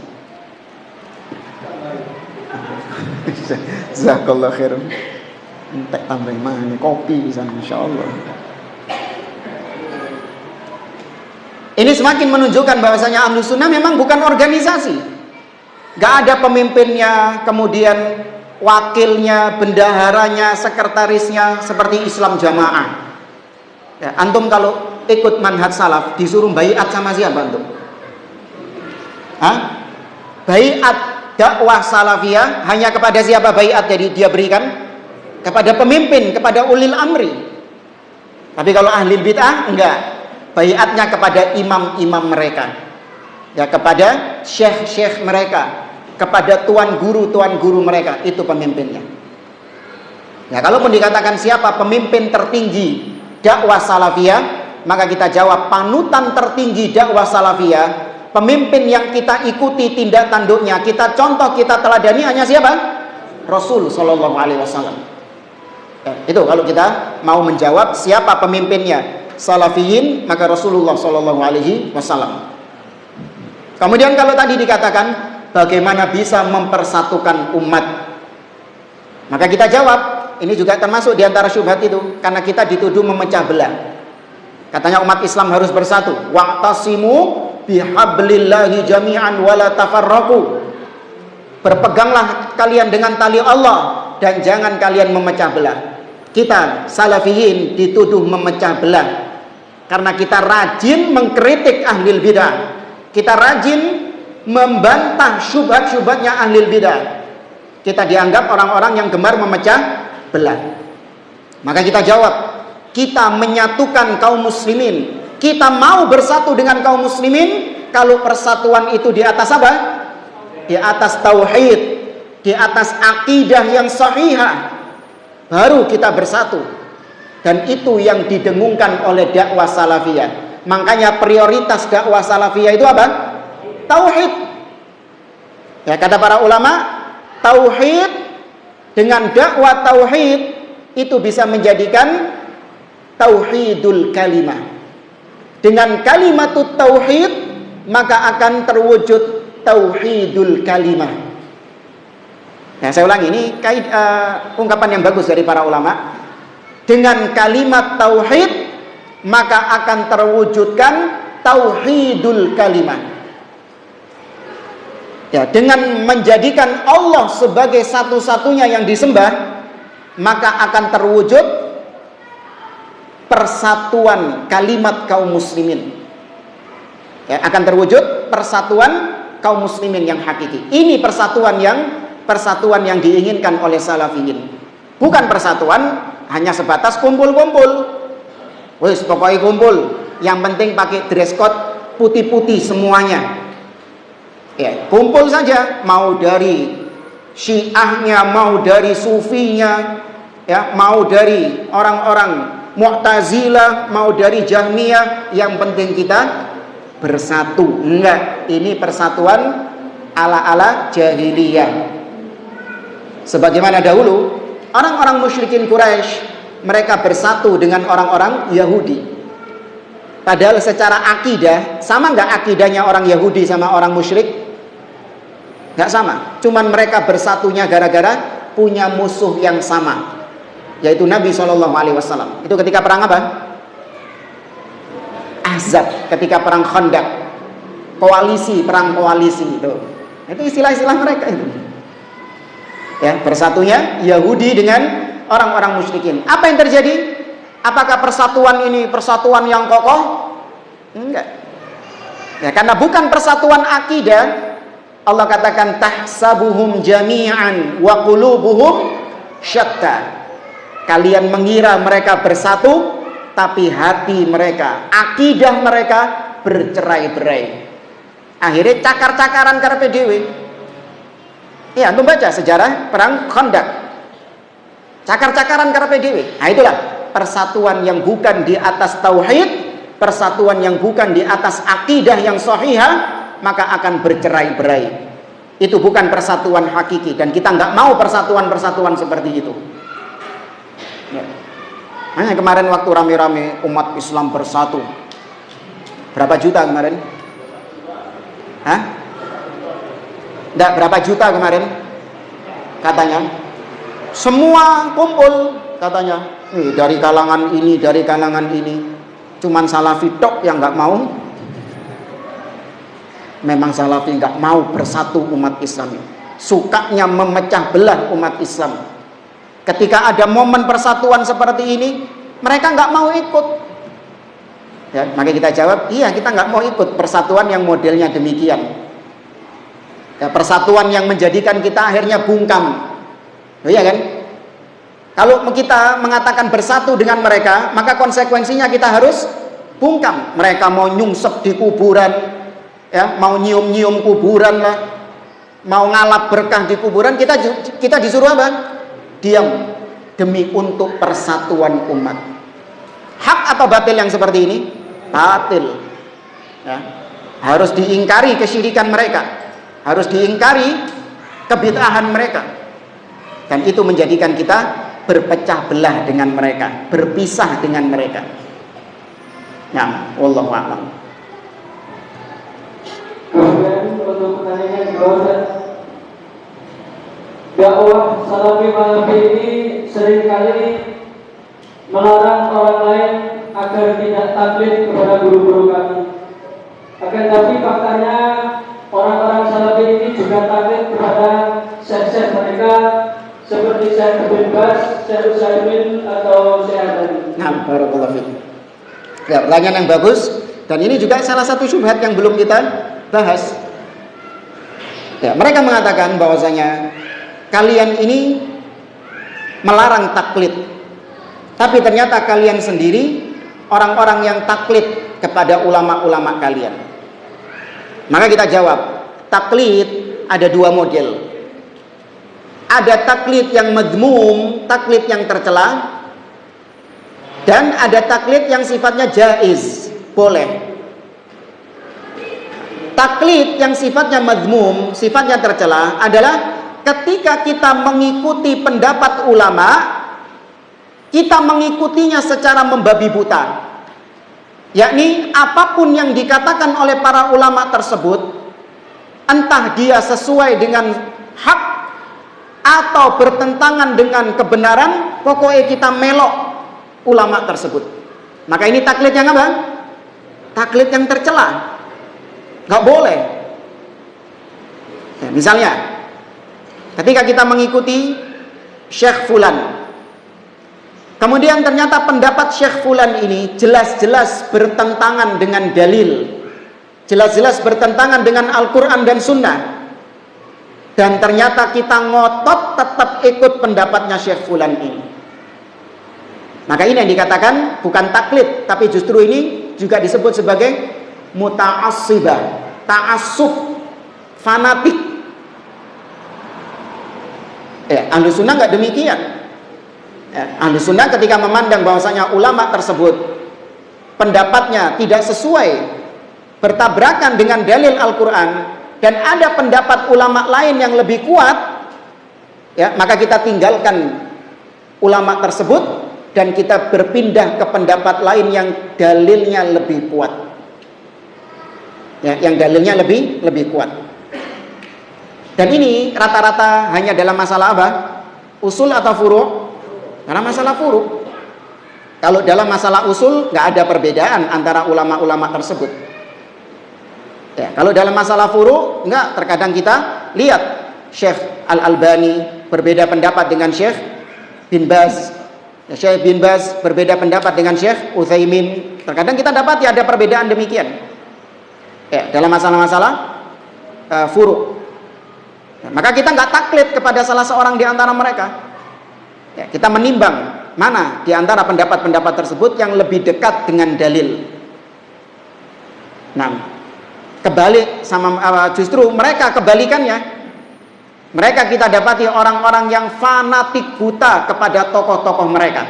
Jazakallah khair. Entek tambah mana kopi di sana insyaallah. Ini semakin menunjukkan bahwasanya Ahlus Sunnah memang bukan organisasi. Gak ada pemimpinnya, kemudian wakilnya, bendaharanya, sekretarisnya seperti Islam Jamaah. Ya, antum kalau ikut manhaj salaf disuruh baiat sama siapa antum? Baiat dakwah salafiyah hanya kepada siapa baiat jadi dia berikan? Kepada pemimpin, kepada ulil amri. Tapi kalau ahli bid'ah enggak, baiatnya kepada imam-imam mereka, ya kepada syekh-syekh mereka, kepada tuan guru mereka, itu pemimpinnya. Ya, kalaupun dikatakan siapa pemimpin tertinggi dakwah salafiyah, maka kita jawab panutan tertinggi dakwah salafiyah, pemimpin yang kita ikuti tindak tanduknya, kita contoh, kita teladani hanya siapa? Rasul sallallahu alaihi wasallam. Ya, itu kalau kita mau menjawab siapa pemimpinnya salafiyin, maka Rasulullah sallallahu alaihi wasallam. Kemudian kalau tadi dikatakan bagaimana bisa mempersatukan umat, maka kita jawab, ini juga termasuk diantara syubhat itu, karena kita dituduh memecah belah. Katanya umat Islam harus bersatu. Wa'tasimu bihablillahi jami'an wala tafarraqu. Berpeganglah kalian dengan tali Allah dan jangan kalian memecah belah. Kita salafiyin dituduh memecah belah karena kita rajin mengkritik ahlul bidah. Kita rajin membantah syubhat-syubhatnya ahlul bidah. Kita dianggap orang-orang yang gemar memecah belah. Maka kita jawab, kita menyatukan kaum muslimin. Kita mau bersatu dengan kaum muslimin kalau persatuan itu di atas apa? Di atas tauhid, di atas akidah yang sahihah. Baru kita bersatu. Dan itu yang didengungkan oleh dakwah salafiyah. Makanya prioritas dakwah salafiyah itu apa? Tauhid. Ya, kata para ulama, tauhid dengan dakwah tauhid itu bisa menjadikan tauhidul kalimah. Dengan kalimatut tauhid maka akan terwujud tauhidul kalimah. Nah, saya ulangi, ini ungkapan yang bagus dari para ulama. Dengan kalimat tauhid maka akan terwujudkan tauhidul kalimah. Ya, dengan menjadikan Allah sebagai satu-satunya yang disembah, maka akan terwujud persatuan kalimat kaum muslimin. Ya, akan terwujud persatuan kaum muslimin yang hakiki. Ini persatuan yang diinginkan oleh salafiyin. Bukan persatuan hanya sebatas kumpul-kumpul. Wis pokoknya kumpul, yang penting pakai dress code putih-putih semuanya. Ya, kumpul saja, mau dari Syiahnya, mau dari Sufinya, ya, mau dari orang-orang Mu'tazilah, mau dari Jahmiyah, yang penting kita bersatu. Enggak, ini persatuan ala-ala jahiliyah. Sebagaimana dahulu orang-orang musyrikin Quraisy, mereka bersatu dengan orang-orang Yahudi. Padahal secara akidah, sama enggak akidahnya orang Yahudi sama orang musyrik? Enggak sama. Cuman mereka bersatunya gara-gara punya musuh yang sama, yaitu Nabi SAW. Itu ketika perang apa? Ahzab, ketika perang Khandaq. Koalisi, perang koalisi itu. Itu istilah-istilah mereka itu. Ya, bersatunya Yahudi dengan orang-orang musyrikin. Apa yang terjadi? Apakah persatuan ini persatuan yang kokoh? Enggak. Ya, karena bukan persatuan akidah. Allah katakan tahsabuhum jami'an wa qulubuhum syatta. Kalian mengira mereka bersatu, tapi hati mereka, akidah mereka bercerai-berai. Akhirnya cakar-cakaran karepe dhewe. Ya, antum baca sejarah perang Khandaq. Cakar-cakaran karepe dhewe. Nah, itulah persatuan yang bukan di atas tauhid, persatuan yang bukan di atas akidah yang sahihah, maka akan bercerai-berai. Itu bukan persatuan hakiki, dan kita nggak mau persatuan-persatuan seperti itu. Ya. Hanya kemarin waktu rame-rame umat Islam bersatu, berapa juta kemarin? Hah? Nggak, berapa juta kemarin? Katanya semua kumpul, katanya dari kalangan ini, dari kalangan ini. Cuman Salafi tok yang nggak mau. Memang Salafi nggak mau bersatu umat Islam, sukanya memecah belah umat Islam. Ketika ada momen persatuan seperti ini, mereka nggak mau ikut. Ya, maka kita jawab, iya, kita nggak mau ikut persatuan yang modelnya demikian. Ya, persatuan yang menjadikan kita akhirnya bungkam. Oh, iya kan? Kalau kita mengatakan bersatu dengan mereka, maka konsekuensinya kita harus bungkam. Mereka mau nyungsep di kuburan, ya, mau nyium-nyium kuburan lah, mau ngalap berkah di kuburan, kita disuruh apa? Diam demi untuk persatuan umat. Hak atau batil yang seperti ini? Batil. Ya. Harus diingkari kesyirikan mereka, harus diingkari kebid'ahan mereka, dan itu menjadikan kita berpecah belah dengan mereka, berpisah dengan mereka. Nah, wallahu a'lam. Kemudian untuk pertanyaan kedua, dakwah salafi malafi ini seringkali melarang orang lain agar tidak taklid kepada guru-guru kami. Akan tapi faktanya orang-orang salafi ini juga taklid kepada syekh-syekh mereka seperti Syekh bin Baz, Syekh Utsaimin atau Syekh Albani. Nah, barakallahu fiik. Ya, pertanyaan yang bagus, dan ini juga salah satu syubhat yang belum kita bahas. Ya, mereka mengatakan bahwasanya kalian ini melarang taklid, tapi ternyata kalian sendiri orang-orang yang taklid kepada ulama-ulama kalian. Maka kita jawab, taklid ada dua model. Ada taklid yang madmum, taklid yang tercela, dan ada taklid yang sifatnya jaiz, boleh. Taklid yang sifatnya madmum, sifatnya tercela adalah ketika kita mengikuti pendapat ulama, kita mengikutinya secara membabi buta. Yakni apapun yang dikatakan oleh para ulama tersebut, entah dia sesuai dengan hak atau bertentangan dengan kebenaran, pokoknya kita melok ulama tersebut. Maka ini taklid yang apa? Taklid yang tercela. Gak boleh. Ya, misalnya ketika kita mengikuti Syekh Fulan, kemudian ternyata pendapat Syekh Fulan ini jelas-jelas bertentangan dengan dalil, jelas-jelas bertentangan dengan Al-Quran dan Sunnah, dan ternyata kita ngotot tetap ikut pendapatnya Syekh Fulan ini, maka ini yang dikatakan bukan taklid, tapi justru ini juga disebut sebagai muta'assibah, ta'assub, fanatik. Ahlu sunnah nggak demikian. Ahlu sunnah ketika memandang bahwasanya ulama tersebut pendapatnya tidak sesuai, bertabrakan dengan dalil Al-Quran, dan ada pendapat ulama lain yang lebih kuat, ya, maka kita tinggalkan ulama tersebut dan kita berpindah ke pendapat lain yang dalilnya lebih kuat, ya, yang dalilnya lebih kuat. Dan ini rata-rata hanya dalam masalah apa? Usul atau furu'? Karena masalah furu'. Kalau dalam masalah usul nggak ada perbedaan antara ulama-ulama tersebut. Ya, kalau dalam masalah furu' enggak, terkadang kita lihat Syekh Al-Albani berbeda pendapat dengan Syekh bin Baz. Ya, Syekh bin Baz berbeda pendapat dengan Syekh Utsaimin. Terkadang kita dapati ada perbedaan demikian. Ya, dalam masalah-masalah furu'. Ya, maka kita nggak taklid kepada salah seorang di antara mereka. Ya, kita menimbang mana di antara pendapat-pendapat tersebut yang lebih dekat dengan dalil. Nah, kebalik sama justru mereka kebalikannya. Mereka kita dapati orang-orang yang fanatik buta kepada tokoh-tokoh mereka.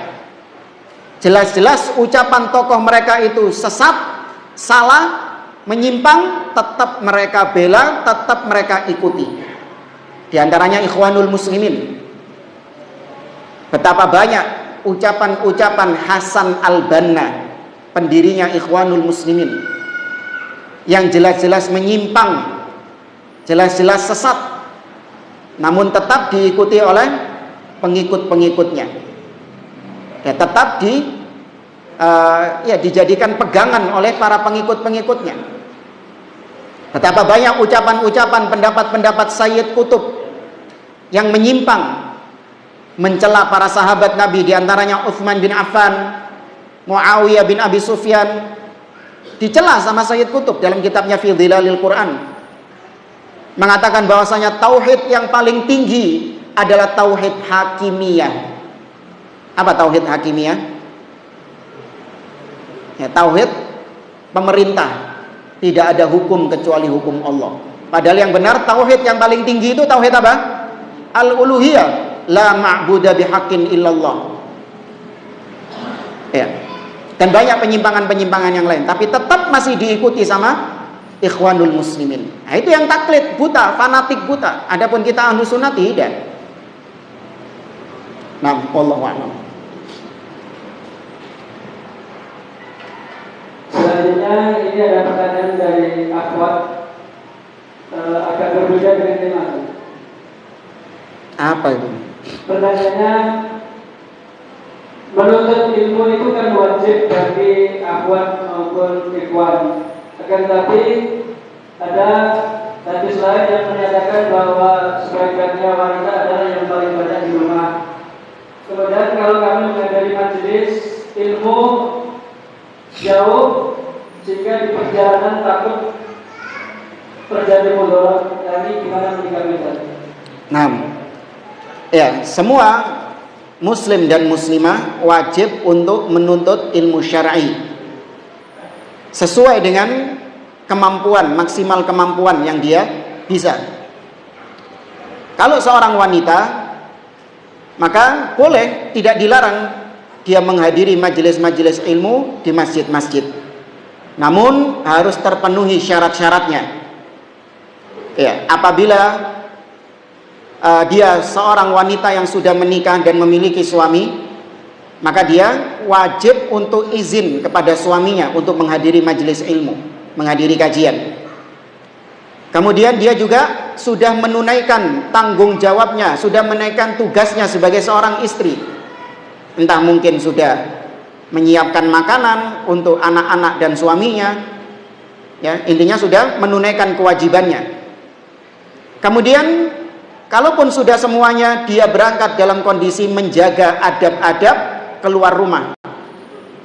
Jelas-jelas ucapan tokoh mereka itu sesat, salah, menyimpang, tetap mereka bela, tetap mereka ikuti. Di antaranya Ikhwanul Muslimin. Betapa banyak ucapan-ucapan Hasan Al-Banna, pendirinya Ikhwanul Muslimin, yang jelas-jelas menyimpang, jelas-jelas sesat, namun tetap diikuti oleh pengikut-pengikutnya. Ya, tetap dijadikan pegangan oleh para pengikut-pengikutnya. Betapa banyak ucapan-ucapan, pendapat-pendapat Sayyid Qutb yang menyimpang, mencela para sahabat Nabi, diantaranya Utsman bin Affan, Muawiyah bin Abi Sufyan, dicela sama Sayyid Qutb dalam kitabnya Fi Dhilalil Quran, mengatakan bahwasanya tauhid yang paling tinggi adalah tauhid hakimiyah. Apa tauhid hakimiyah? Ya, tauhid pemerintah, tidak ada hukum kecuali hukum Allah. Padahal yang benar tauhid yang paling tinggi itu tauhid apa? Al-uluhiyah, la ma'budu bihaqqin illallah. Ya. Dan banyak penyimpangan-penyimpangan yang lain, tapi tetap masih diikuti sama ikhwanul muslimin. Nah, itu yang taklid buta, fanatik buta. Adapun kita ahlu sunnah tidak. Nah, wallahu a'lam. Selanjutnya ini ada pertanyaan dari akhwat, agak berbeda dengan tema. Apa itu? Pertanyaannya, menuntut ilmu itu kan wajib bagi akhwat maupun ikhwan. Akan tetapi ada hadis lain yang menyatakan bahwa sebagiannya wanita adalah yang paling banyak di rumah. Kemudian kalau kami menghadiri majelis ilmu jauh, sehingga di perjalanan takut terjadi mudarat. Ini gimana menyikapinya? Nah, ya, semua muslim dan muslimah wajib untuk menuntut ilmu syar'i sesuai dengan kemampuan, maksimal kemampuan yang dia bisa. Kalau seorang wanita, maka boleh, tidak dilarang dia menghadiri majelis-majelis ilmu di masjid-masjid. Namun harus terpenuhi syarat-syaratnya. Ya, apabila dia seorang wanita yang sudah menikah dan memiliki suami, maka dia wajib untuk izin kepada suaminya untuk menghadiri majelis ilmu, menghadiri kajian. Kemudian dia juga sudah menunaikan tanggung jawabnya, sudah menunaikan tugasnya sebagai seorang istri. Entah mungkin sudah menyiapkan makanan untuk anak-anak dan suaminya, ya, intinya sudah menunaikan kewajibannya. Kemudian kalaupun sudah semuanya, dia berangkat dalam kondisi menjaga adab-adab keluar rumah.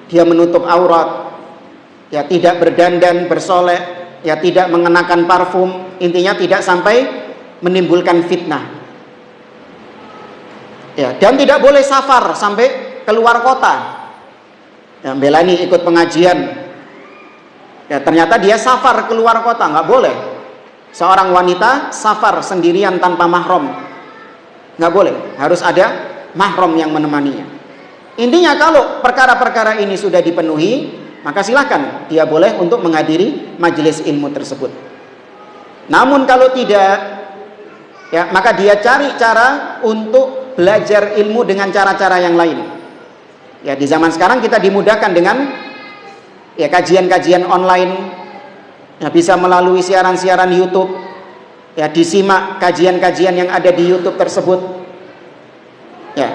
Dia menutup aurat, ya, tidak berdandan, bersolek, ya, tidak mengenakan parfum, intinya tidak sampai menimbulkan fitnah. Ya, dan tidak boleh safar sampai keluar kota. Ya, Belani ikut pengajian, ya, ternyata dia safar keluar kota, nggak boleh. Seorang wanita safar sendirian tanpa mahram, nggak boleh, harus ada mahram yang menemaninya. Intinya kalau perkara-perkara ini sudah dipenuhi, maka silakan dia boleh untuk menghadiri majelis ilmu tersebut. Namun kalau tidak, ya, maka dia cari cara untuk belajar ilmu dengan cara-cara yang lain. Ya, di zaman sekarang kita dimudahkan dengan, ya, kajian-kajian online, ya, bisa melalui siaran-siaran YouTube, ya, disimak kajian-kajian yang ada di YouTube tersebut. Ya,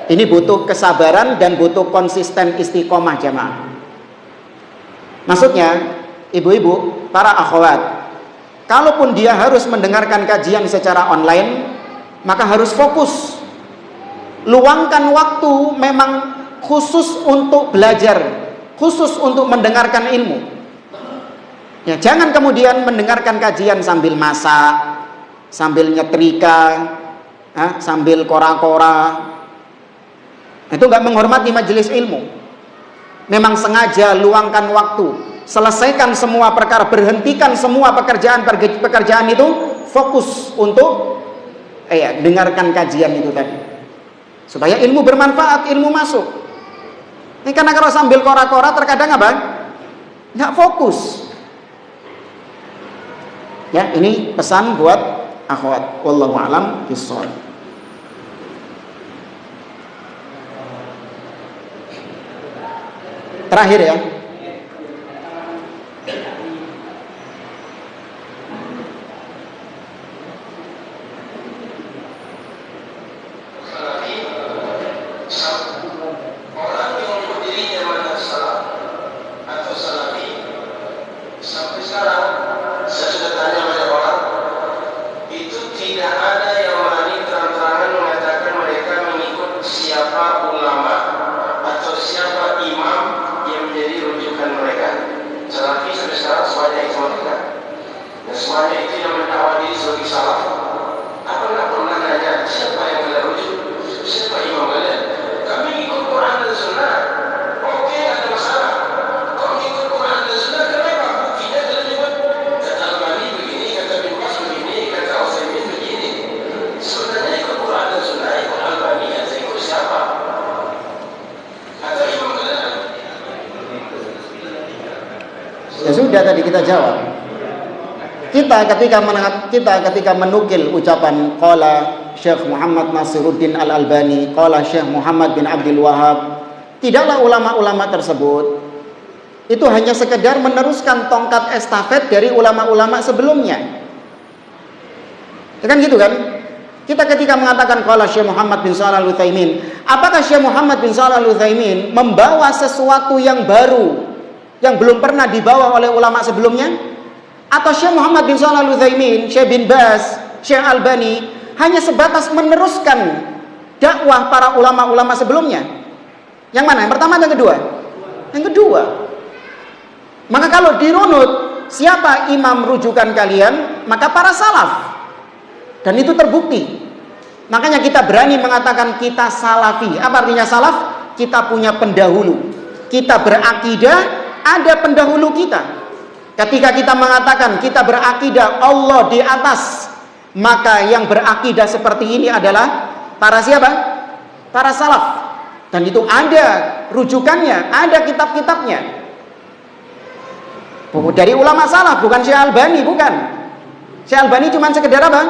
ini butuh kesabaran dan butuh konsisten istiqomah jamaah. Maksudnya, ibu-ibu, para akhwat, kalaupun dia harus mendengarkan kajian secara online, maka harus fokus. Luangkan waktu memang khusus untuk belajar, khusus untuk mendengarkan ilmu. Ya, jangan kemudian mendengarkan kajian sambil masak, sambil nyetrika, sambil kora-kora. Itu nggak menghormati majelis ilmu. Memang sengaja luangkan waktu, selesaikan semua perkara, berhentikan semua pekerjaan itu, fokus untuk dengarkan kajian itu tadi, supaya ilmu bermanfaat, ilmu masuk. Ini karena kalau sambil kora-kora terkadang apa? Nggak fokus. Ya, ini pesan buat akhwat. Wallahu a'lam bishawab. Terakhir ya. Siapa ulama atau siapa imam yang menjadi Sudah tadi kita jawab. Kita ketika menukil ucapan qala Syekh Muhammad Nasiruddin Al-Albani, qala Syekh Muhammad bin Abdul Wahab, tidaklah ulama-ulama tersebut itu hanya sekedar meneruskan tongkat estafet dari ulama-ulama sebelumnya. Kan gitu kan? Kita ketika mengatakan qala Syekh Muhammad bin Shalih Al-Utsaimin, apakah Syekh Muhammad bin Shalih Al-Utsaimin membawa sesuatu yang baru yang belum pernah dibawa oleh ulama sebelumnya? Atau Syekh Muhammad bin Shalih Al-Utsaimin, Syekh bin Baz, Syekh Albani hanya sebatas meneruskan dakwah para ulama-ulama sebelumnya? Yang mana? Yang pertama atau yang kedua? Yang kedua. Maka kalau dirunut siapa imam rujukan kalian, maka para salaf. Dan itu terbukti. Makanya kita berani mengatakan kita salafi. Apa artinya salaf? Kita punya pendahulu. Kita berakidah ada pendahulu kita. Ketika kita mengatakan kita berakidah Allah di atas, maka yang berakidah seperti ini adalah para siapa? Para salaf. Dan itu ada rujukannya, ada kitab-kitabnya. Dari ulama salaf, bukan Syekh Albani, bukan. Syekh Albani cuma sekedar apa?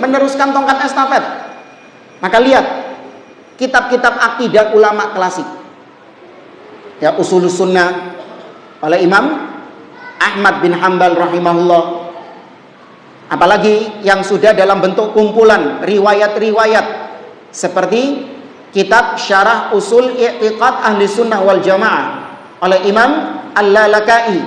Meneruskan tongkat estafet. Maka lihat kitab-kitab akidah ulama klasik. Ya, Ushulus Sunnah oleh Imam Ahmad bin Hanbal rahimahullah. Apalagi yang sudah dalam bentuk kumpulan riwayat-riwayat seperti kitab Syarah Usul I'tiqad Ahli Sunnah wal Jamaah oleh Imam Al-Lalaka'i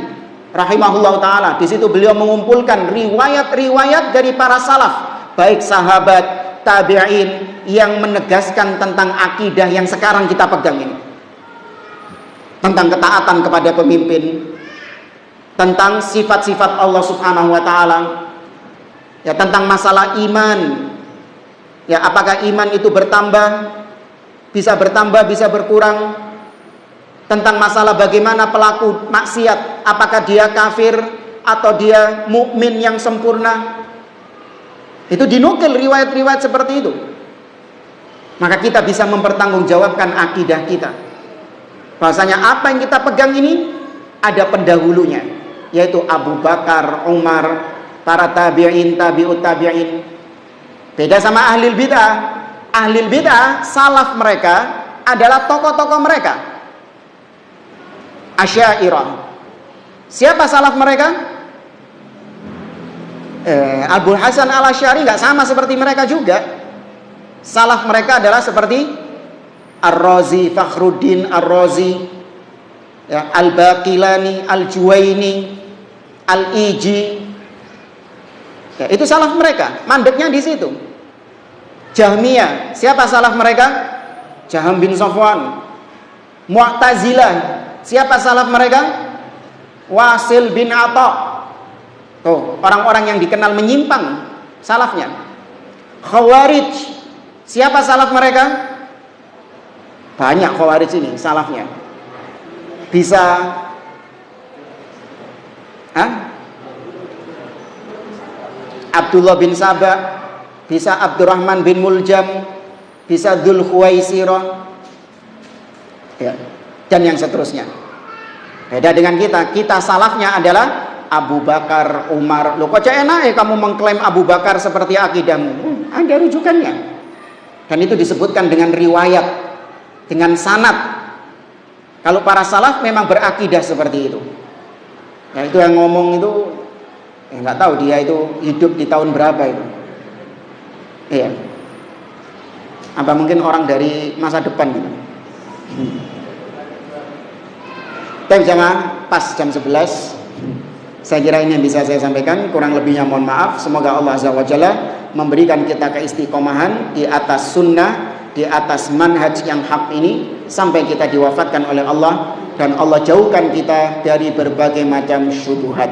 rahimahullah taala. Di situ beliau mengumpulkan riwayat-riwayat dari para salaf, baik sahabat, tabi'in, yang menegaskan tentang akidah yang sekarang kita pegang ini. Tentang ketaatan kepada pemimpin, tentang sifat-sifat Allah Subhanahu wa taala. Ya, tentang masalah iman. Ya, apakah iman itu bertambah, bisa berkurang? Tentang masalah bagaimana pelaku maksiat, apakah dia kafir atau dia mukmin yang sempurna? Itu dinukil riwayat-riwayat seperti itu. Maka kita bisa mempertanggungjawabkan akidah kita. Bahasanya apa yang kita pegang ini ada pendahulunya, yaitu Abu Bakar, Umar, para tabi'in, tabi'ut tabi'in. Beda sama ahli bid'ah. Ahli bid'ah, salaf mereka adalah tokoh-tokoh mereka. Asy'ariyah. Siapa salaf mereka? Abu Hasan Al-Asy'ari nggak sama seperti mereka juga. Salaf mereka adalah seperti Ar-Razi, Fakhruddin Ar-Razi, ya, Al-Baqilani, Al-Juwaini, Al-Iji. Ya, itu salaf mereka, mandeknya di situ. Jahmiyah, siapa salaf mereka? Jaham bin Safwan. Mu'tazilah, siapa salaf mereka? Wasil bin Atha. Tuh, orang-orang yang dikenal menyimpang salafnya. Khawarij, siapa salaf mereka? Banyak Khawarij ini salafnya. Bisa Abdullah bin Sabah, bisa Abdurrahman bin Muljam, bisa Dzul Khuwaisirah, ya, dan yang seterusnya. Beda dengan kita salafnya adalah Abu Bakar, Umar. Loh, kok enak kamu mengklaim Abu Bakar seperti akidahmu? Ada rujukannya. Dan itu disebutkan dengan riwayat, dengan sanad. Kalau para salaf memang berakidah seperti itu. Ya, itu yang ngomong itu nggak tahu dia itu hidup di tahun berapa itu. Iya. Apa mungkin orang dari masa depan gitu. Tapi jamaah, pas jam 11. Saya kira ini yang bisa saya sampaikan. Kurang lebihnya mohon maaf. Semoga Allah Azza wa Jalla memberikan kita keistiqomahan di atas sunnah, di atas manhaj yang hak ini sampai kita diwafatkan oleh Allah, dan Allah jauhkan kita dari berbagai macam syubhat.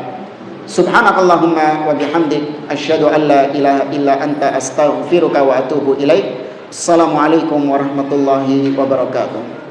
Subhanakallahumma wa bihamdik asyhadu an la ilaha illa anta astaghfiruka wa atubu ilaik. Assalamualaikum warahmatullahi wabarakatuh.